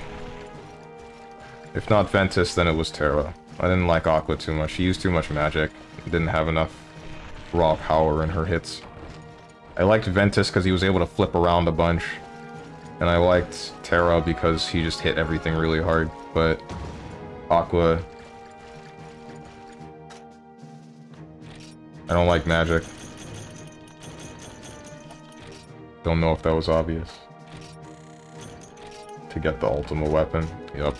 If not Ventus, then it was Terra. I didn't like Aqua too much. She used too much magic. Didn't have enough raw power in her hits. I liked Ventus because he was able to flip around a bunch. And I liked Terra because he just hit everything really hard. But Aqua... I don't like magic. Don't know if that was obvious. To get the ultimate weapon. Yup.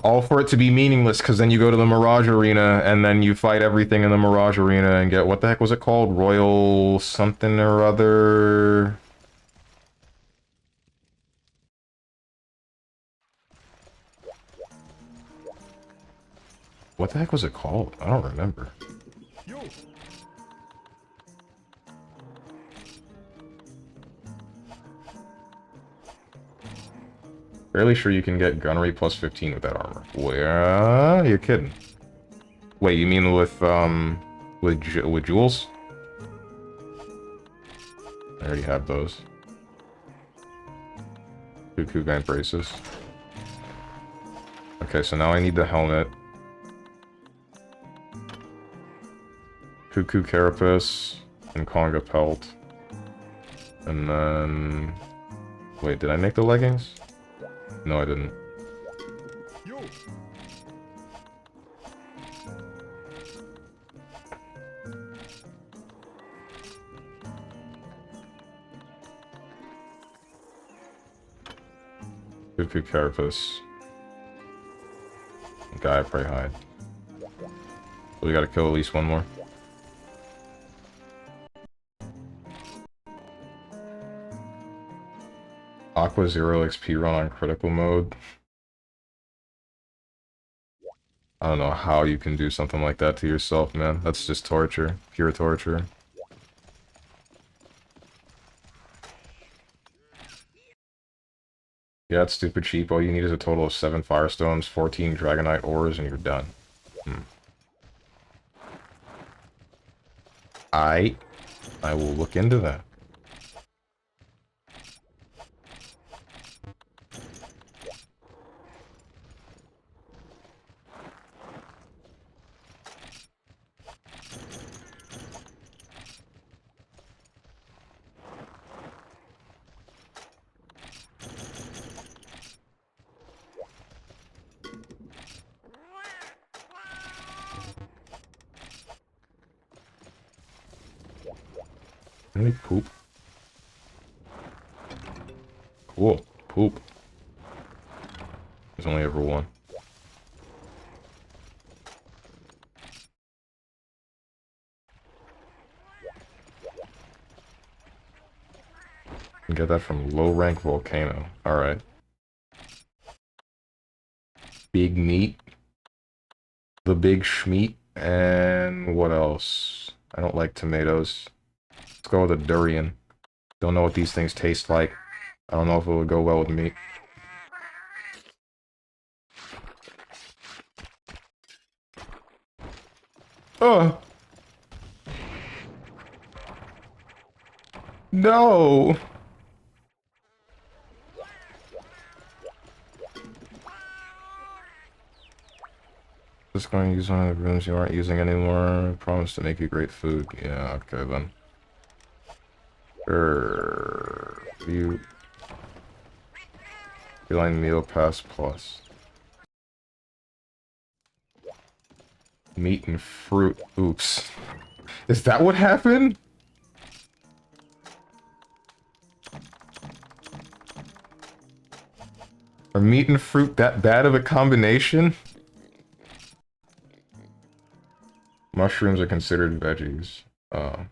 All for it to be meaningless, because then you go to the Mirage Arena, and then you fight everything in the Mirage Arena and get... What the heck was it called? Royal something or other... What the heck was it called? I don't remember. Fairly sure you can get gunnery plus 15 with that armor. Where? You're kidding. Wait, you mean with jewels? I already have those. Cuckoo Vamp braces. Okay, so now I need the helmet. Cuckoo Carapace and Conga Pelt. And then... Wait, did I make the leggings? No, I didn't. Cuckoo Carapace. Guy, pray hide. So we gotta kill at least one more. Aqua 0 XP run on critical mode. I don't know how you can do something like that to yourself, man. That's just torture. Pure torture. Yeah, it's stupid cheap. All you need is a total of 7 Firestones, 14 Dragonite ores, and you're done. I will look into that. Really poop. Cool. Poop. There's only ever one. You get that from low rank volcano. Alright. Big meat. The big schmeat, and what else? I don't like tomatoes. Let's go with a durian. Don't know what these things taste like. I don't know if it would go well with meat. Oh! No! Just going to use one of the rooms you aren't using anymore. I promise to make you great food. Yeah, okay then. You... Feline Meal Pass Plus. Meat and fruit. Oops. Is that what happened? Are meat and fruit that bad of a combination? Mushrooms are considered veggies. Oh.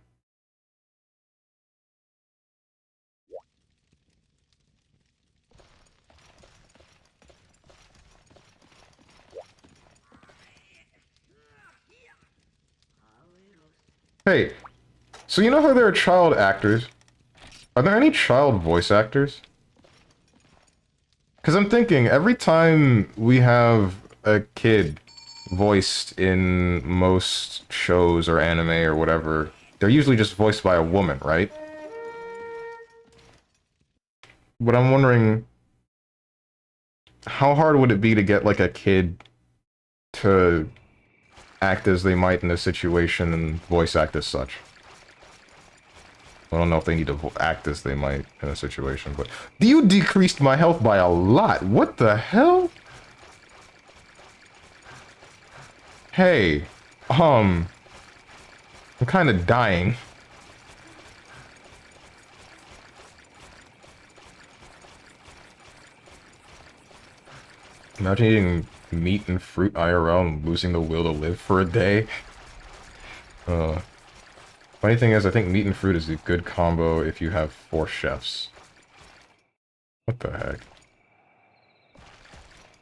Hey, so you know how there are child actors? Are there any child voice actors? Because I'm thinking, every time we have a kid voiced in most shows or anime or whatever, they're usually just voiced by a woman, right? But I'm wondering, how hard would it be to get, like, a kid to act as they might in a situation and voice act as such? I don't know if they need to act as they might in a situation, but... You decreased my health by a lot! What the hell? Hey, I'm kind of dying. Imagine eating meat and fruit IRL and losing the will to live for a day. Funny thing is, I think meat and fruit is a good combo if you have 4 chefs. What the heck?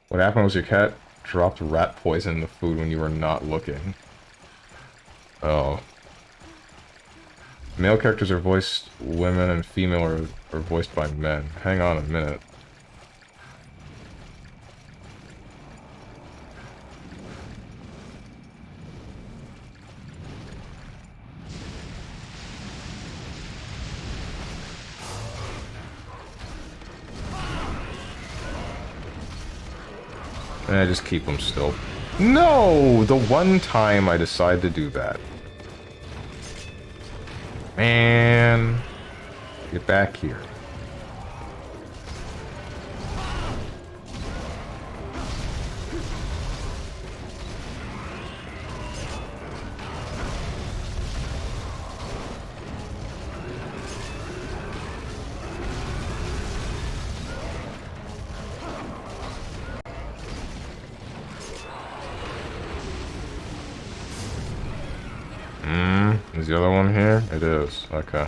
What happened was your cat dropped rat poison in the food when you were not looking. Oh. Male characters are voiced women and female are voiced by men. Hang on a minute. And I just keep them still. No! The one time I decide to do that. Man. Get back here. Is the other one here? It is. Okay.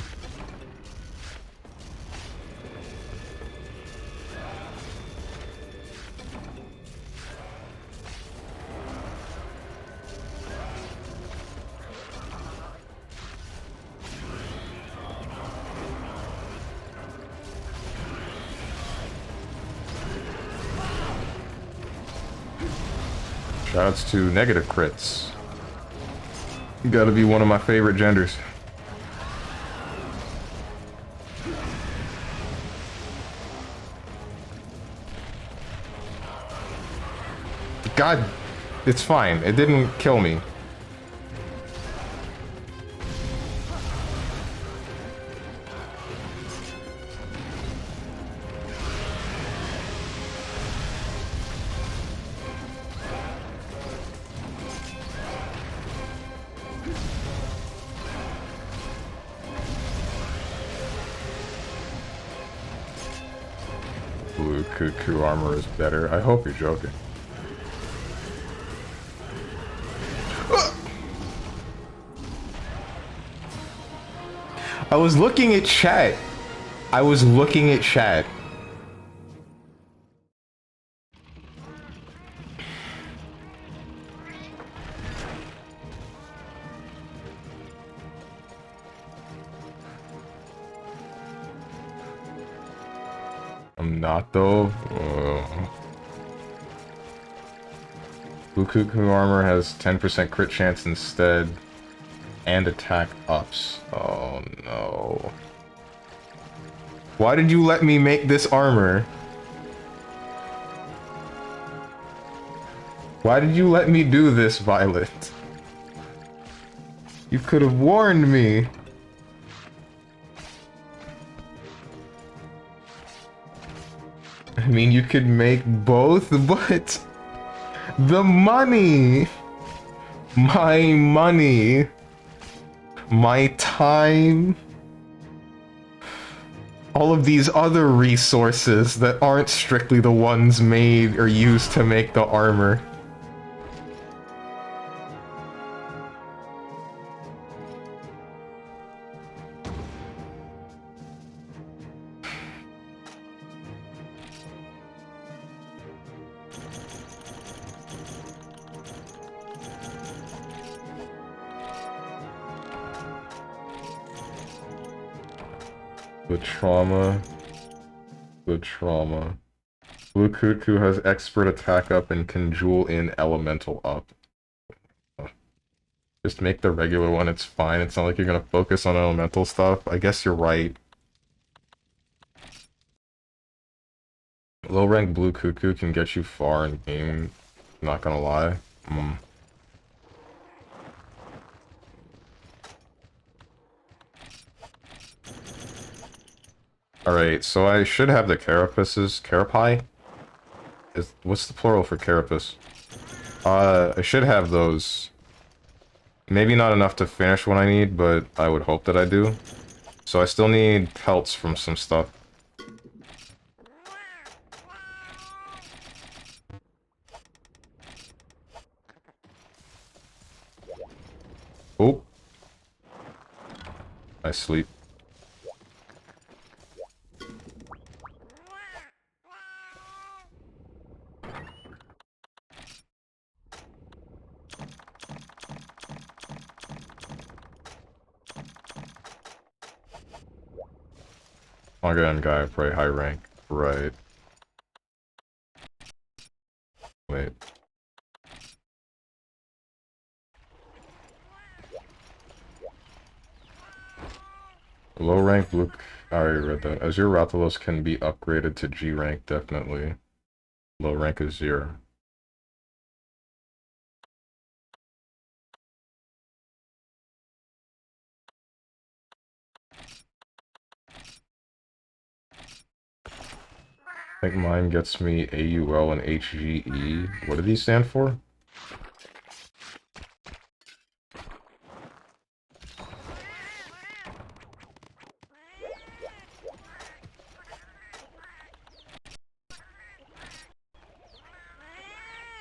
Shoutouts to negative crits. You gotta be one of my favorite genders. God, it's fine. It didn't kill me. Blue cuckoo armor is better. I hope you're joking. I was looking at chat. I was looking at chat. I'm not though. Bukuku armor has 10% crit chance instead, and attack ups. Oh no. Why did you let me make this armor? Why did you let me do this, Violet? You could have warned me. I mean, you could make both, but the money, my money, my time, all of these other resources that aren't strictly the ones made or used to make the armor. The trauma. The trauma. Blue Cuckoo has expert attack up and conjure in elemental up. Just make the regular one, it's fine. It's not like you're gonna focus on elemental stuff. I guess you're right. Low rank Blue Cuckoo can get you far in game, not gonna lie. Alright, so I should have the carapaces. Carapi? What's the plural for carapace? I should have those. Maybe not enough to finish what I need, but I would hope that I do. So I still need pelts from some stuff. Oh. I sleep. Again, guy, pretty high rank. Right. Wait. Low rank Blue... I already read that. Azure Rathalos can be upgraded to G rank, definitely. Low rank is 0. I think mine gets me AUL and HGE. What do these stand for?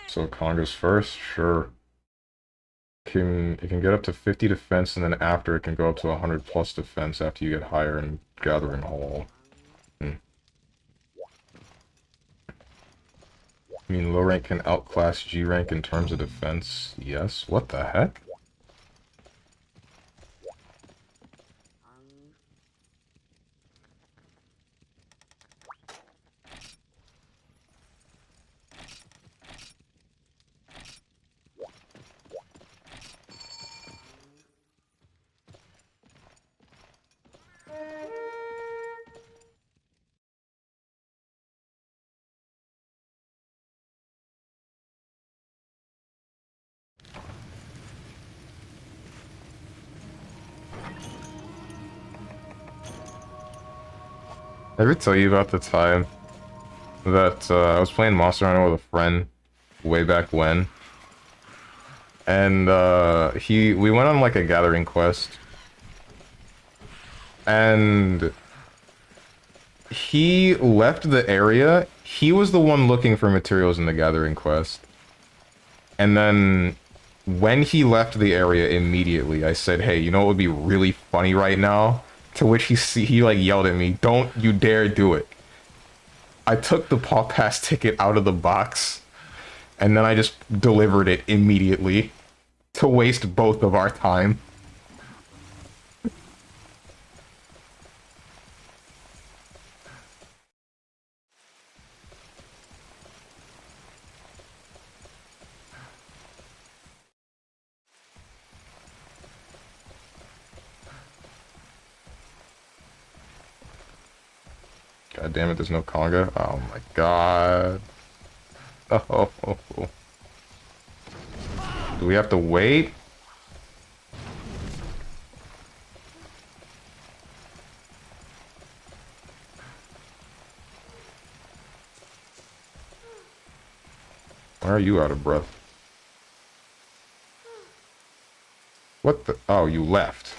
So Congress first? Sure. It can get up to 50 defense, and then after it can go up to 100 plus defense after you get higher in Gathering Hall. I mean, low rank can outclass G rank in terms of defense. Yes. What the heck? Did I ever tell you about the time that I was playing Monster Hunter with a friend way back when? And we went on like a gathering quest. And he left the area. He was the one looking for materials in the gathering quest. And then when he left the area immediately, I said, "Hey, you know what would be really funny right now?" To which he like yelled at me, "Don't you dare do it." I took the Paw Pass ticket out of the box, and then I just delivered it immediately to waste both of our time. God damn it, there's no conga. Oh my god. Oh. Do we have to wait? Why are you out of breath? What the? Oh, you left.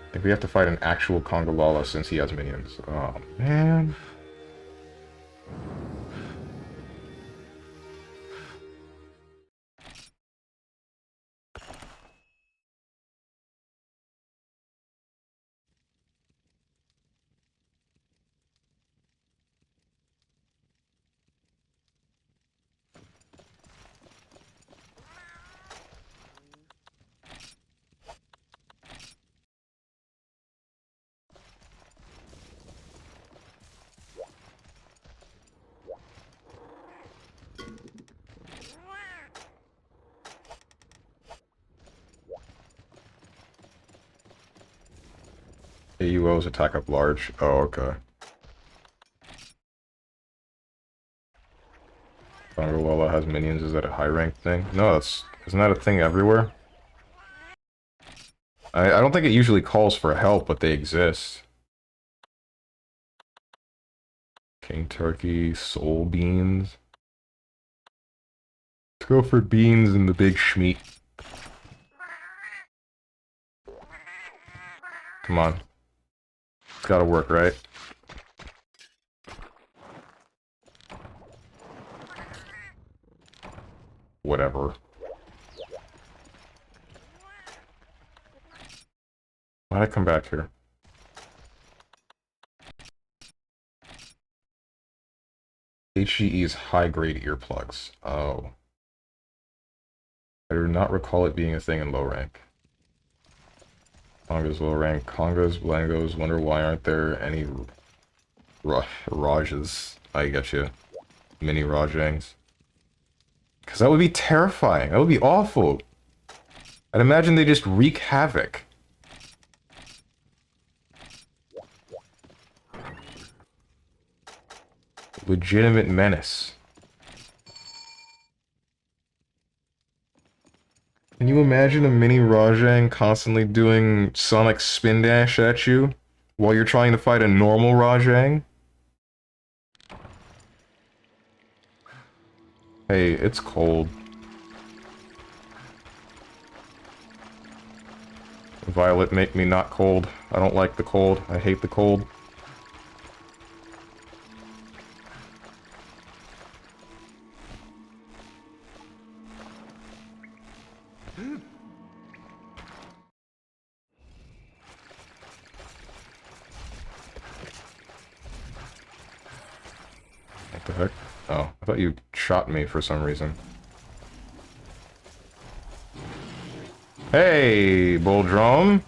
I think we have to fight an actual Congalala since he has minions. Oh, man. AUOs attack up large. Oh, okay. Congalala has minions. Is that a high rank thing? No, isn't that a thing everywhere? I don't think it usually calls for help, but they exist. King Turkey, soul beans. Let's go for beans and the big schmeat. Come on. It's gotta work, right? Whatever. Why'd I come back here? HGE's high-grade earplugs. Oh. I do not recall it being a thing in low rank. Conga's low rank. Congas, Blangos, wonder why aren't there any Rajas? I get you. Mini Rajangs. Because that would be terrifying. That would be awful. I'd imagine they just wreak havoc. Legitimate menace. Can you imagine a mini Rajang constantly doing sonic spin dash at you while you're trying to fight a normal Rajang? Hey, it's cold. Violet, make me not cold. I don't like the cold. I hate the cold. What the heck? Oh, I thought you shot me for some reason. Hey, Bulldrome!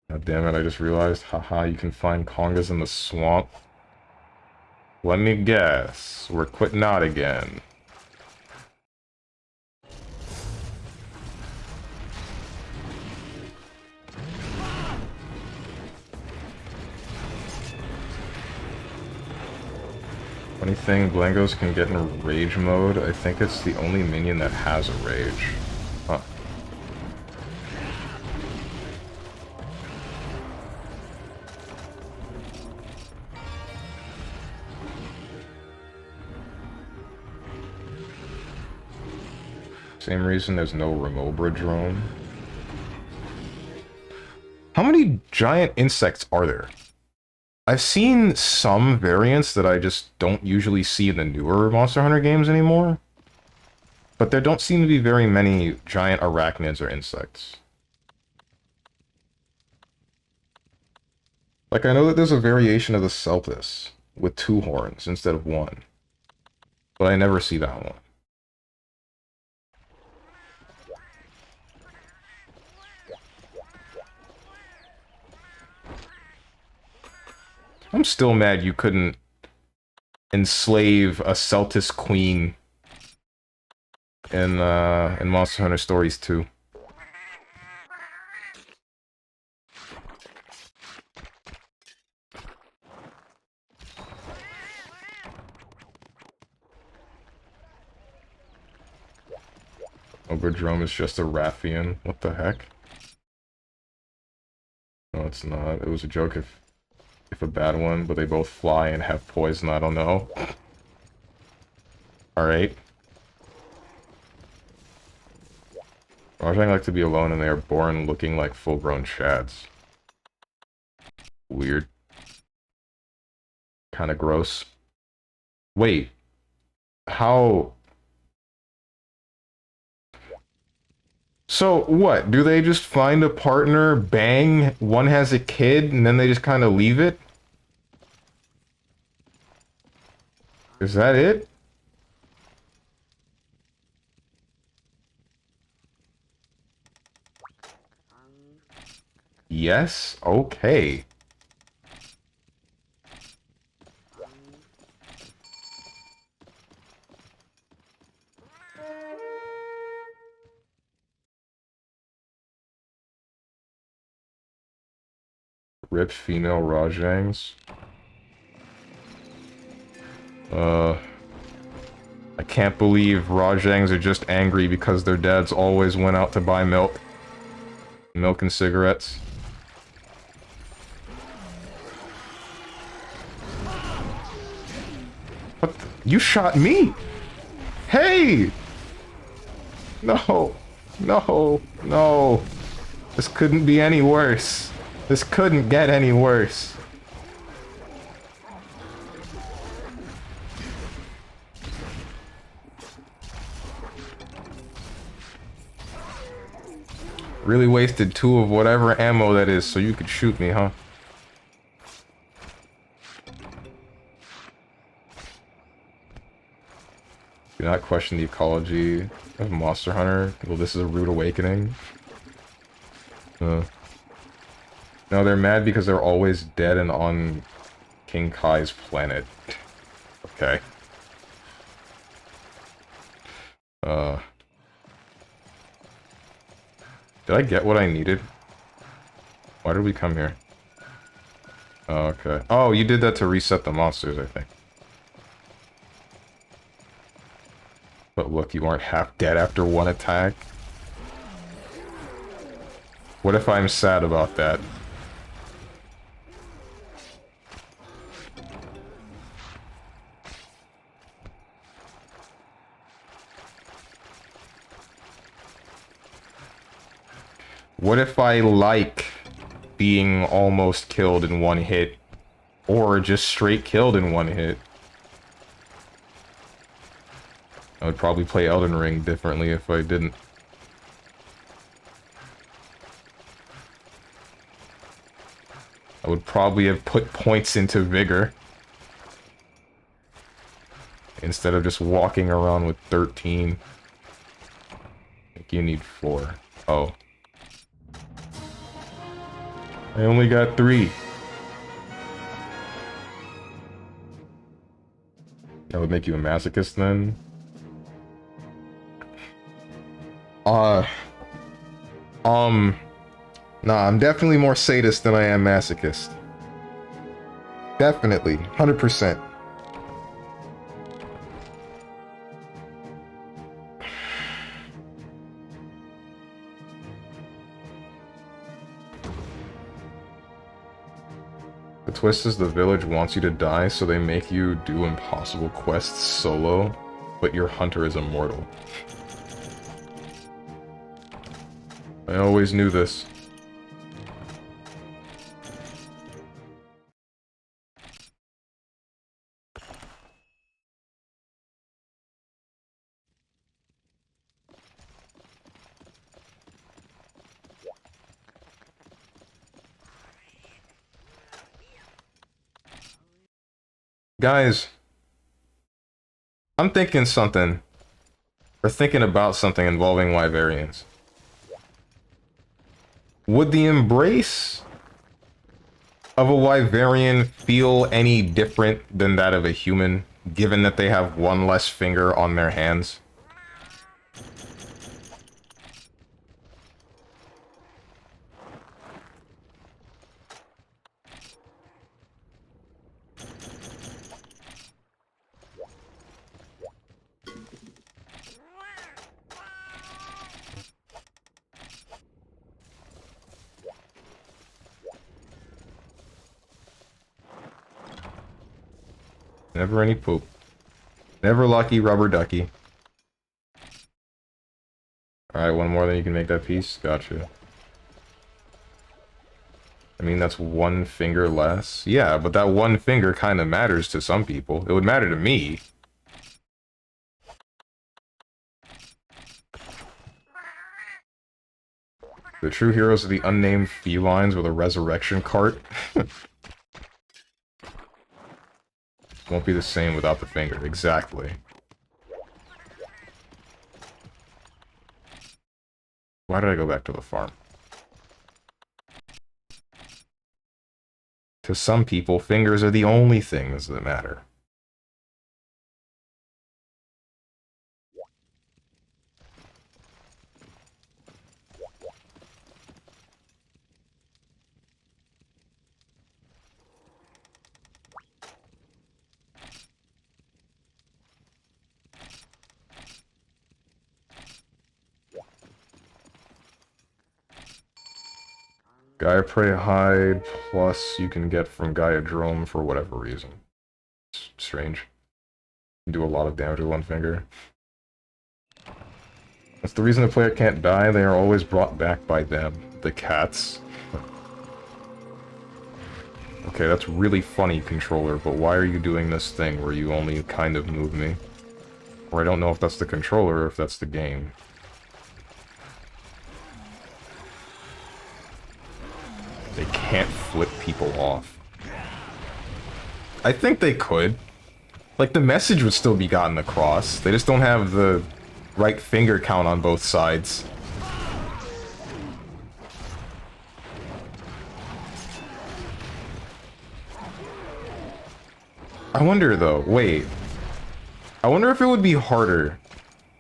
God damn it, I just realized. Haha, you can find congas in the swamp. Let me guess. We're quitting out again. Funny thing, Blangos can get in rage mode. I think it's the only minion that has a rage. Huh. Same reason there's no Remobra drone. How many giant insects are there? I've seen some variants that I just don't usually see in the newer Monster Hunter games anymore. But there don't seem to be very many giant arachnids or insects. Like, I know that there's a variation of the Celtis with 2 horns instead of 1. But I never see that one. I'm still mad you couldn't enslave a Celtis queen in Monster Hunter Stories 2. Oberdrome is just a Rathian. What the heck? No, it's not. It was a joke if a bad one, but they both fly and have poison. I don't know. Alright. Rajang like to be alone and they are born looking like full-grown chads. Weird. Kinda gross. Wait. How... So, what? Do they just find a partner, bang, one has a kid, and then they just kind of leave it? Is that it? Yes? Okay. Rip female Rajangs. I can't believe Rajangs are just angry because their dads always went out to buy milk. Milk and cigarettes. What the? You shot me! Hey! No! No! No! This couldn't be any worse. This couldn't get any worse. Really wasted 2 of whatever ammo that is so you could shoot me, huh? Do not question the ecology of Monster Hunter. Well, this is a rude awakening. No, they're mad because they're always dead and on King Kai's planet. Okay. Did I get what I needed? Why did we come here? Oh, okay. Oh, you did that to reset the monsters, I think. But look, you aren't half dead after one attack. What if I'm sad about that? What if I like being almost killed in one hit? Or just straight killed in one hit? I would probably play Elden Ring differently if I didn't. I would probably have put points into Vigor. Instead of just walking around with 13. I think you need 4. Oh. I only got 3. That would make you a masochist then? Nah, I'm definitely more sadist than I am masochist. Definitely. 100%. The twist is the village wants you to die, so they make you do impossible quests solo, but your hunter is immortal. I always knew this. Guys, I'm thinking something, or thinking about something involving Wyverians. Would the embrace of a Wyverian feel any different than that of a human, given that they have one less finger on their hands? Never any poop. Never lucky rubber ducky. Alright, one more, then you can make that piece. Gotcha. I mean, that's one finger less. Yeah, but that one finger kind of matters to some people. It would matter to me. The true heroes are the unnamed felines with a resurrection cart. Won't be the same without the finger. Exactly. Why did I go back to the farm? To some people, fingers are the only things that matter. Gaia Prey Hide, plus you can get from Gaia Drome for whatever reason. It's strange. You do a lot of damage with one finger. That's the reason the player can't die. They are always brought back by them. The cats. Okay, that's really funny, controller, but why are you doing this thing where you only kind of move me? Or I don't know if that's the controller or if that's the game. They can't flip people off. I think they could. Like, the message would still be gotten across. They just don't have the right finger count on both sides. I wonder, though, wait. I wonder if it would be harder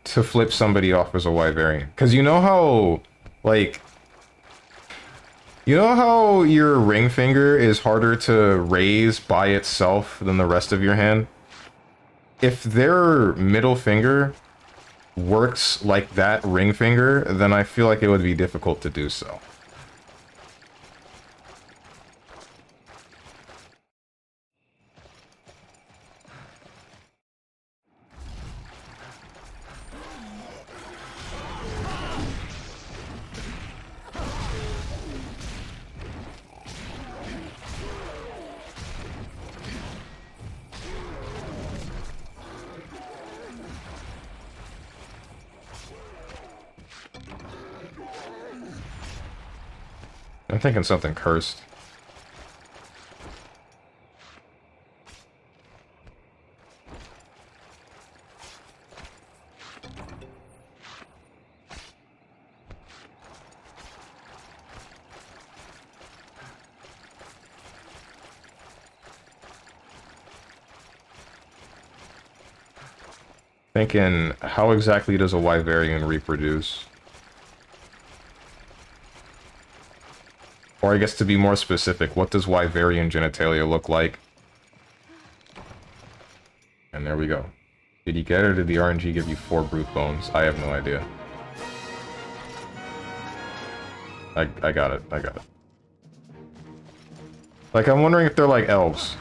to flip somebody off as a Wyverian. Because you know how, like... You know how your ring finger is harder to raise by itself than the rest of your hand? If their middle finger works like that ring finger, then I feel like it would be difficult to do so. I'm thinking something cursed. Thinking, how exactly does a Wyverian reproduce? Or I guess to be more specific, what does Wyverian genitalia look like? And there we go. Did you get it, or did the RNG give you 4 brute bones? I have no idea. I got it, I got it. Like, I'm wondering if they're like elves.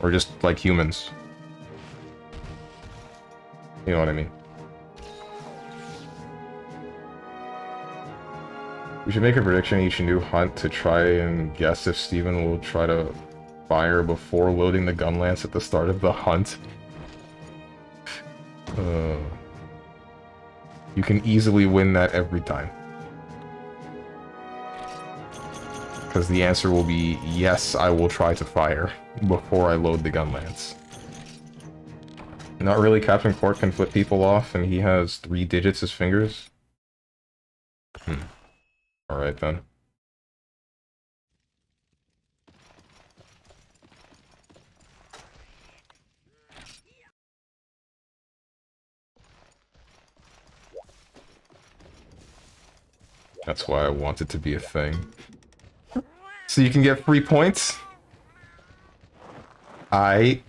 Or just like humans. You know what I mean? We should make a prediction each new hunt to try and guess if Steven will try to fire before loading the gun lance at the start of the hunt. You can easily win that every time. Because the answer will be, yes, I will try to fire before I load the gun lance. Not really, Captain Cork can flip people off and he has 3 digits as fingers? Alright then. That's why I want it to be a thing. So you can get free points? I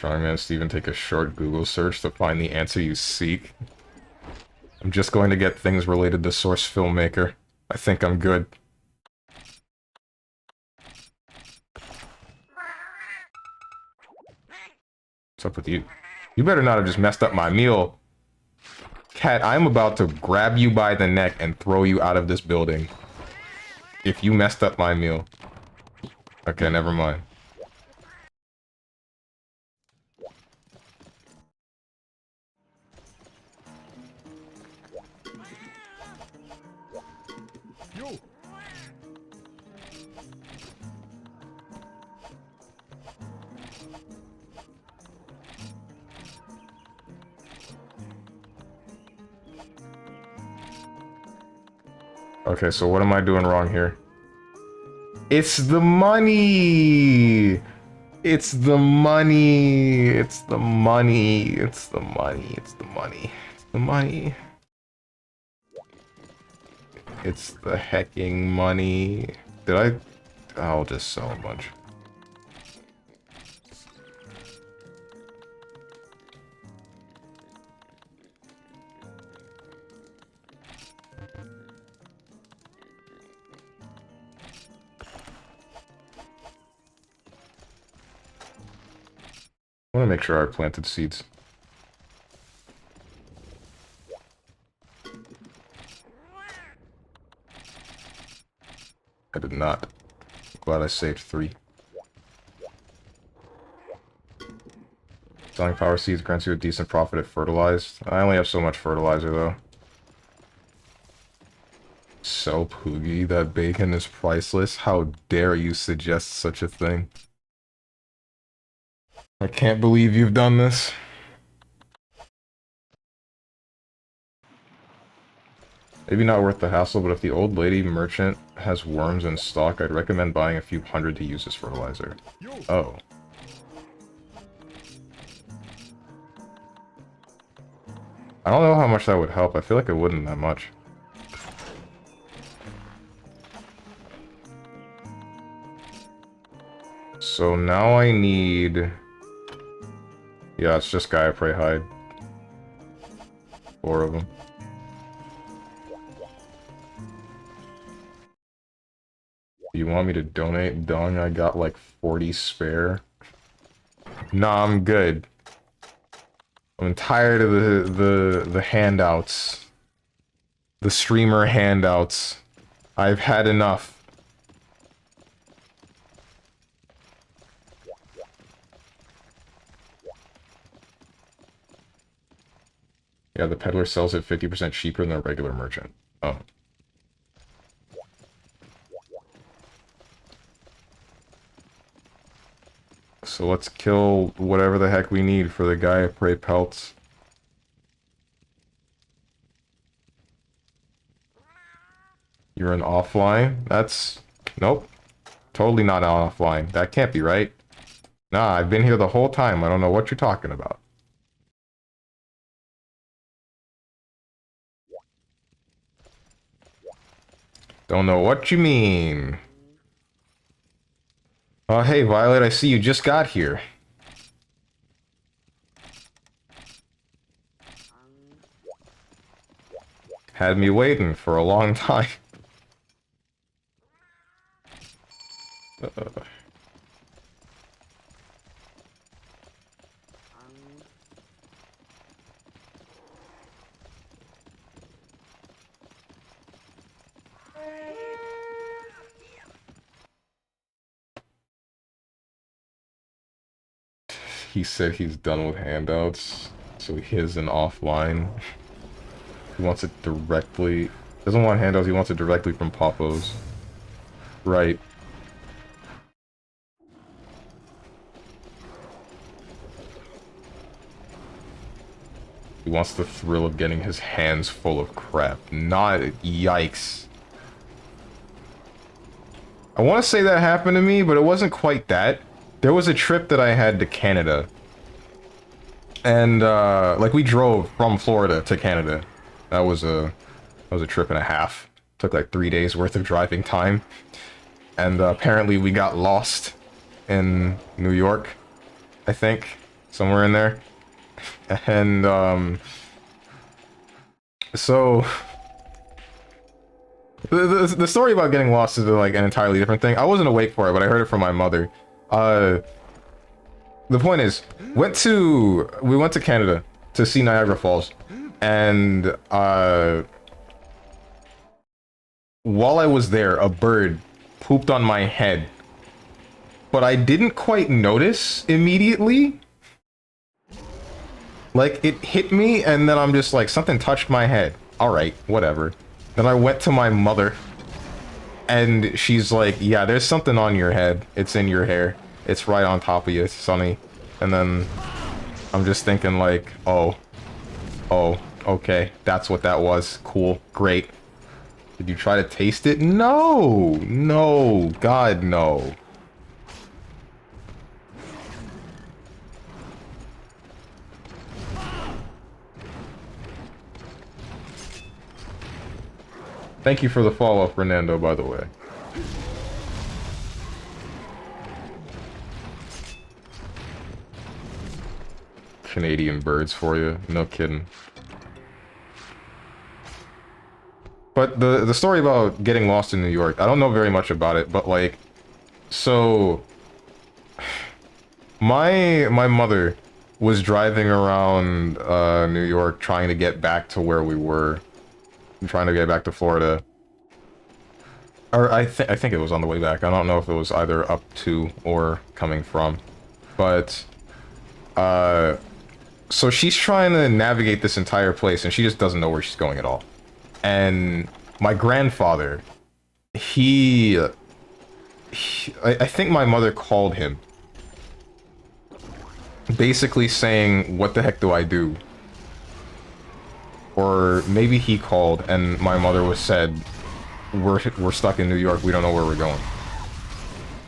StrongmanSteven, take a short Google search to find the answer you seek. I'm just going to get things related to Source Filmmaker. I think I'm good. What's up with you? You better not have just messed up my meal. Cat, I'm about to grab you by the neck and throw you out of this building. If you messed up my meal. Okay, never mind. Okay, so what am I doing wrong here? It's the money! It's the money! It's the money! It's the money! It's the money! It's the money! It's the hecking money. Did I? I'll just sell a bunch. I want to make sure I planted seeds. I did not. Glad I saved 3. Selling power seeds grants you a decent profit if fertilized. I only have so much fertilizer, though. So Poogie, that bacon is priceless. How dare you suggest such a thing? I can't believe you've done this. Maybe not worth the hassle, but if the old lady merchant has worms in stock, I'd recommend buying a few hundred to use as fertilizer. Oh. I don't know how much that would help. I feel like it wouldn't that much. So now I need... Yeah, it's just Gaia Prey Hide. 4 of them. You want me to donate dung? I got like 40 spare. Nah, I'm good. I'm tired of the handouts. The streamer handouts. I've had enough. Yeah, the peddler sells it 50% cheaper than a regular merchant. Oh. So let's kill whatever the heck we need for the Gaia Prey pelts. You're an offline? That's... Nope. Totally not an offline. That can't be right. Nah, I've been here the whole time. I don't know what you're talking about. Don't know what you mean. Oh, hey, Violet, I see you just got here. Had me waiting for a long time. He said he's done with handouts, so he is an offline. He wants it directly. Doesn't want handouts, he wants it directly from Poppos. Right. He wants the thrill of getting his hands full of crap. Not... Yikes. I want to say that happened to me, but it wasn't quite that. There was a trip that I had to Canada. And, like, we drove from Florida to Canada. That was a trip and a half. Took like 3 days worth of driving time. And, apparently we got lost in New York, I think. Somewhere in there. And, so... The story about getting lost is like an entirely different thing. I wasn't awake for it, but I heard it from my mother. The point is, we went to Canada to see Niagara Falls, and while I was there, a bird pooped on my head, but I didn't quite notice immediately. Like, it hit me, and then I'm just like, something touched my head. Alright, whatever. Then I went to my mother, and she's like, yeah, there's something on your head. It's in your hair. It's right on top of you, Sonny. And then I'm just thinking like, oh, okay, that's what that was. Cool, great. Did you try to taste it? No, God, no. Thank you for the follow-up, Fernando, by the way. Canadian birds for you. No kidding. But the story about getting lost in New York, I don't know very much about it, but like, so my mother was driving around New York trying to get back to where we were. Trying to get back to Florida. Or I think it was on the way back. I don't know if it was either up to or coming from. But so she's trying to navigate this entire place and she just doesn't know where she's going at all. And my grandfather, I think my mother called him. Basically saying, what the heck do I do? Or maybe he called and my mother was said, we're stuck in New York, we don't know where we're going.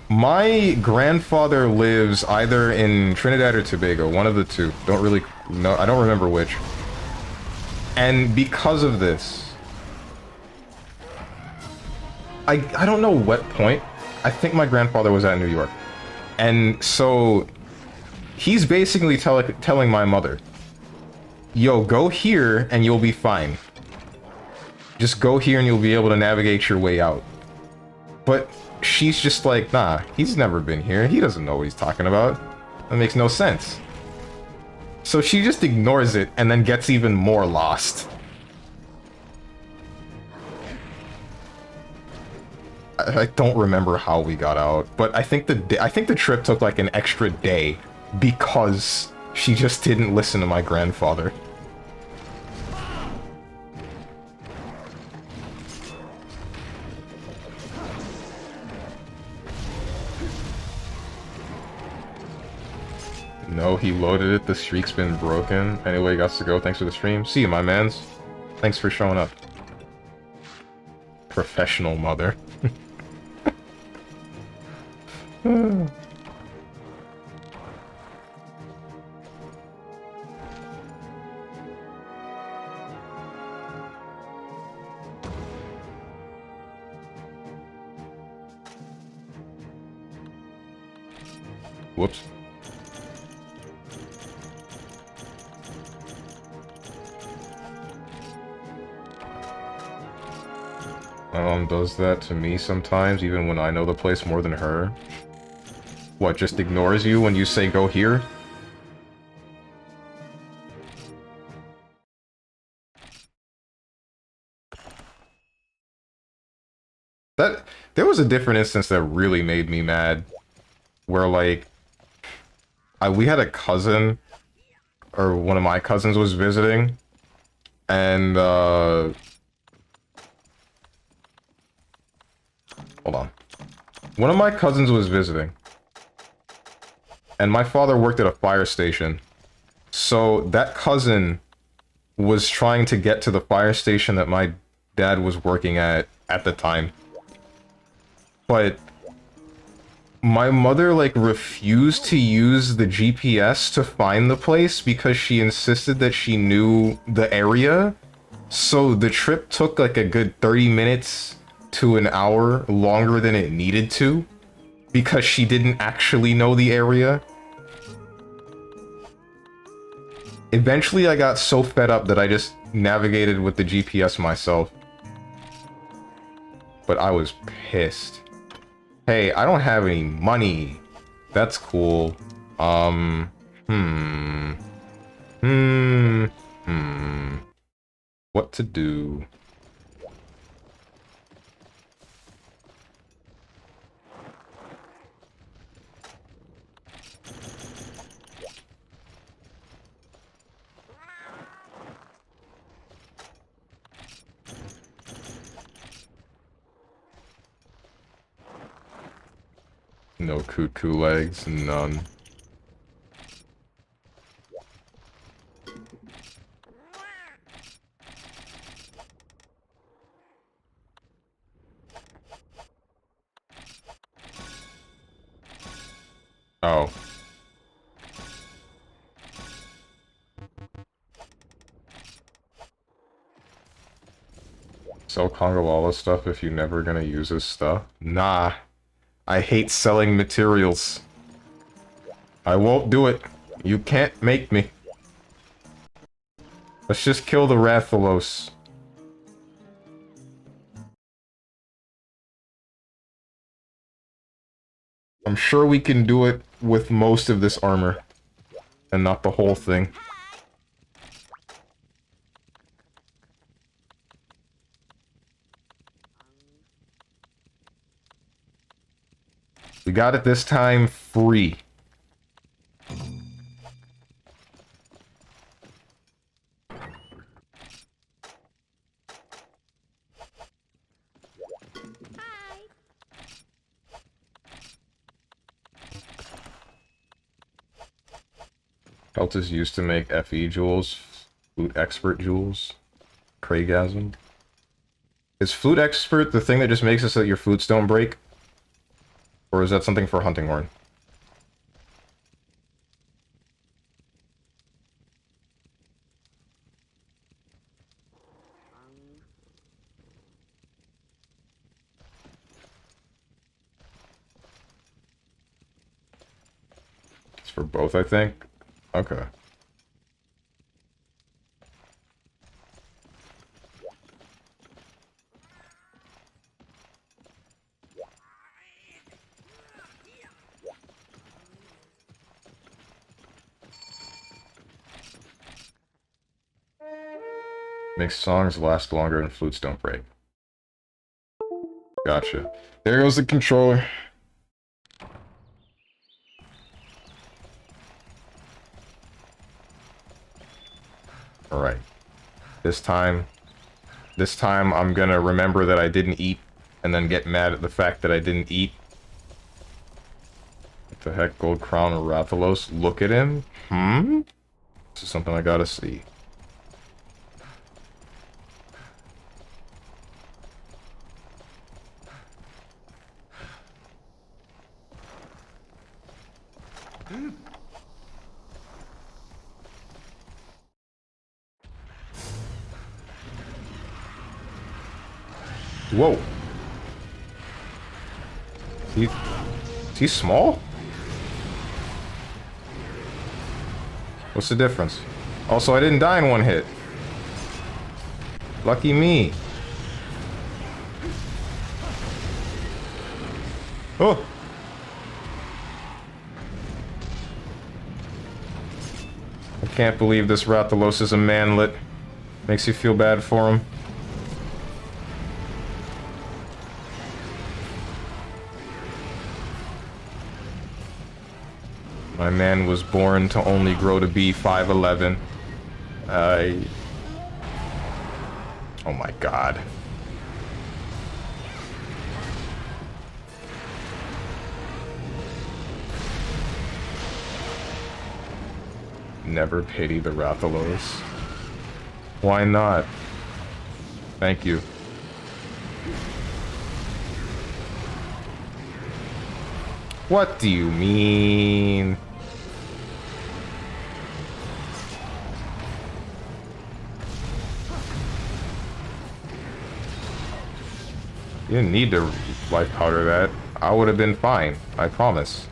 My grandfather lives either in Trinidad or Tobago, one of the two. Don't really know, I don't remember which. And because of this, I don't know what point, I think my grandfather was at New York. And so he's basically telling my mother, yo, go here and you'll be fine. Just go here and you'll be able to navigate your way out. But she's just like, nah, he's never been here. He doesn't know what he's talking about. That makes no sense. So she just ignores it and then gets even more lost. I don't remember how we got out, but I think the trip took like an extra day because she just didn't listen to my grandfather. No, he loaded it. The streak's been broken. Anyway, got to go. Thanks for the stream. See you, my mans. Thanks for showing up. Professional mother. Whoops. My mom does that to me sometimes, even when I know the place more than her. What, just ignores you when you say go here? There was a different instance that really made me mad. Where, like, we had a cousin, or one of my cousins was visiting, and, Hold on. One of my cousins was visiting. And my father worked at a fire station. So that cousin was trying to get to the fire station that my dad was working at the time. But my mother, like, refused to use the GPS to find the place because she insisted that she knew the area. So the trip took, like, a good 30 minutes to an hour longer than it needed to because she didn't actually know the area. Eventually, I got so fed up that I just navigated with the GPS myself. But I was pissed. Hey, I don't have any money. That's cool. What to do? No cuckoo legs, none. Oh. Sell Kongolala stuff if you're never gonna use his stuff? Nah. I hate selling materials. I won't do it. You can't make me. Let's just kill the Rathalos. I'm sure we can do it with most of this armor. And not the whole thing. We got it this time free. Pelt is used to make FE jewels, Flute Expert jewels, Craigasm. Is Flute Expert the thing that just makes it so that your flutes don't break? Or is that something for Hunting Horn? It's for both, I think. Okay. Makes songs last longer and flutes don't break. Gotcha. There goes the controller. Alright. This time I'm gonna remember that I didn't eat, and then get mad at the fact that I didn't eat. What the heck? Gold Crown or Rathalos? Look at him? This is something I gotta see. Whoa. Is he small? What's the difference? Also, I didn't die in one hit. Lucky me. Oh! I can't believe this Rathalos is a manlet. Makes you feel bad for him. My man was born to only grow to be 5'11". Oh my god. Never pity the Rathalos. Why not? Thank you. What do you mean? You didn't need to life powder that. I would have been fine. I promise.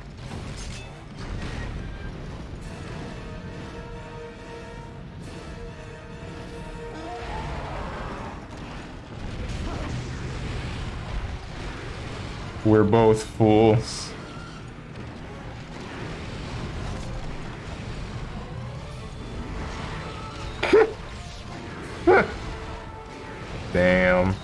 We're both fools. Damn.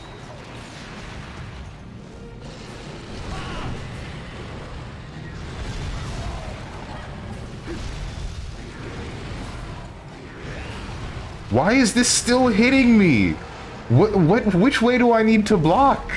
Why is this still hitting me? Which way do I need to block?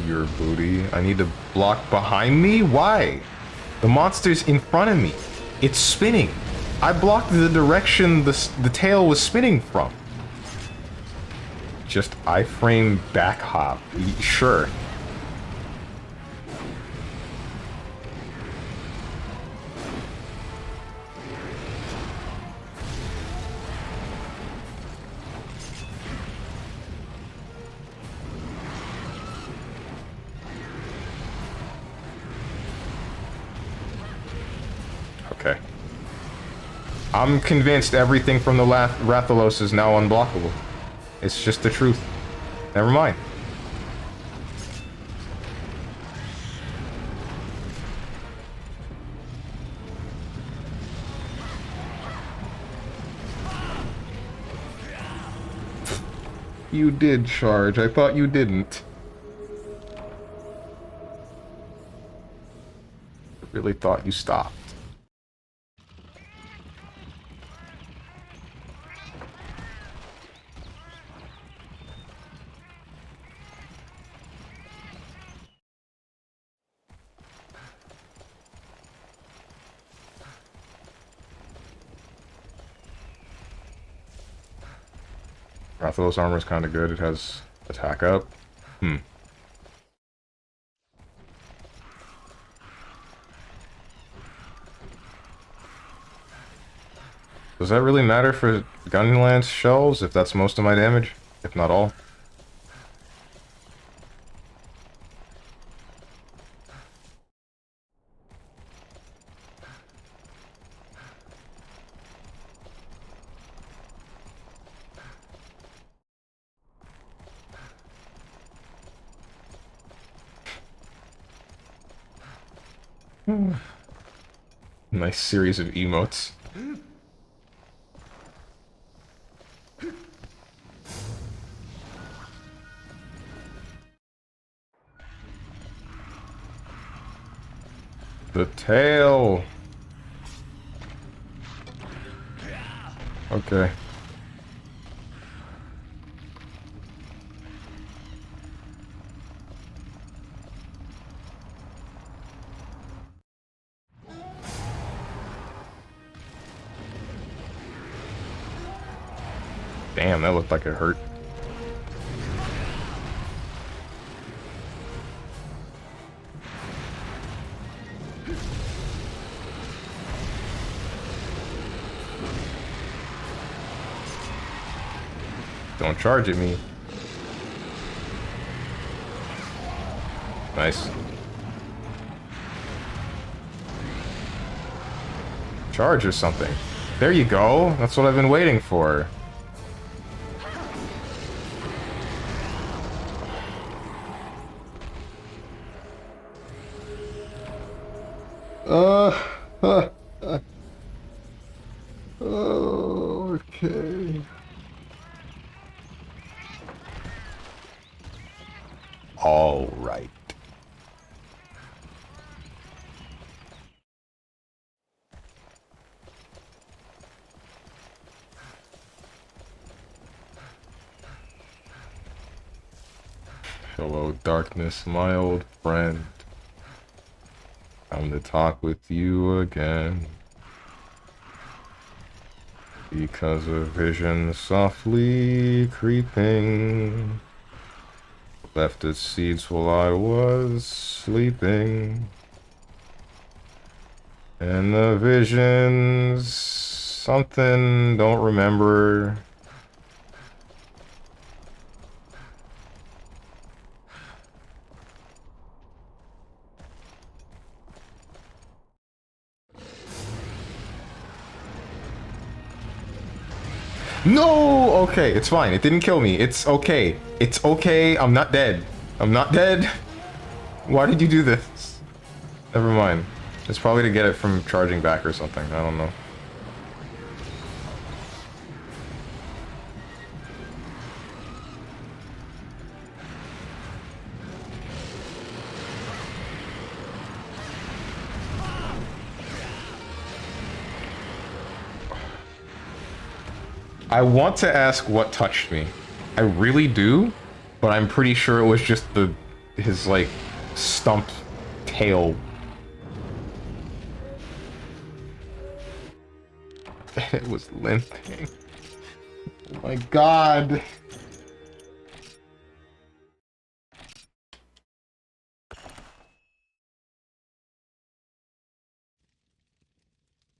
Your booty. I need to block behind me? Why? The monster's in front of me. It's spinning. I blocked the direction the tail was spinning from. Just iframe back hop. Sure. Okay. I'm convinced everything from the Rathalos is now unblockable. It's just the truth. Never mind. You did charge. I thought you didn't. I really thought you stopped. Rathalos armor is kind of good. It has attack up. Does that really matter for Gunlance shells if that's most of my damage? If not all? Nice series of emotes. The tail. Okay. Damn, that looked like it hurt. Don't charge at me. Nice. Charge or something. There you go. That's what I've been waiting for. Okay. All right. Hello, darkness, my old friend. Time to talk with you again. Because a vision softly creeping left its seeds while I was sleeping. And the visions, something, don't remember. No! Okay, it's fine. It didn't kill me. It's okay. It's okay. I'm not dead. I'm not dead. Why did you do this? Never mind. It's probably to get it from charging back or something. I don't know. I want to ask what touched me. I really do, but I'm pretty sure it was just his like stumped tail. It was limping. Oh my god.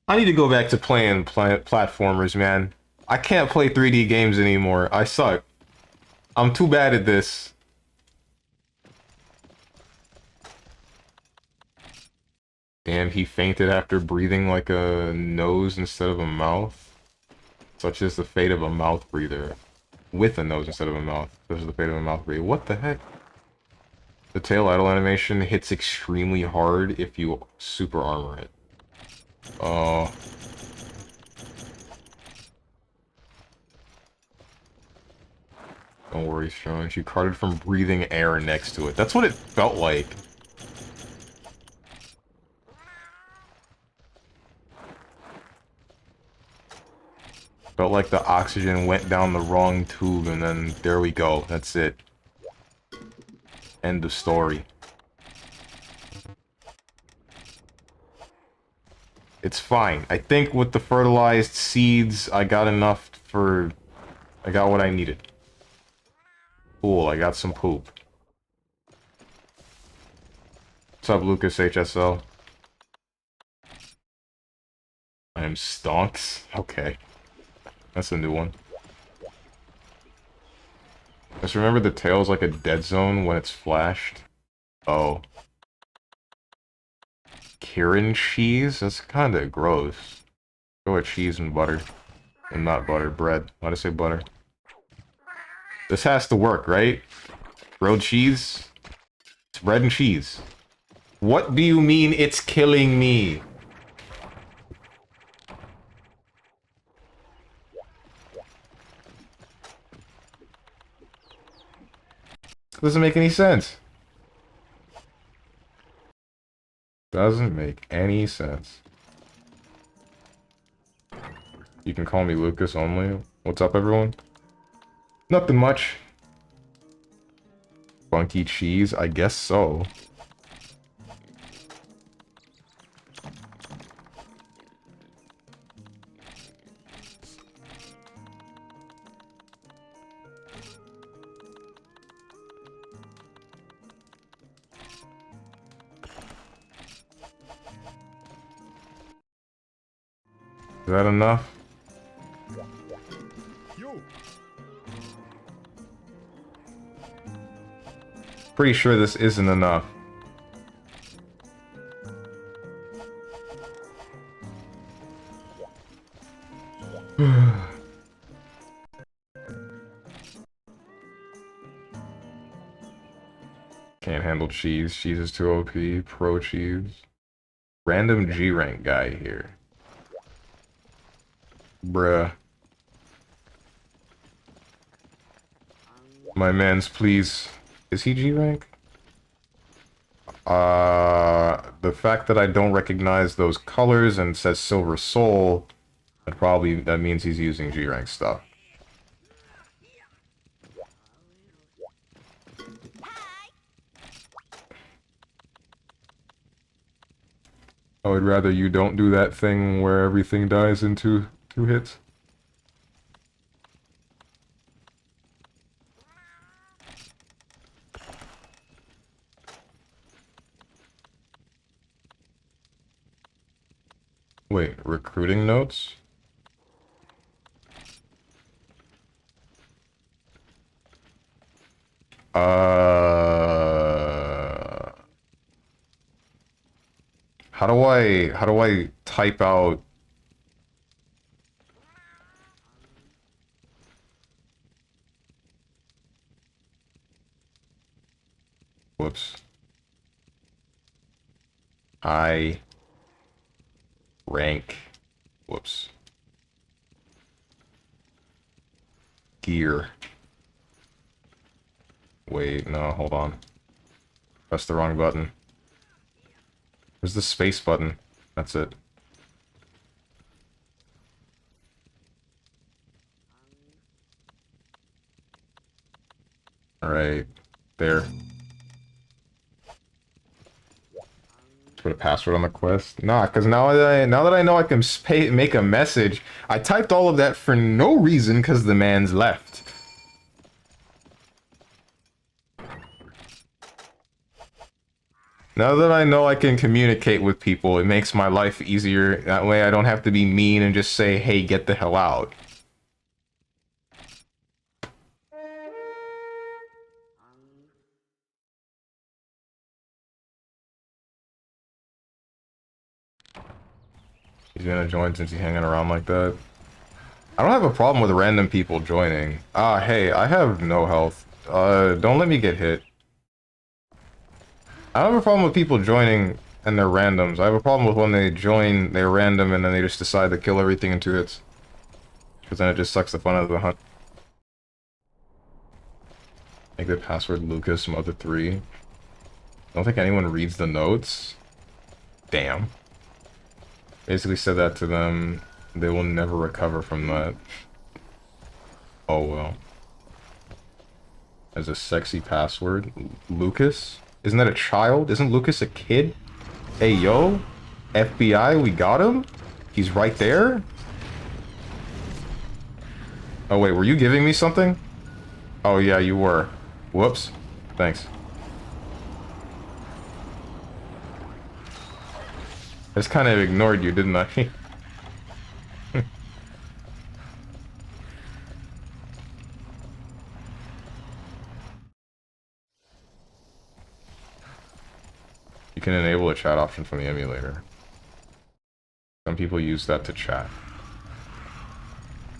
I need to go back to playing platformers, man. I can't play 3D games anymore. I suck. I'm too bad at this. Damn, he fainted after breathing like a nose instead of a mouth. Such is the fate of a mouth breather. With a nose instead of a mouth. This is the fate of a mouth breather. What the heck? The tail idle animation hits extremely hard if you super armor it. Oh. Don't worry, Strong. She carted from breathing air next to it. That's what it felt like. Felt like the oxygen went down the wrong tube, and then there we go. That's it. End of story. It's fine. I think with the fertilized seeds, I got enough for... I got what I needed. Cool, I got some poop. What's up, Lucas HSL? I am Stonks? Okay. That's a new one. Just remember the tail's like a dead zone when it's flashed. Oh. Kirin cheese? That's kinda gross. Go with cheese and butter. And not butter, bread. Why'd I say butter? This has to work, right? Grilled cheese? It's bread and cheese. What do you mean it's killing me? Doesn't make any sense. Doesn't make any sense. You can call me Lucas only. What's up, everyone? Nothing much. Funky cheese? I guess so. Is that enough? Pretty sure this isn't enough. Can't handle cheese. Cheese is too OP. Pro cheese. Random G rank guy here. Bruh. My mans, please. Is he G rank? The fact that I don't recognize those colors and it says Silver Soul, that means he's using G rank stuff. I would rather you don't do that thing where everything dies in two hits. Wait, recruiting notes? How do I type out? Whoops. I rank. Whoops. Gear. Wait, no, hold on. Press the wrong button. Where's the space button? That's it. Alright. There. Put a password on the quest? Nah, because now that I know I can make a message, I typed all of that for no reason because the man's left. Now that I know I can communicate with people, it makes my life easier. That way I don't have to be mean and just say, hey, get the hell out. He's gonna join since he's hanging around like that. I don't have a problem with random people joining. Ah, hey, I have no health. Don't let me get hit. I don't have a problem with people joining and they're randoms. I have a problem with when they join, they're random, and then they just decide to kill everything in 2 hits. Because then it just sucks the fun out of the hunt. Make the password Lucas Mother 3. I don't think anyone reads the notes. Damn. Basically said that to them. They will never recover from that. Oh well. As a sexy password. Lucas? Isn't that a child? Isn't Lucas a kid? Hey yo, FBI, we got him? He's right there? Oh wait, were you giving me something? Oh yeah, you were. Whoops. Thanks. I just kind of ignored you, didn't I? You can enable a chat option from the emulator. Some people use that to chat.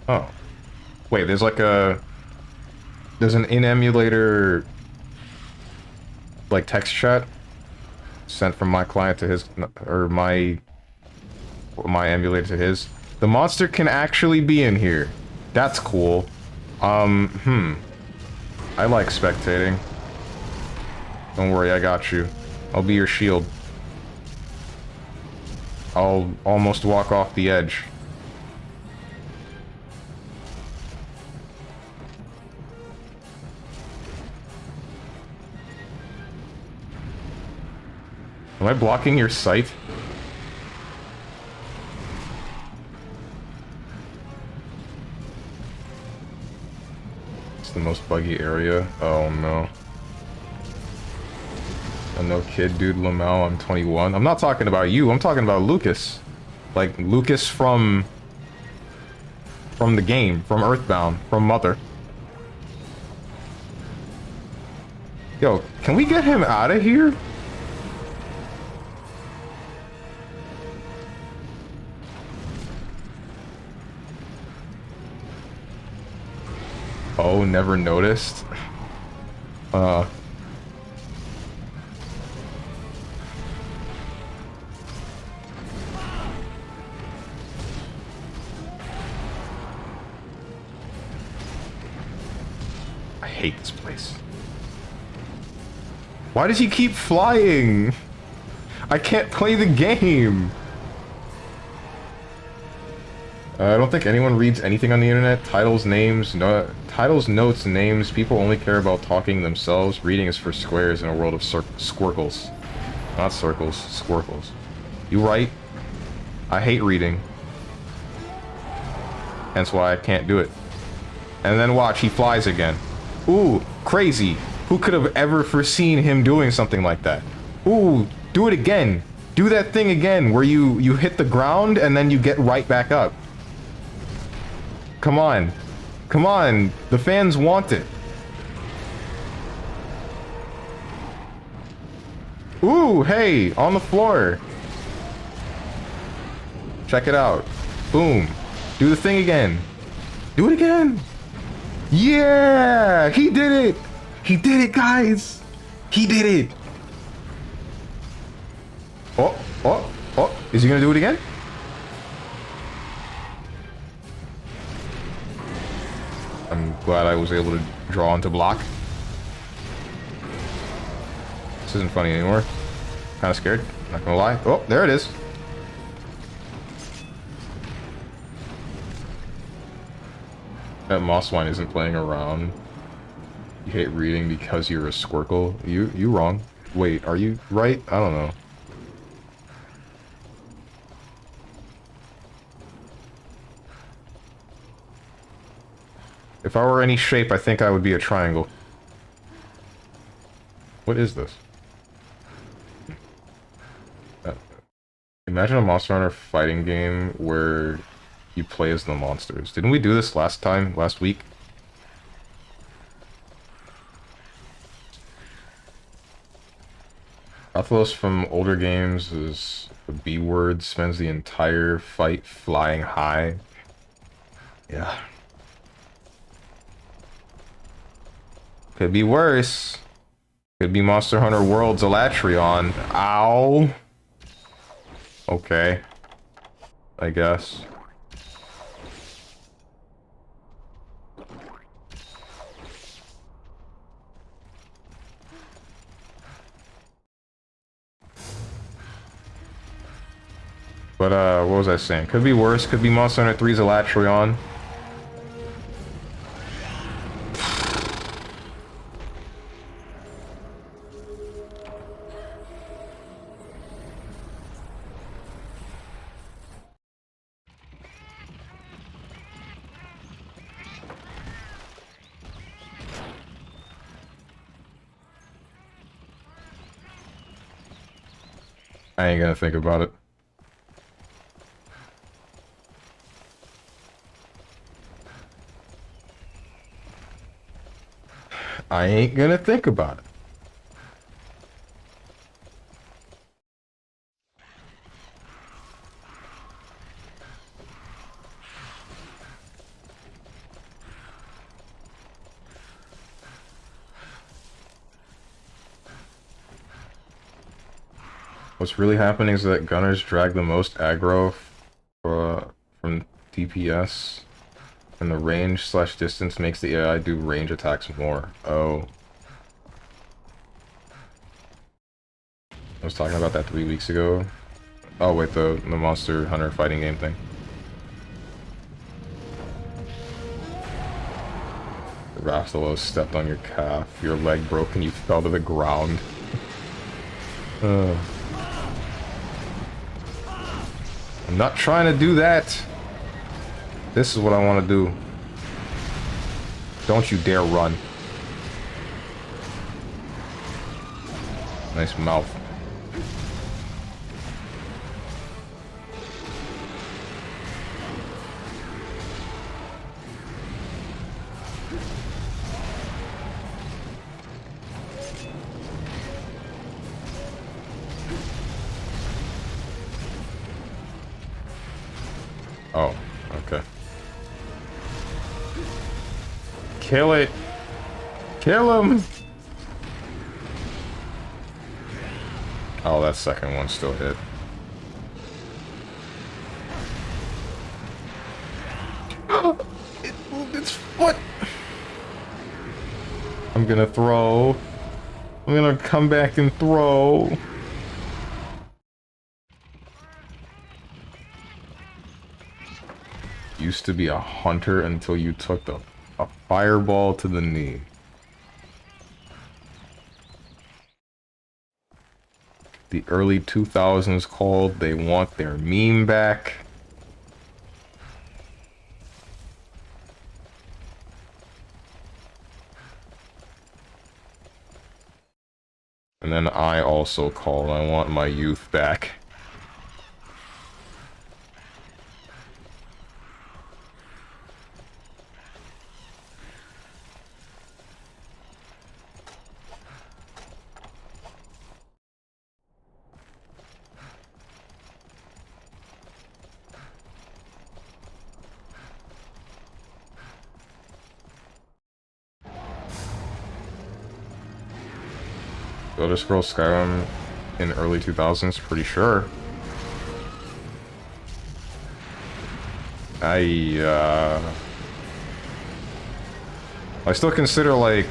Oh. Wait, there's like a... There's an in-emulator... like text chat? Sent from my client to his... or my emulator to his. The monster can actually be in here. That's cool. I like spectating. Don't worry, I got you. I'll be your shield. I'll almost walk off the edge. Am I blocking your sight? It's the most buggy area. Oh no. I'm no kid, dude, Lamau, I'm 21. I'm not talking about you, I'm talking about Lucas. Like, Lucas from the game, from Earthbound, from Mother. Yo, can we get him out of here? Oh, never noticed? I hate this place. Why does he keep flying? I can't play the game. I don't think anyone reads anything on the internet. Titles, names, titles, notes, names. People only care about talking themselves. Reading is for squares in a world of squircles. Not circles, squircles. You right. I hate reading. Hence why I can't do it. And then watch, he flies again. Ooh, crazy. Who could have ever foreseen him doing something like that? Ooh, do it again. Do that thing again where you hit the ground and then you get right back up. Come on. Come on. The fans want it. Ooh, hey, on the floor. Check it out. Boom. Do the thing again. Do it again. Yeah, he did it. He did it, guys. He did it. Oh, oh, oh. Is he gonna do it again? I'm glad I was able to draw into block. This isn't funny anymore. Kind of scared, not gonna lie. Oh, there it is. That Mosswine isn't playing around. You hate reading because you're a squircle. You wrong. Wait, are you right? I don't know. If I were any shape, I think I would be a triangle. What is this? Imagine a Monster Hunter fighting game where you play as the monsters. Didn't we do this last week? Rathalos from older games is the B word, spends the entire fight flying high. Yeah. Could be worse. Could be Monster Hunter World's Elatrion. Ow. Okay. I guess. But, what was I saying? Could be worse. Could be Monster Hunter 3's Elatrion. I ain't gonna think about it. I ain't gonna think about it. What's really happening is that gunners drag the most aggro from DPS, and the range/distance makes the AI do range attacks more. Oh. I was talking about that 3 weeks ago. Oh wait, the Monster Hunter fighting game thing. Rathalos stepped on your calf, your leg broke and you fell to the ground. I'm not trying to do that. This is what I want to do. Don't you dare run. Nice mouth. Oh, okay. Kill it! Kill him! Oh, that second one still hit. It moved its foot! I'm gonna throw. I'm gonna come back and throw. Used to be a hunter until you took a fireball to the knee. The early 2000s called, they want their meme back. And then I also called, I want my youth back. Elder Scrolls Skyrim in early 2000s, pretty sure. I still consider, like...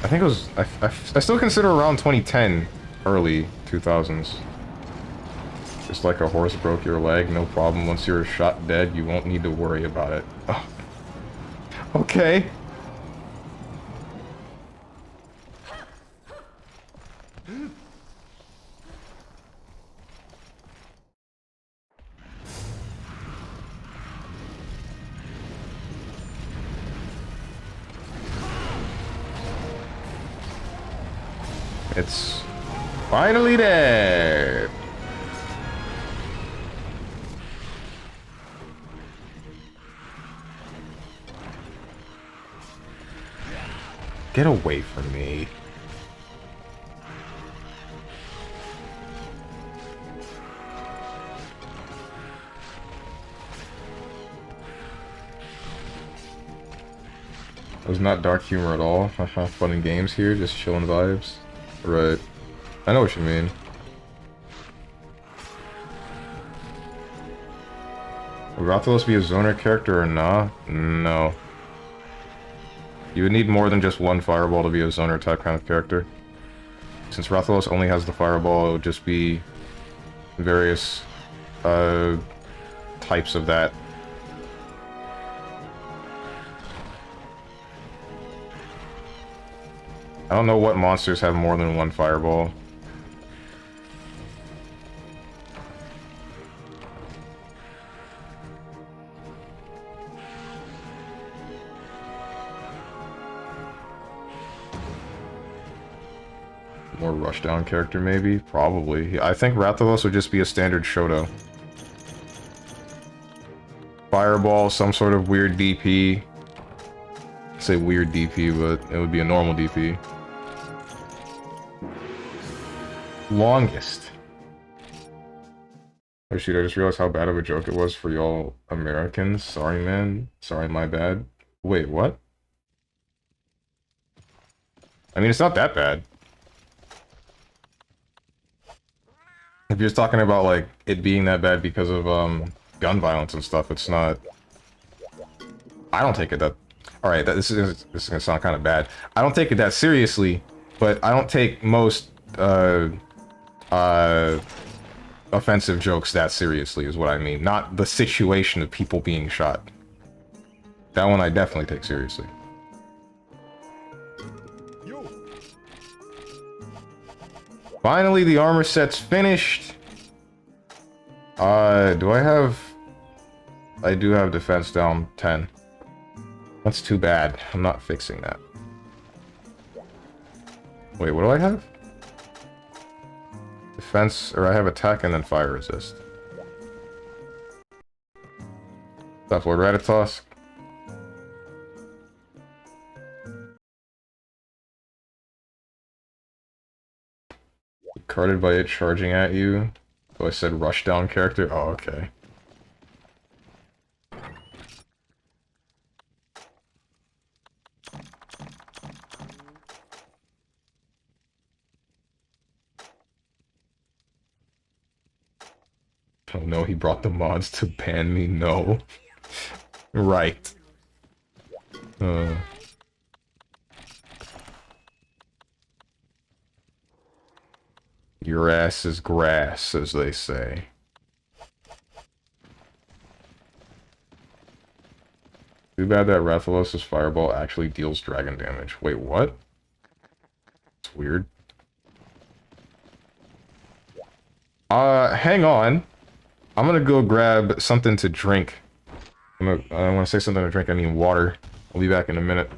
I think it was... I still consider around 2010 early 2000s. Just like a horse broke your leg, no problem. Once you're shot dead, you won't need to worry about it. Oh. Okay. It's finally dead. Get away from me. It was not dark humor at all. Haha, fun and games here, just chilling vibes. Right. I know what you mean. Would Rathalos be a zoner character or nah? No. You would need more than just one fireball to be a zoner type kind of character. Since Rathalos only has the fireball, it would just be various types of that. I don't know what monsters have more than one fireball. More rushdown character, maybe? Probably. I think Rathalos would just be a standard Shoto. Fireball, some sort of weird DP. I say weird DP, but it would be a normal DP. Longest. Oh shoot, I just realized how bad of a joke it was for y'all Americans. Sorry, man. Sorry, my bad. Wait, what? I mean, it's not that bad. If you're talking about, like, it being that bad because of, gun violence and stuff, it's not... I don't take it that... Alright, this is gonna sound kind of bad. I don't take it that seriously, but I don't take most, offensive jokes that seriously, is what I mean. Not the situation of people being shot. That one I definitely take seriously. Finally, the armor set's finished. Do I have... I do have defense down 10. That's too bad. I'm not fixing that. Wait, what do I have? Defense, or I have attack and then fire resist. Stuff, Lord Ratatosk. Carded by it charging at you. Oh, I said rushdown character? Oh, okay. Oh no, he brought the mods to ban me? No. Right. Your ass is grass, as they say. Too bad that Rathalos' fireball actually deals dragon damage. Wait, what? It's weird. Hang on. I'm gonna go grab something to drink. I want to say something to drink. I mean water. I'll be back in a minute.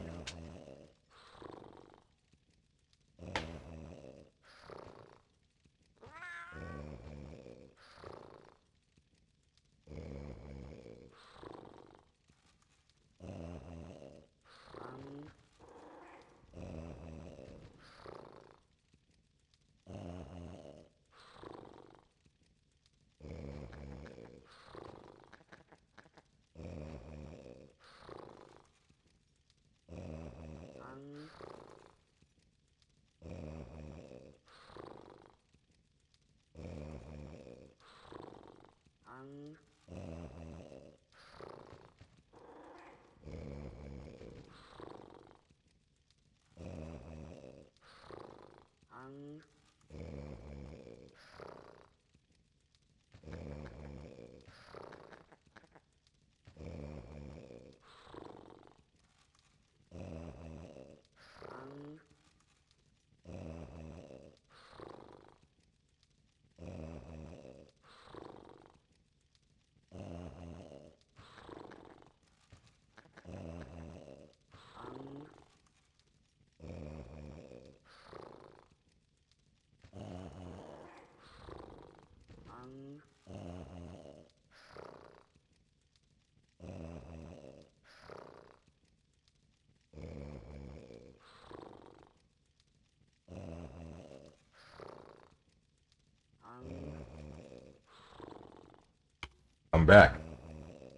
I'm back.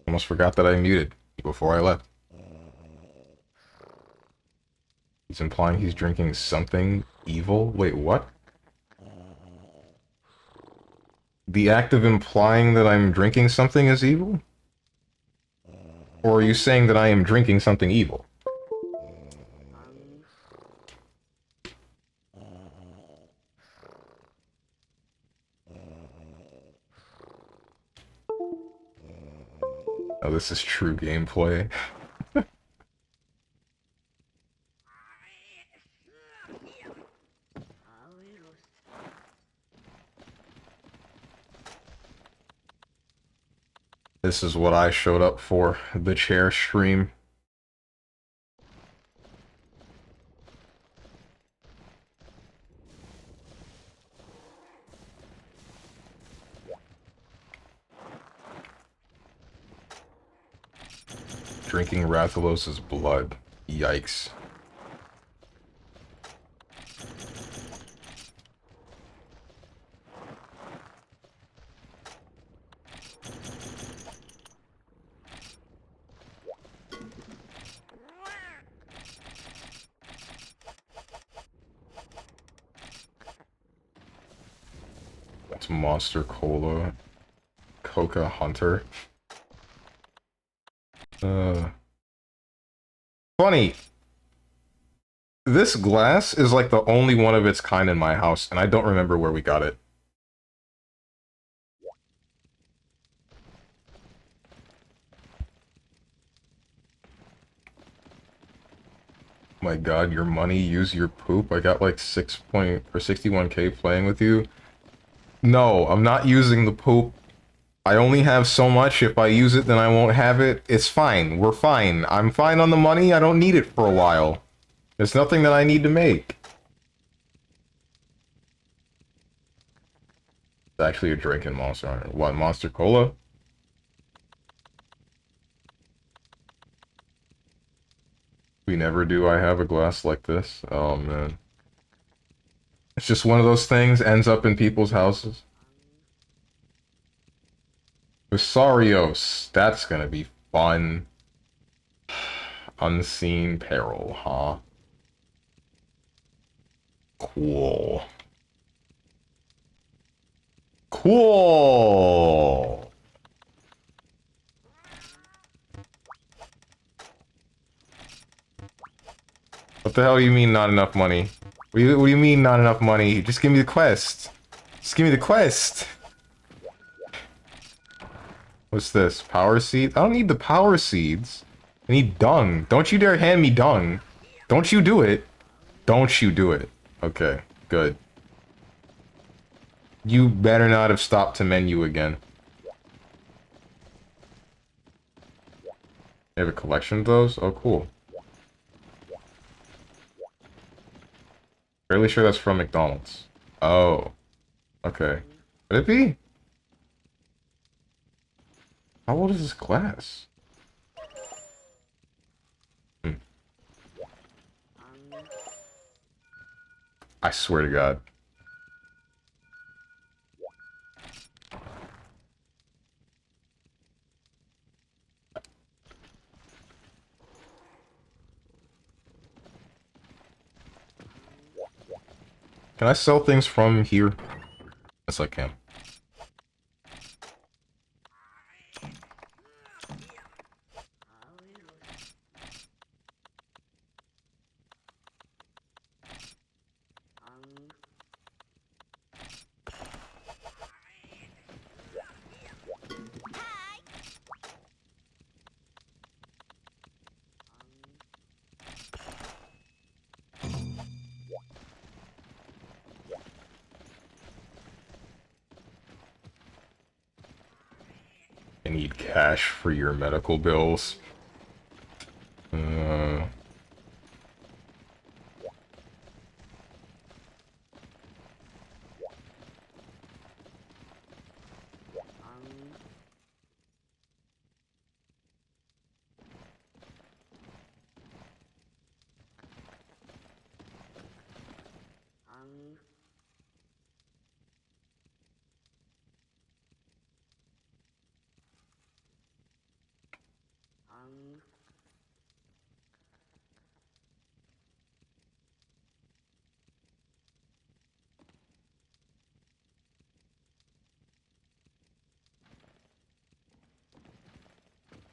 Almost forgot that I muted before I left. He's implying he's drinking something evil? Wait, what? The act of implying that I'm drinking something is evil? Or are you saying that I am drinking something evil? Oh, this is true gameplay. This is what I showed up for, the chair stream. Drinking Rathalos' blood. Yikes. That's Monster Cola. Coca Hunter. Funny. This glass is like the only one of its kind in my house, and I don't remember where we got it. My god, your money, use your poop. I got like 61k playing with you. No, I'm not using the poop. I only have so much. If I use it, then I won't have it. It's fine. We're fine. I'm fine on the money. I don't need it for a while. There's nothing that I need to make. It's actually a drinking Monster Hunter. What, Monster Cola? We never do. I have a glass like this. Oh, man. It's just one of those things, ends up in people's houses. Visarios. That's gonna be fun. Unseen Peril, huh? Cool. Cool! What the hell do you mean not enough money? What do you mean not enough money? Just give me the quest. Just give me the quest. What's this? Power seed? I don't need the power seeds. I need dung. Don't you dare hand me dung. Don't you do it. Don't you do it. Okay, good. You better not have stopped to menu again. You have a collection of those? Oh, cool. Fairly sure that's from McDonald's. Oh. Okay. Could it be? How old is this glass? Hmm. I swear to God. Can I sell things from here? Yes, I can. I need cash for your medical bills.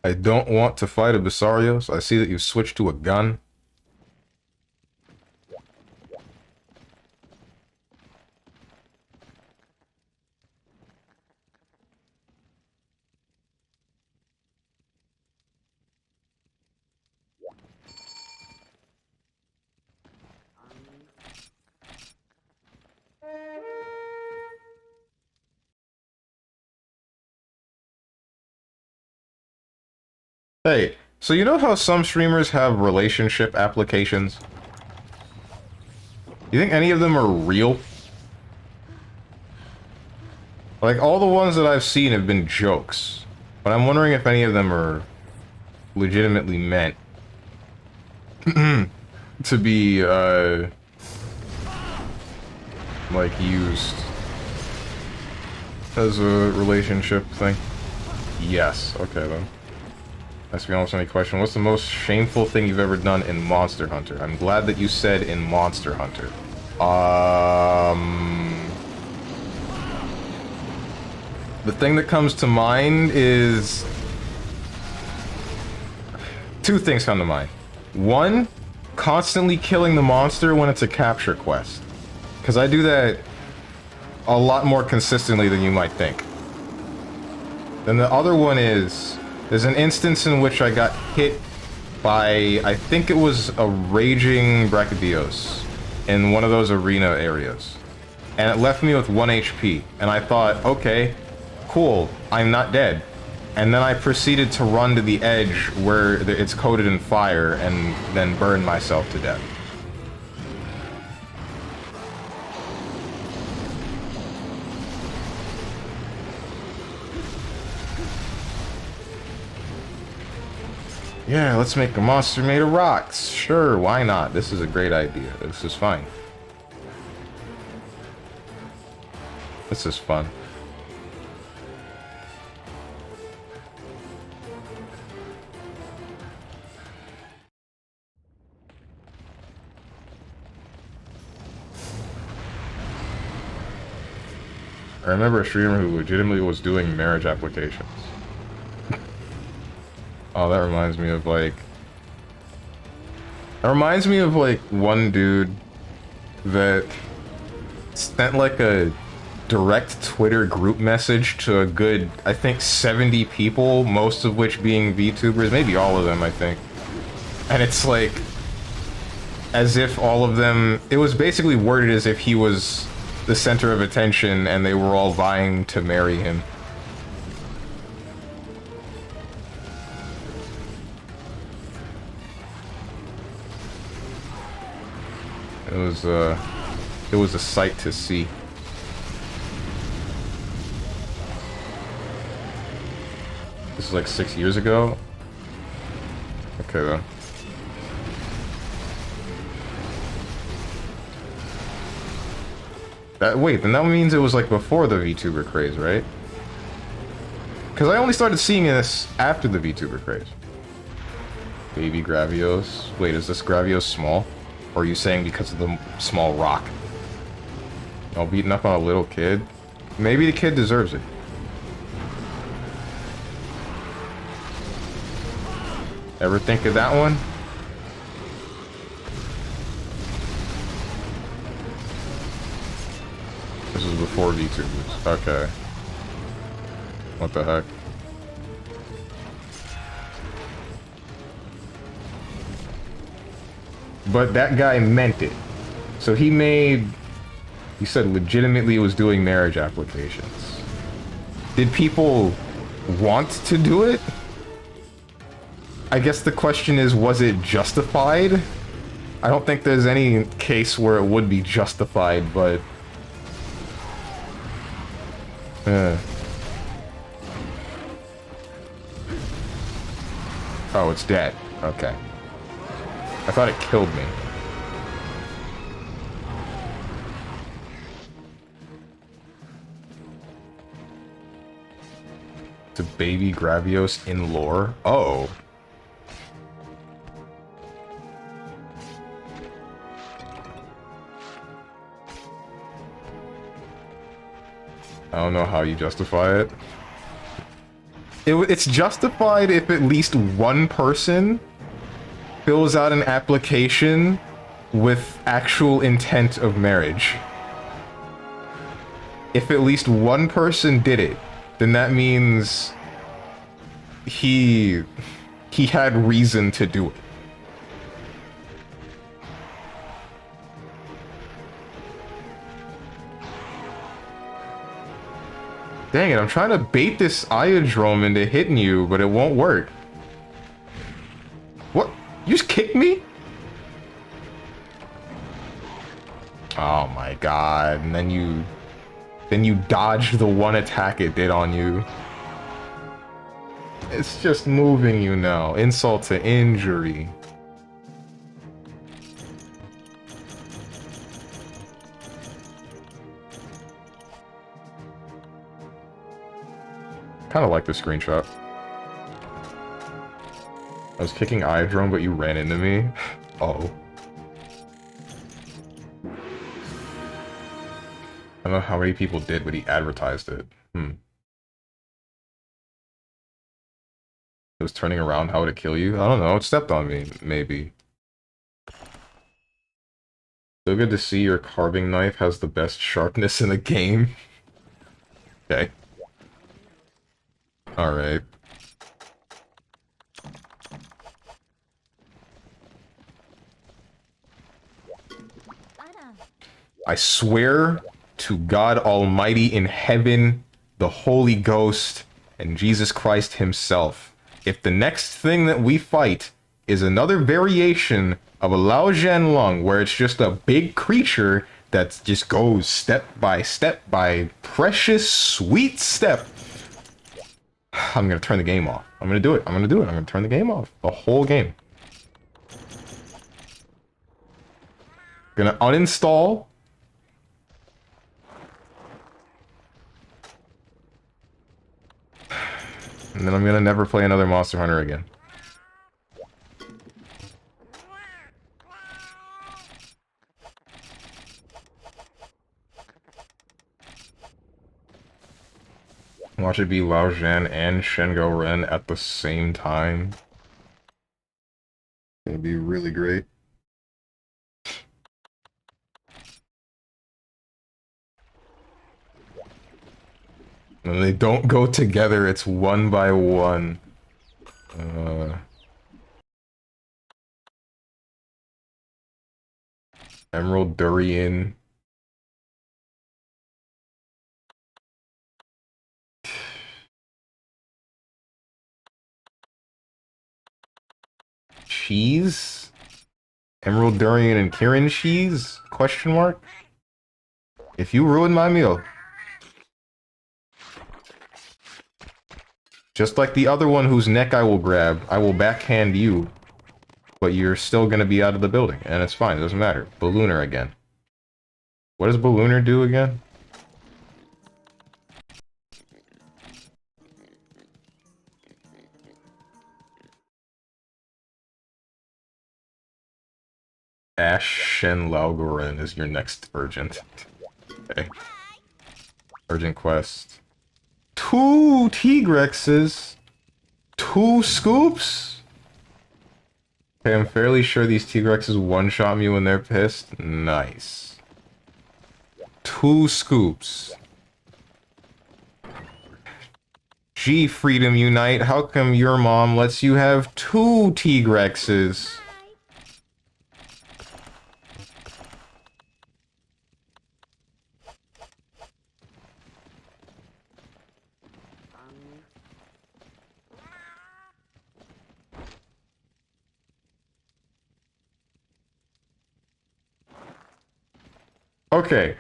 I don't want to fight a Besarios. I see that you've switched to a gun. Hey, so you know how some streamers have relationship applications? You think any of them are real? Like, all the ones that I've seen have been jokes. But I'm wondering if any of them are legitimately meant to be, like, used as a relationship thing. Yes, okay then. Let's be honest with any question. What's the most shameful thing you've ever done in Monster Hunter? I'm glad that you said in Monster Hunter. The thing that comes to mind is... two things come to mind. One, constantly killing the monster when it's a capture quest. Because I do that a lot more consistently than you might think. Then the other one is... there's an instance in which I got hit by, I think it was a raging Brachydios in one of those arena areas. And it left me with 1 HP. And I thought, okay, cool, I'm not dead. And then I proceeded to run to the edge where it's coated in fire and then burn myself to death. Yeah, let's make a monster made of rocks. Sure, why not? This is a great idea. This is fine. This is fun. I remember a streamer who legitimately was doing marriage applications. Oh, that reminds me of, like... that reminds me of, like, one dude that spent, like, a direct Twitter group message to a good, I think, 70 people, most of which being VTubers, maybe all of them, I think. And it's like, as if all of them, it was basically worded as if he was the center of attention and they were all vying to marry him. It was a sight to see. This is like 6 years ago? Okay, then. Wait, then that means it was like before the VTuber craze, right? Because I only started seeing this after the VTuber craze. Baby Gravios. Wait, is this Gravios small? Or are you saying because of the small rock? All beaten up on a little kid? Maybe the kid deserves it. Ever think of that one? This was before VTubers. Okay. What the heck? But that guy meant it. So he made... He said legitimately was doing marriage applications. Did people want to do it? I guess the question is, was it justified? I don't think there's any case where it would be justified, but... Oh, it's dead. Okay. I thought it killed me. It's a baby Gravios in lore. Oh. I don't know how you justify it. It's justified if at least one person fills out an application with actual intent of marriage. If at least one person did it, then that means he had reason to do it. Dang it, I'm trying to bait this Iodrome into hitting you, but it won't work. What? You just kicked me? Oh my god, and then you dodged the one attack it did on you. It's just moving you now. Insult to injury. Kind of like the screenshot. I was kicking Iodrome, but you ran into me. Uh-oh. I don't know how many people did, but he advertised it. It was turning around how to kill you? I don't know, it stepped on me, maybe. So good to see your carving knife has the best sharpness in the game. Okay. Alright. I swear to God Almighty in heaven, the Holy Ghost, and Jesus Christ himself, if the next thing that we fight is another variation of a Lao Zhan Lung, where it's just a big creature that just goes step by precious sweet step, I'm gonna turn the game off. I'm gonna do it. I'm gonna turn the game off. The whole game. Gonna uninstall. And then I'm gonna never play another Monster Hunter again. Watch it be Lao Zhan and Shengo Ren at the same time. It'd be really great. And they don't go together, it's one by one. Uh, Emerald Durian. Cheese? Emerald Durian and Kirin cheese? Question mark? If you ruin my meal. Just like the other one whose neck I will grab, I will backhand you. But you're still gonna be out of the building, and it's fine, it doesn't matter. Ballooner again. What does Ballooner do again? Ashen Laugorin is your next urgent. Okay. Urgent quest. 2 Tigrexes? 2 scoops? Okay, I'm fairly sure these Tigrexes one-shot me when they're pissed. Nice. 2 scoops. Gee, Freedom Unite, how come your mom lets you have 2 Tigrexes? Okay,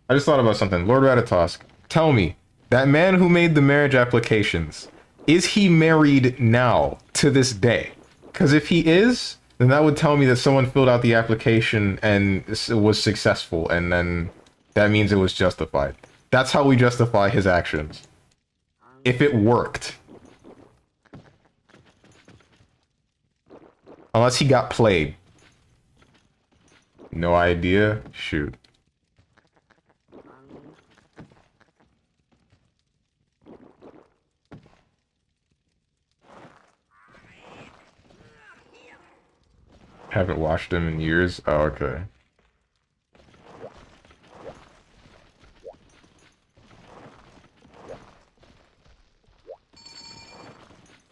I just thought about something. Lord Ratatosk, tell me, that man who made the marriage applications, is he married now, to this day? Because if he is, then that would tell me that someone filled out the application and it was successful, and then that means it was justified. That's how we justify his actions. If it worked. Unless he got played. No idea? Shoot. Haven't watched him in years? Oh, okay.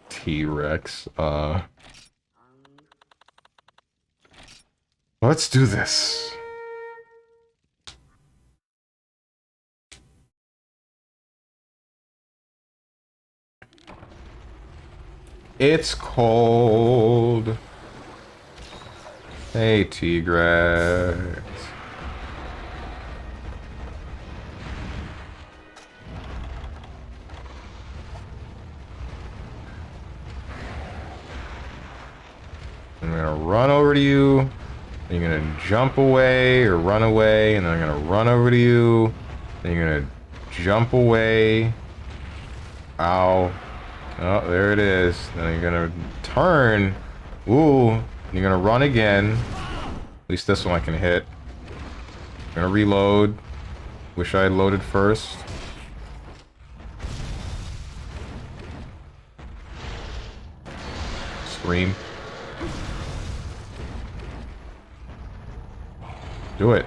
T-Rex, let's do this. It's cold. Hey, T-Rex. I'm gonna run over to you. Then you're gonna jump away or run away, and then I'm gonna run over to you. Then you're gonna jump away. Ow. Oh, there it is. Then you're gonna turn. Ooh. You're gonna run again. At least this one I can hit. Gonna reload. Wish I had loaded first. Scream. Do it.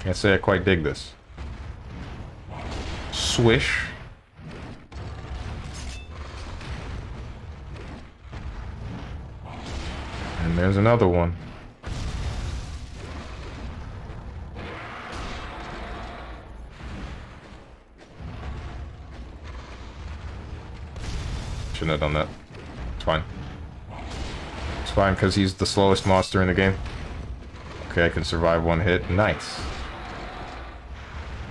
Can't say I quite dig this. Swish. And there's another one. Shouldn't have done that. It's fine. It's fine, because he's the slowest monster in the game. Okay, I can survive one hit. Nice.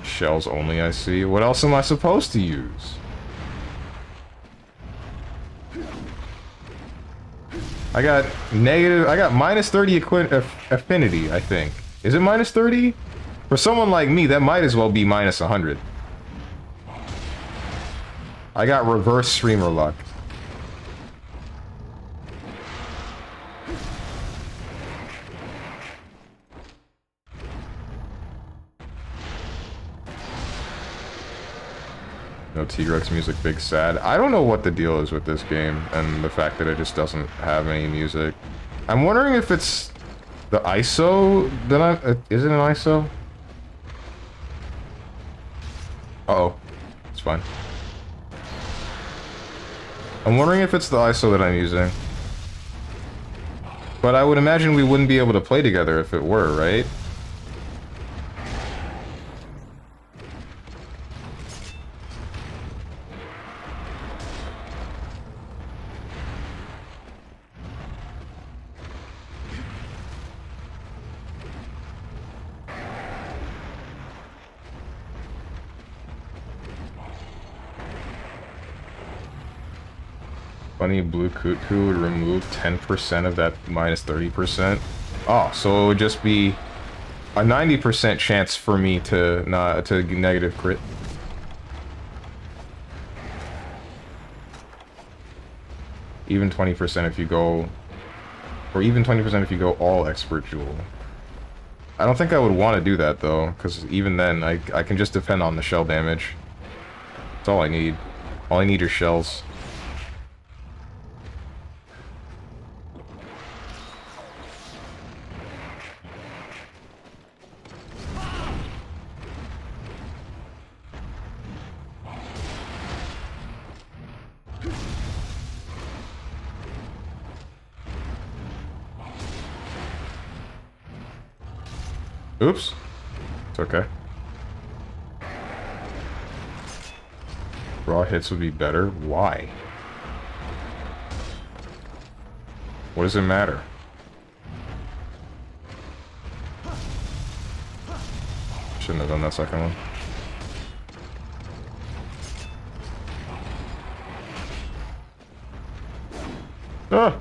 Shells only, I see. What else am I supposed to use? I got minus 30 affinity, I think. Is it minus 30? For someone like me, that might as well be minus 100. I got reverse streamer luck. No T-Rex music, big sad. I don't know what the deal is with this game and the fact that it just doesn't have any music. I'm wondering if it's the ISO that is it an ISO? Uh-oh. It's fine. I'm wondering if it's the ISO that I'm using. But I would imagine we wouldn't be able to play together if it were, right? Funny Blue Cuckoo would remove 10% of that minus 30%. Oh, so it would just be a 90% chance for me to negative crit. Even 20% if you go, or even 20% if you go all expert jewel. I don't think I would want to do that though, because even then I can just depend on the shell damage. That's all I need. All I need are shells. Oops. It's okay. Raw hits would be better? Why? What does it matter? Shouldn't have done that second one. Ah!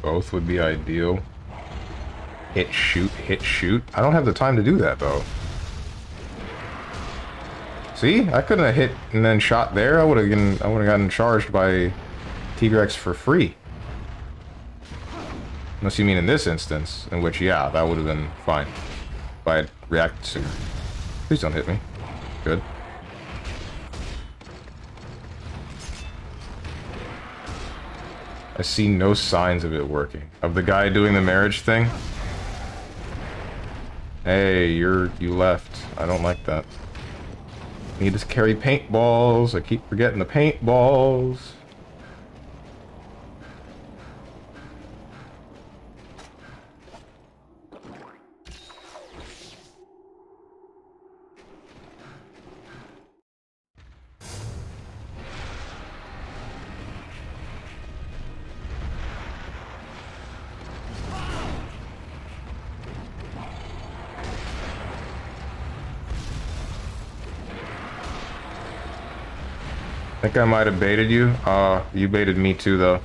Both would be ideal. Hit, shoot, hit, shoot. I don't have the time to do that, though. See? I couldn't have hit and then shot there. I would have gotten charged by T-Rex for free. Unless you mean in this instance, in which, yeah, that would have been fine. If I had reacted sooner. Please don't hit me. Good. I see no signs of it working. Of the guy doing the marriage thing? Hey, you left. I don't like that. Need to carry paintballs. I keep forgetting the paintballs. I think I might have baited you. You baited me too, though.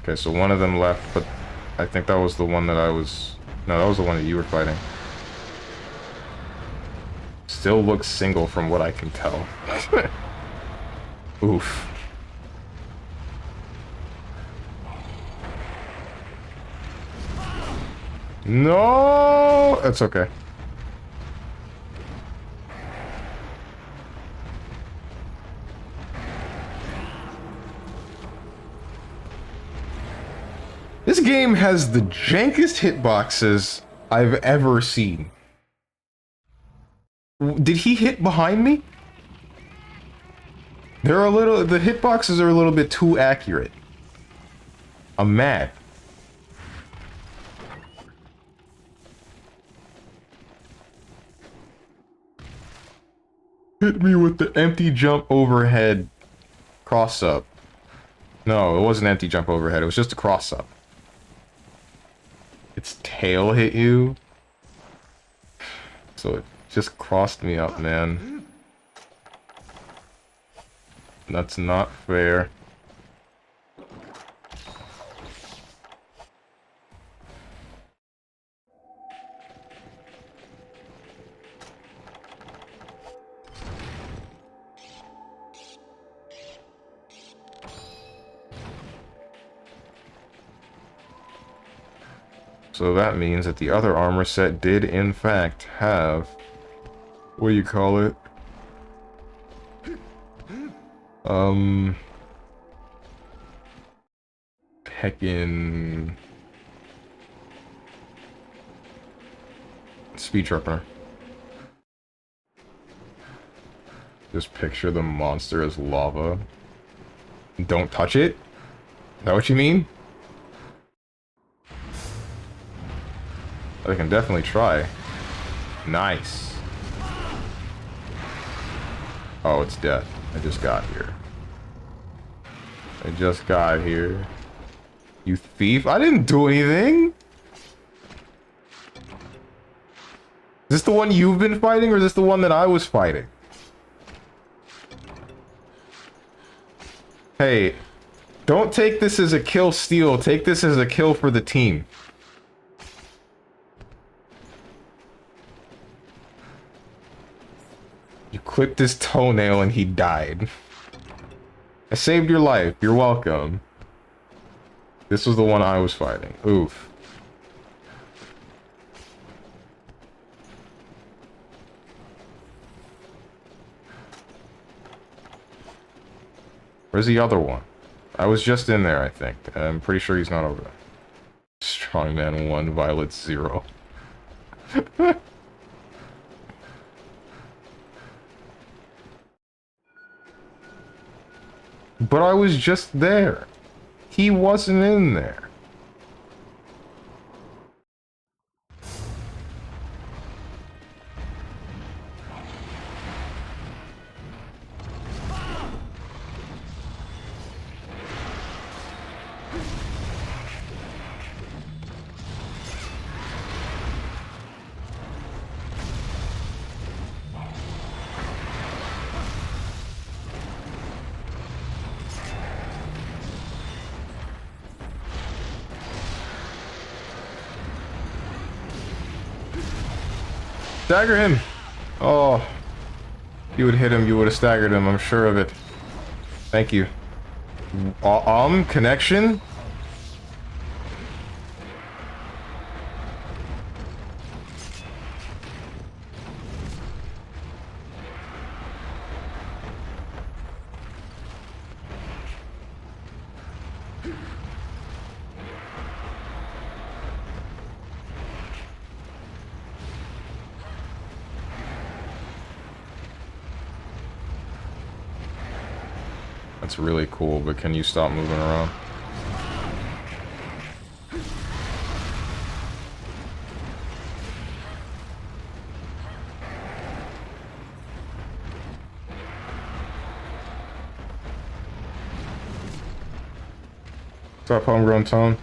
Okay, so one of them left, but I think that was the one that I was... No, that was the one that you were fighting. Still looks single from what I can tell. Oof. No! That's okay. This game has the jankest hitboxes I've ever seen. Did he hit behind me? The hitboxes are a little bit too accurate. I'm mad. Hit me with the empty jump overhead cross up. No, it wasn't empty jump overhead, it was just a cross up. Its tail hit you? So it just crossed me up, man. That's not fair. So that means that the other armor set did, in fact, have... What do you call it? Heckin... Speed sharpener. Just picture the monster as lava. Don't touch it? Is that what you mean? I can definitely try. Nice. Oh, it's death. I just got here. I just got here. You thief? I didn't do anything! Is this the one you've been fighting, or is this the one that I was fighting? Hey, don't take this as a kill steal. Take this as a kill for the team. You clipped his toenail and he died. I saved your life. You're welcome. This was the one I was fighting. Oof. Where's the other one? I was just in there, I think. I'm pretty sure he's not over there. Strongman 1, Violet 0. But I was just there. He wasn't in there. Stagger him! Oh. If you would hit him, you would have staggered him, I'm sure of it. Thank you. Connection? That's really cool, but can you stop moving around? What's up, homegrown tone?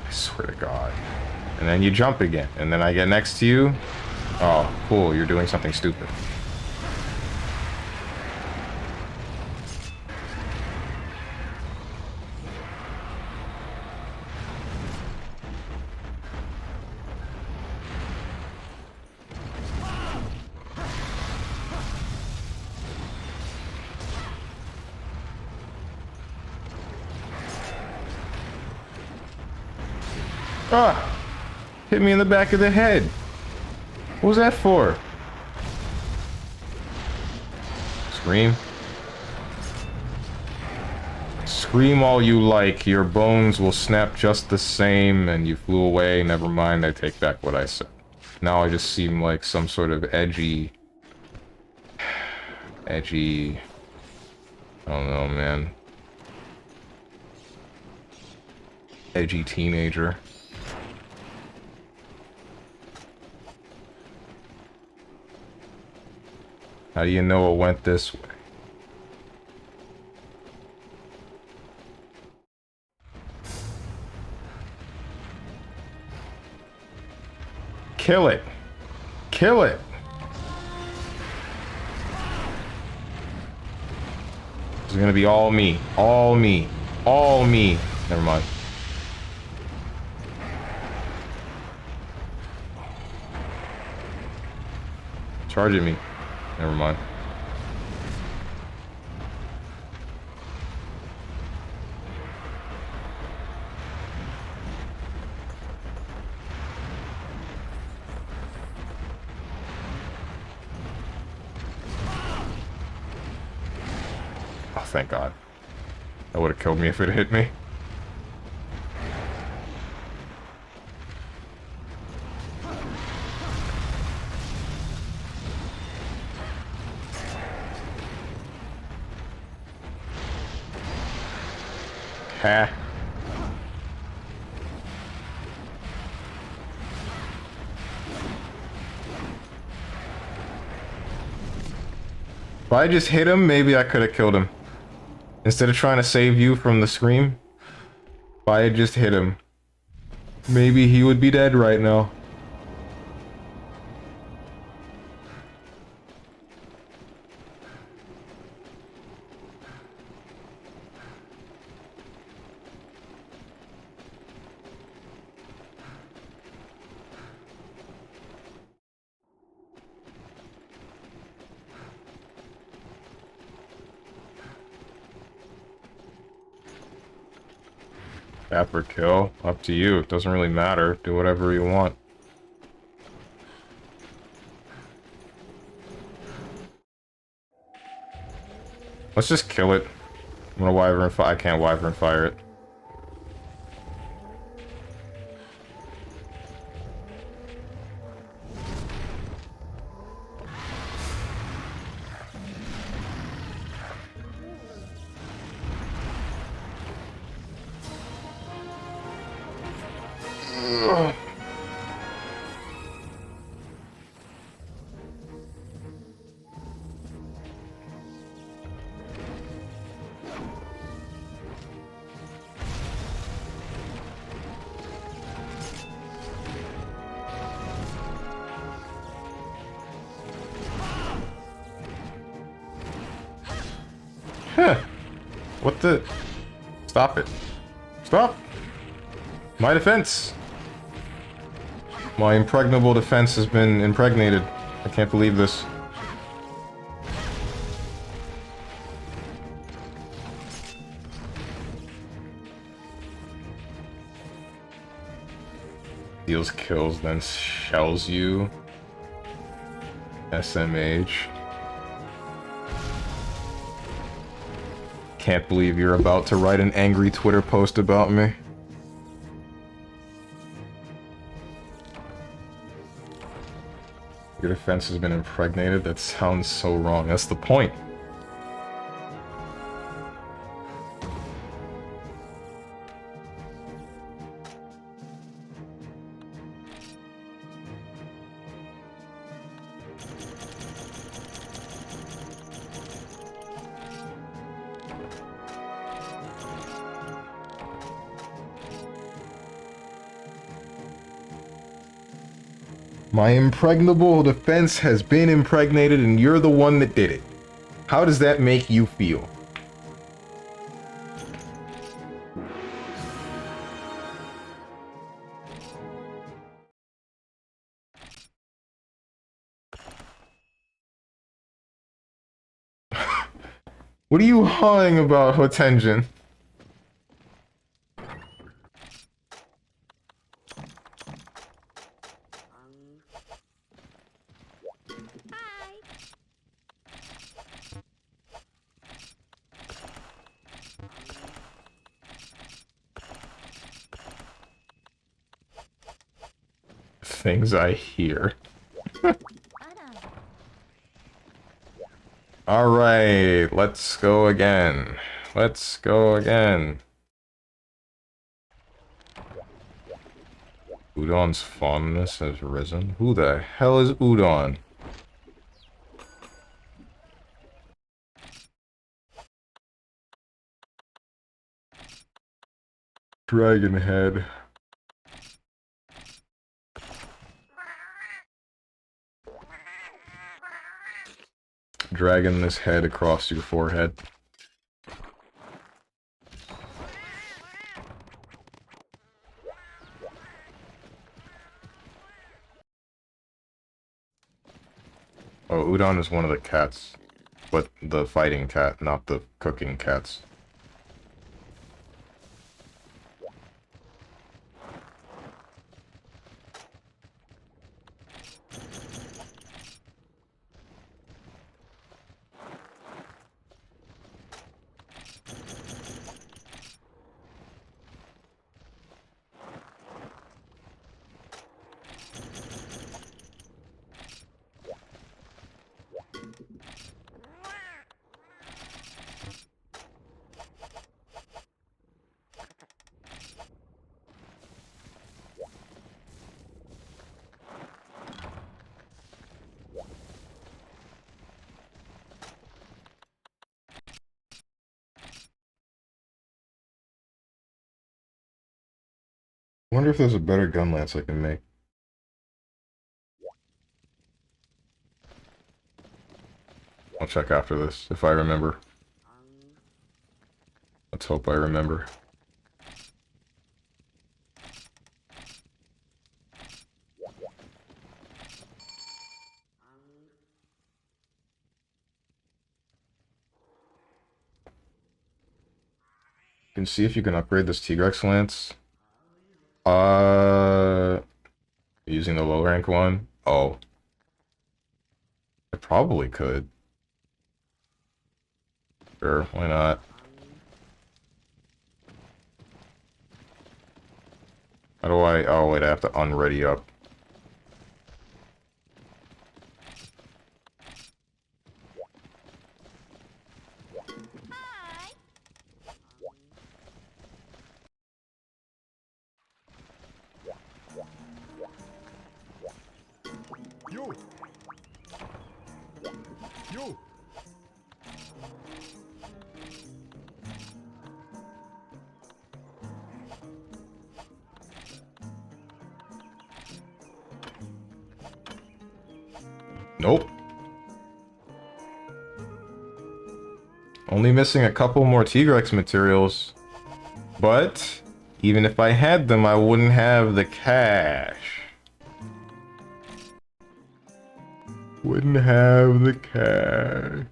I swear to God. And then you jump again, and then I get next to you. Oh, cool, you're doing something stupid. Ah! Hit me in the back of the head. What was that for? Scream. Scream all you like. Your bones will snap just the same, and you flew away. Never mind, I take back what I said. Now I just seem like some sort of edgy... I don't know, man. Edgy teenager. How do you know it went this way? Kill it! Kill it! It's gonna be all me. All me. All me. Never mind. Charge at me. Never mind. thank God. That would have killed me if it hit me. Ha. If I just hit him, maybe I could have killed him. Instead of trying to save you from the scream, if I had just hit him, maybe he would be dead right now. Tap or kill, up to you. It doesn't really matter. Do whatever you want. Let's just kill it. I'm gonna wyvern fire. I can't wyvern fire it. Huh. What the? Stop it. Stop! My defense! My impregnable defense has been impregnated. I can't believe this. Deals kills, then shells you. SMH. Can't believe you're about to write an angry Twitter post about me. Your defense has been impregnated? That sounds so wrong. That's the point. My impregnable defense has been impregnated and you're the one that did it. How does that make you feel? What are you hawing about, Hotenjin? Things I hear. Alright, let's go again. Let's go again. Udon's fondness has risen. Who the hell is Udon? Dragon head. Dragging this head across your forehead. Oh, Udon is one of the cats. But the fighting cat, not the cooking cats. I wonder if there's a better gun lance I can make. I'll check after this, if I remember. Let's hope I remember. You can see if you can upgrade this T-Rex lance. Using the low rank one? Oh. I probably could. Sure, why not? How do I... Oh, wait, I have to unready up. You! You! Nope. Only missing a couple more T-Rex materials. But, even if I had them, I wouldn't have the cash. Wouldn't have the cash.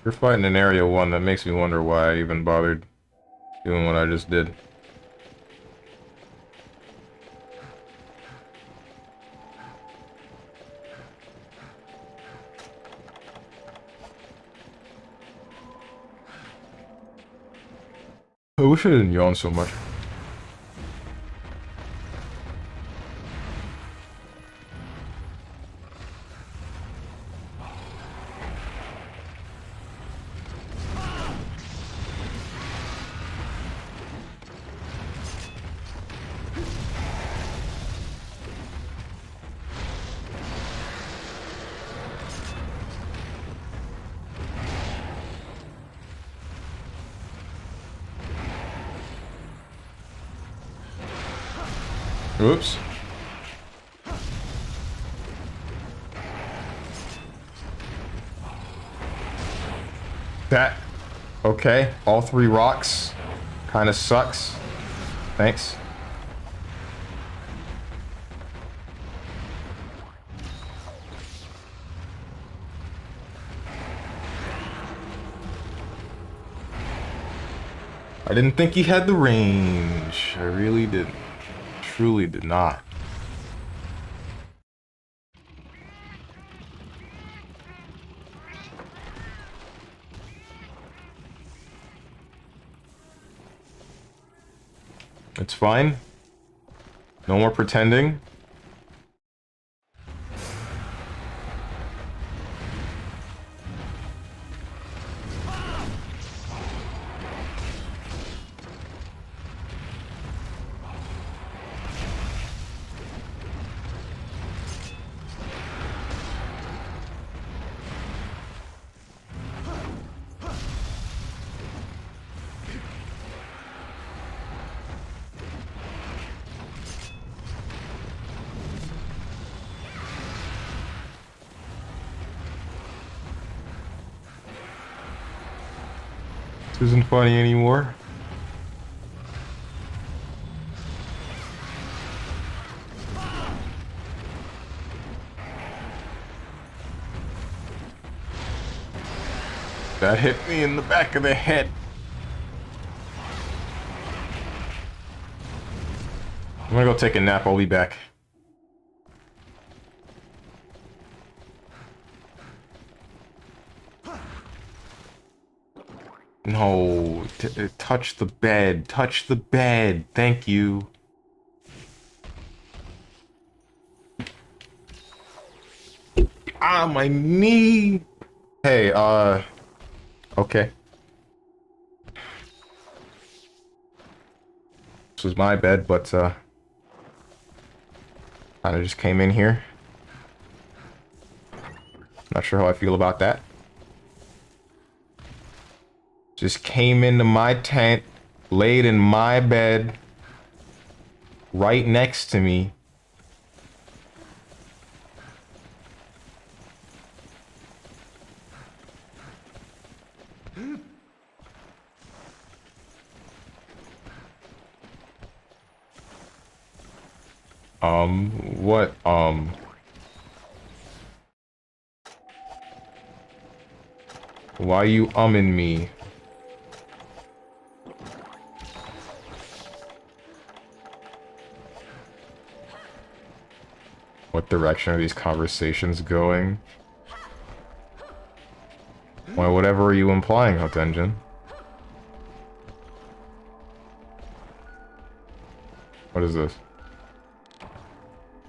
You're fighting in Area 1, that makes me wonder why I even bothered doing what I just did. I wish I didn't yawn so much. Oops. That... Okay, all three rocks. Kinda sucks. Thanks. I didn't think he had the range. I really didn't. Truly did not. It's fine. No more pretending. This isn't funny anymore. That hit me in the back of the head. I'm gonna go take a nap. I'll be back. No, touch the bed. Touch the bed. Thank you. Ah, my knee. Hey, okay. This was my bed, but, I just came in here. Not sure how I feel about that. Just came into my tent, laid in my bed, right next to me. What, why you umming me? What direction are these conversations going? Why, whatever are you implying, Hotenjin? What is this?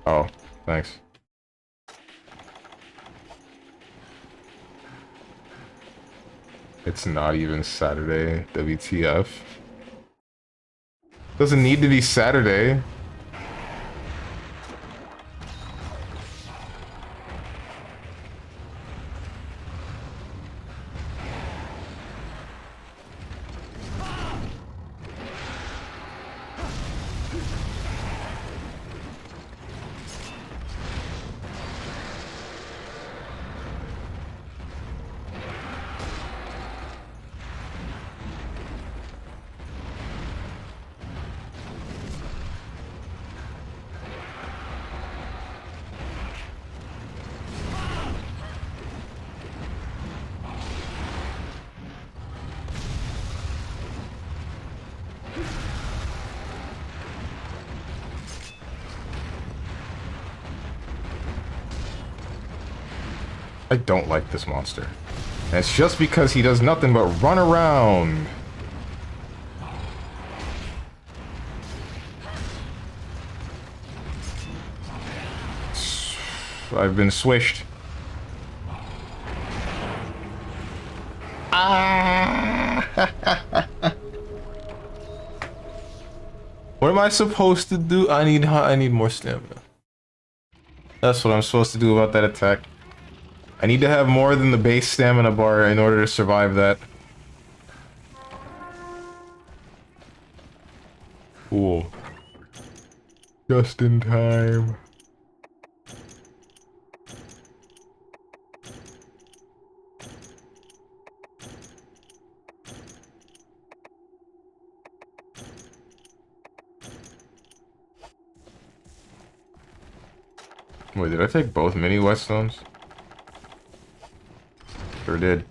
Oh, thanks. It's not even Saturday, WTF. Doesn't need to be Saturday. I don't like this monster. And it's just because he does nothing but run around. I've been swished. Ah! What am I supposed to do? I need more stamina. That's what I'm supposed to do about that attack. I need to have more than the base stamina bar in order to survive that. Cool. Just in time. Wait, did I take both mini whetstones? Sure did.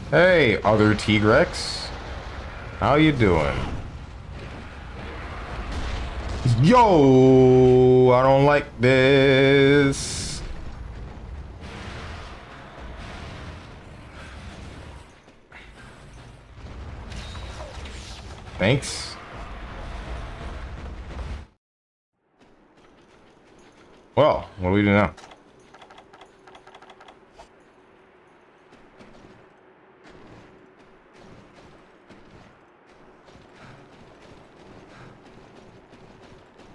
Hey, other T-Rex. How you doing? Yo, I don't like this. Thanks. Well, what do we do now?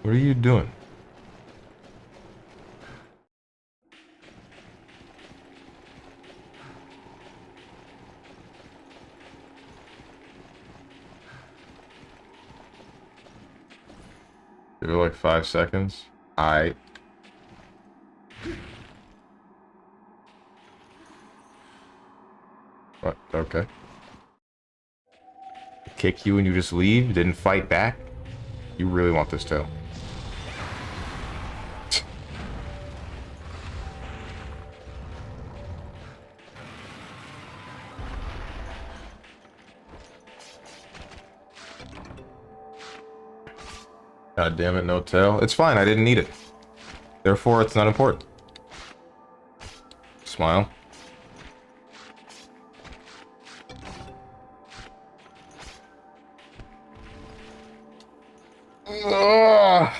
What are you doing? Give it like 5 seconds. I What? Okay. Kick you and you just leave? Didn't fight back? You really want this tail. God damn it, no tail. It's fine, I didn't need it. Therefore, it's not important. Smile. Ugh.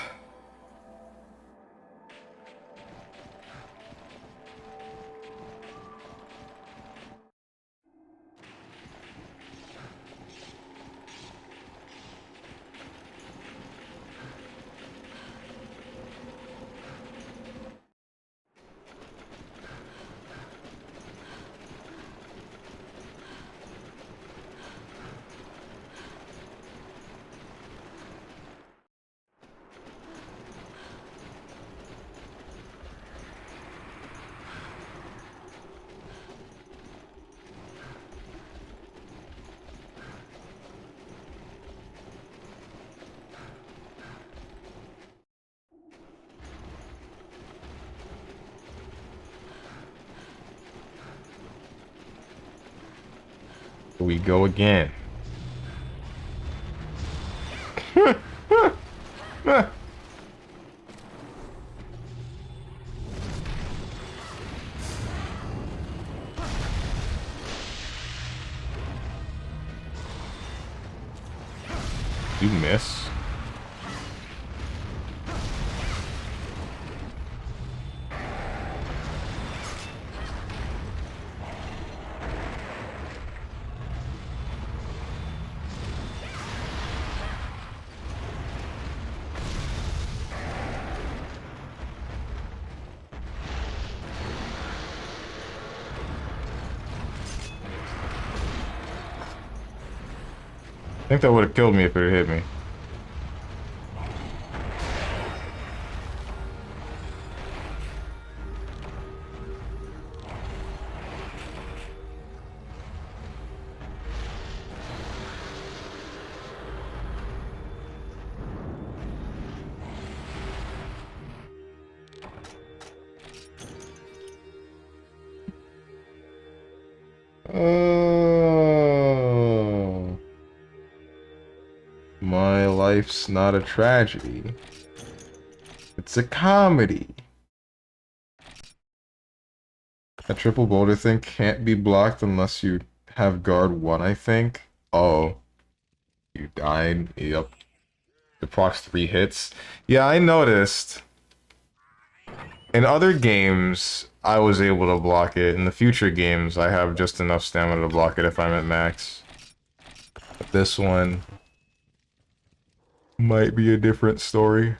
Here we go again. You miss. I think that would have killed me if it had hit me. Oh, my life's not a tragedy. It's a comedy. A triple boulder thing can't be blocked unless you have guard 1, I think. Oh, you died. Yep. It procs 3 hits. Yeah, I noticed. In other games, I was able to block it. In the future games, I have just enough stamina to block it if I'm at max. But this one might be a different story.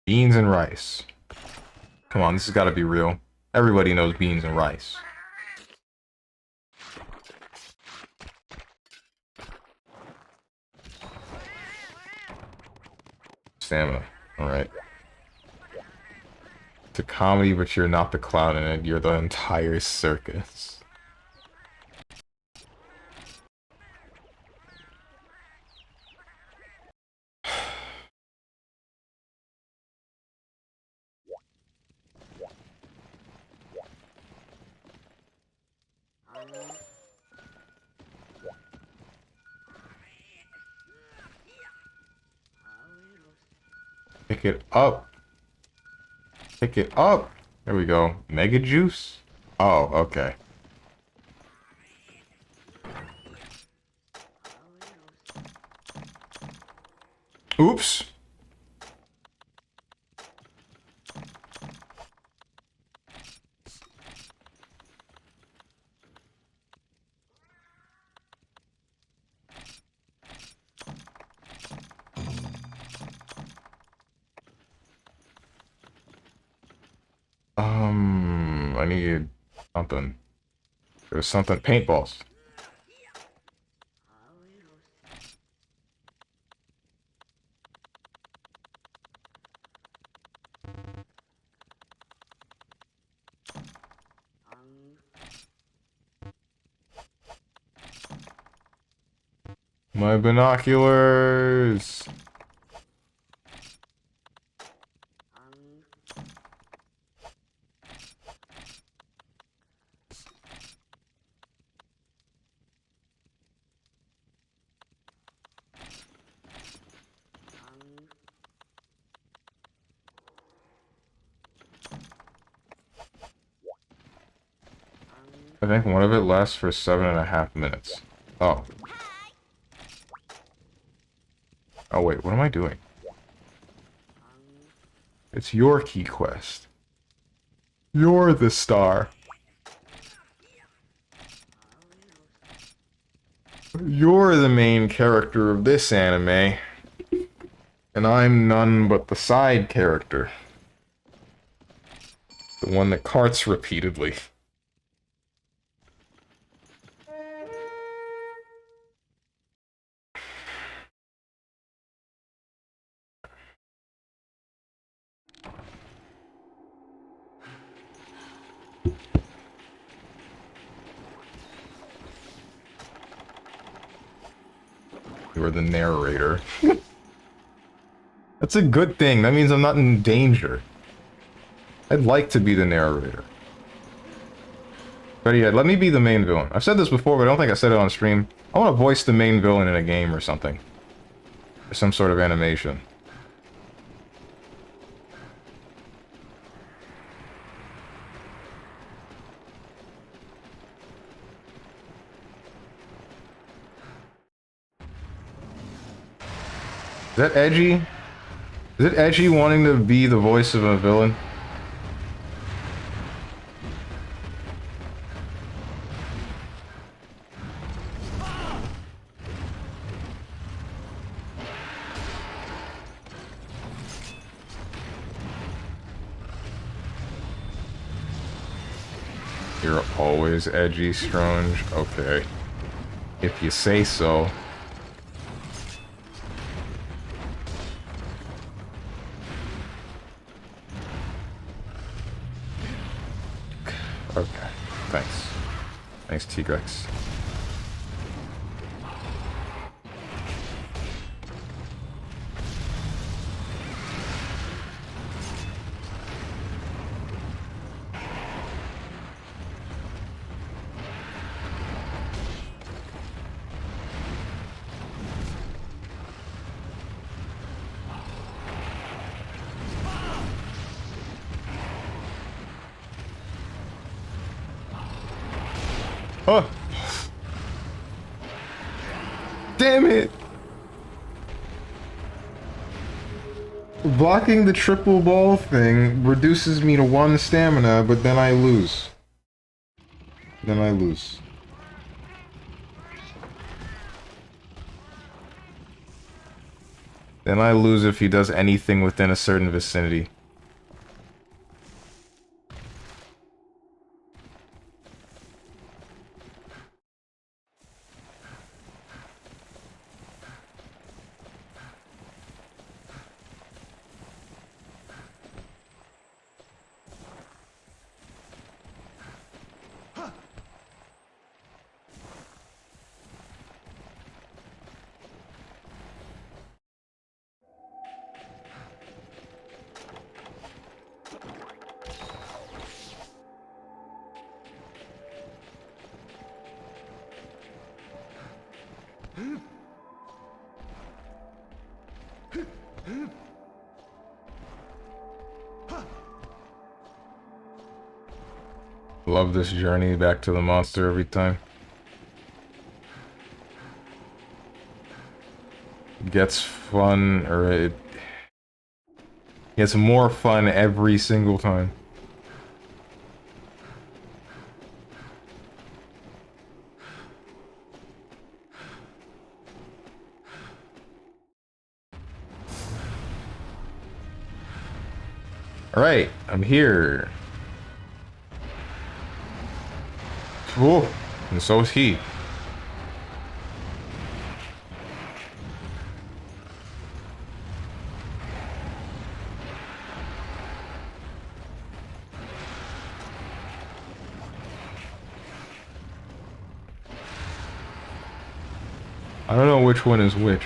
Beans and rice. Come on, this has got to be real. Everybody knows beans and rice. Stamina. Alright. It's a comedy, but you're not the clown in it. You're the entire circus. Pick it up. Pick it up. There we go. Mega juice? Oh, okay. Oops. I need something. There's something. Paintballs. My binoculars. I think one of it lasts for 7.5 minutes. Oh. Oh wait, what am I doing? It's your key quest. You're the star. You're the main character of this anime. And I'm none but the side character. The one that carts repeatedly. You're the narrator. That's a good thing. That means I'm not in danger. I'd like to be the narrator. But yeah, let me be the main villain. I've said this before, but I don't think I said it on stream. I want to voice the main villain in a game or something. Or some sort of animation. Is that edgy? Is it edgy wanting to be the voice of a villain? You're always edgy, Strange. Okay. If you say so. Okay. Thanks. Thanks, T-Rex. Oh! Damn it! Blocking the triple ball thing reduces me to 1 stamina, but then I lose. Then I lose. Then I lose if he does anything within a certain vicinity. Love this journey back to the monster every time. Gets fun, or it gets more fun every single time. Alright, I'm here. Whoa, and so is he. I don't know which one is which.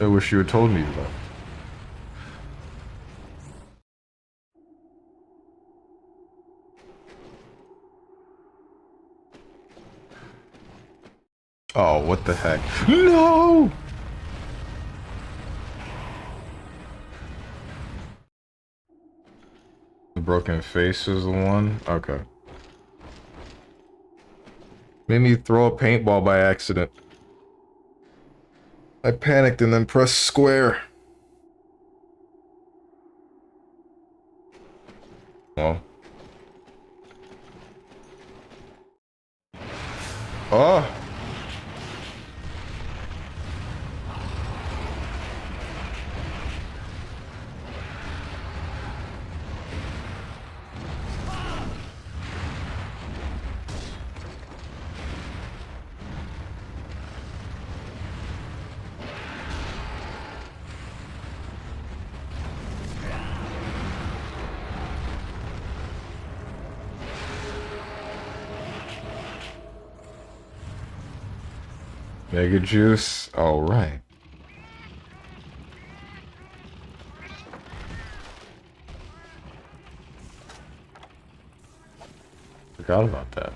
I wish you had told me that. Oh, what the heck? No! The broken face is the one? Okay. Made me throw a paintball by accident. I panicked and then pressed square. Well. Oh! Mega Juice. All right. Forgot about that.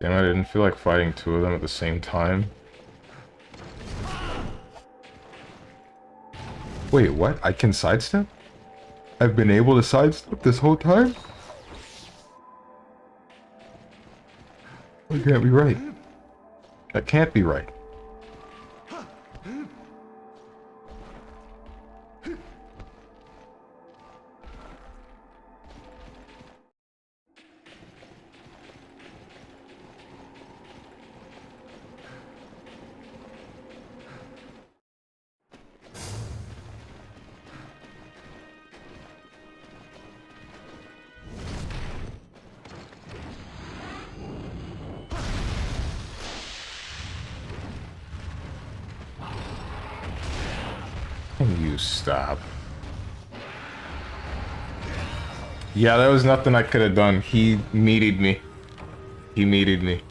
Damn, I didn't feel like fighting two of them at the same time. Wait, what? I can sidestep? I've been able to sidestep this whole time? That can't be right. That can't be right. Can you stop? Yeah, there was nothing I could have done. He meated me. He meated me.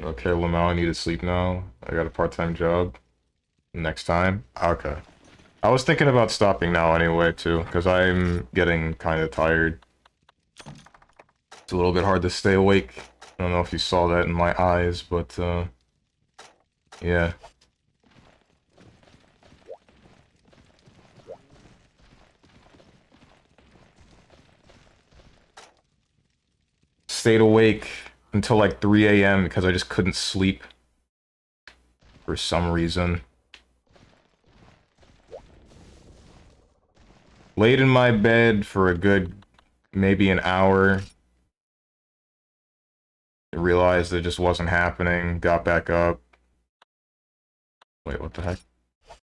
Okay, Lamau, I need to sleep now. I got a part-time job. Next time? Okay. I was thinking about stopping now anyway, too, because I'm getting kind of tired. It's a little bit hard to stay awake. I don't know if you saw that in my eyes, but, yeah. Stayed awake until like 3 a.m. because I just couldn't sleep for some reason. Laid in my bed for a good maybe an hour. Realized it just wasn't happening. Got back up. Wait, what the heck?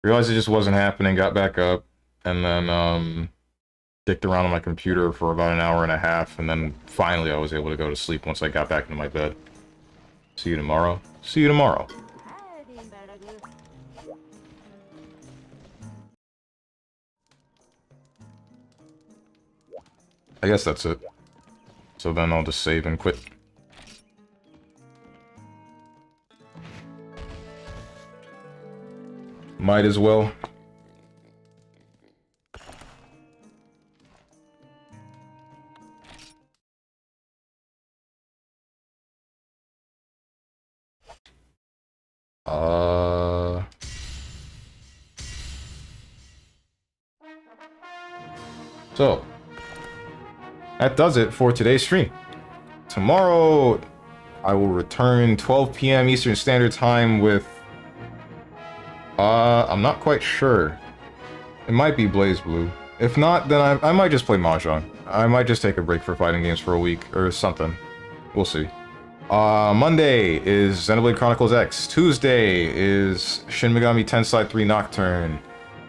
Realized it just wasn't happening. Got back up. And then, dicked around on my computer for about an hour and a half. And then finally I was able to go to sleep once I got back into my bed. See you tomorrow. See you tomorrow. I guess that's it. So then I'll just save and quit. Might as well. So, that does it for today's stream. Tomorrow, I will return 12 p.m. Eastern Standard Time with... I'm not quite sure. It might be Blaze Blue. If not, then I might just play Mahjong. I might just take a break for fighting games for a week, or something. We'll see. Monday is Xenoblade Chronicles X. Tuesday is Shin Megami Tensei 3 Nocturne.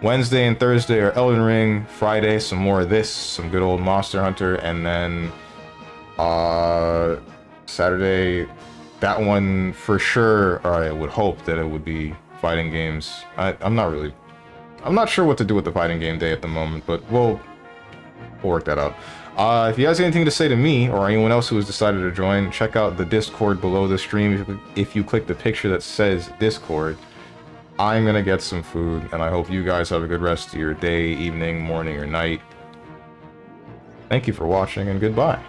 Wednesday and Thursday are Elden Ring. Friday, some more of this, some good old Monster Hunter, and then Saturday, that one for sure, or I would hope that it would be fighting games. I'm not sure what to do with the fighting game day at the moment, but we'll work that out. If you guys have anything to say to me, or anyone else who has decided to join, check out the Discord below the stream. If you click the picture that says Discord, I'm gonna get some food, and I hope you guys have a good rest of your day, evening, morning, or night. Thank you for watching, and goodbye.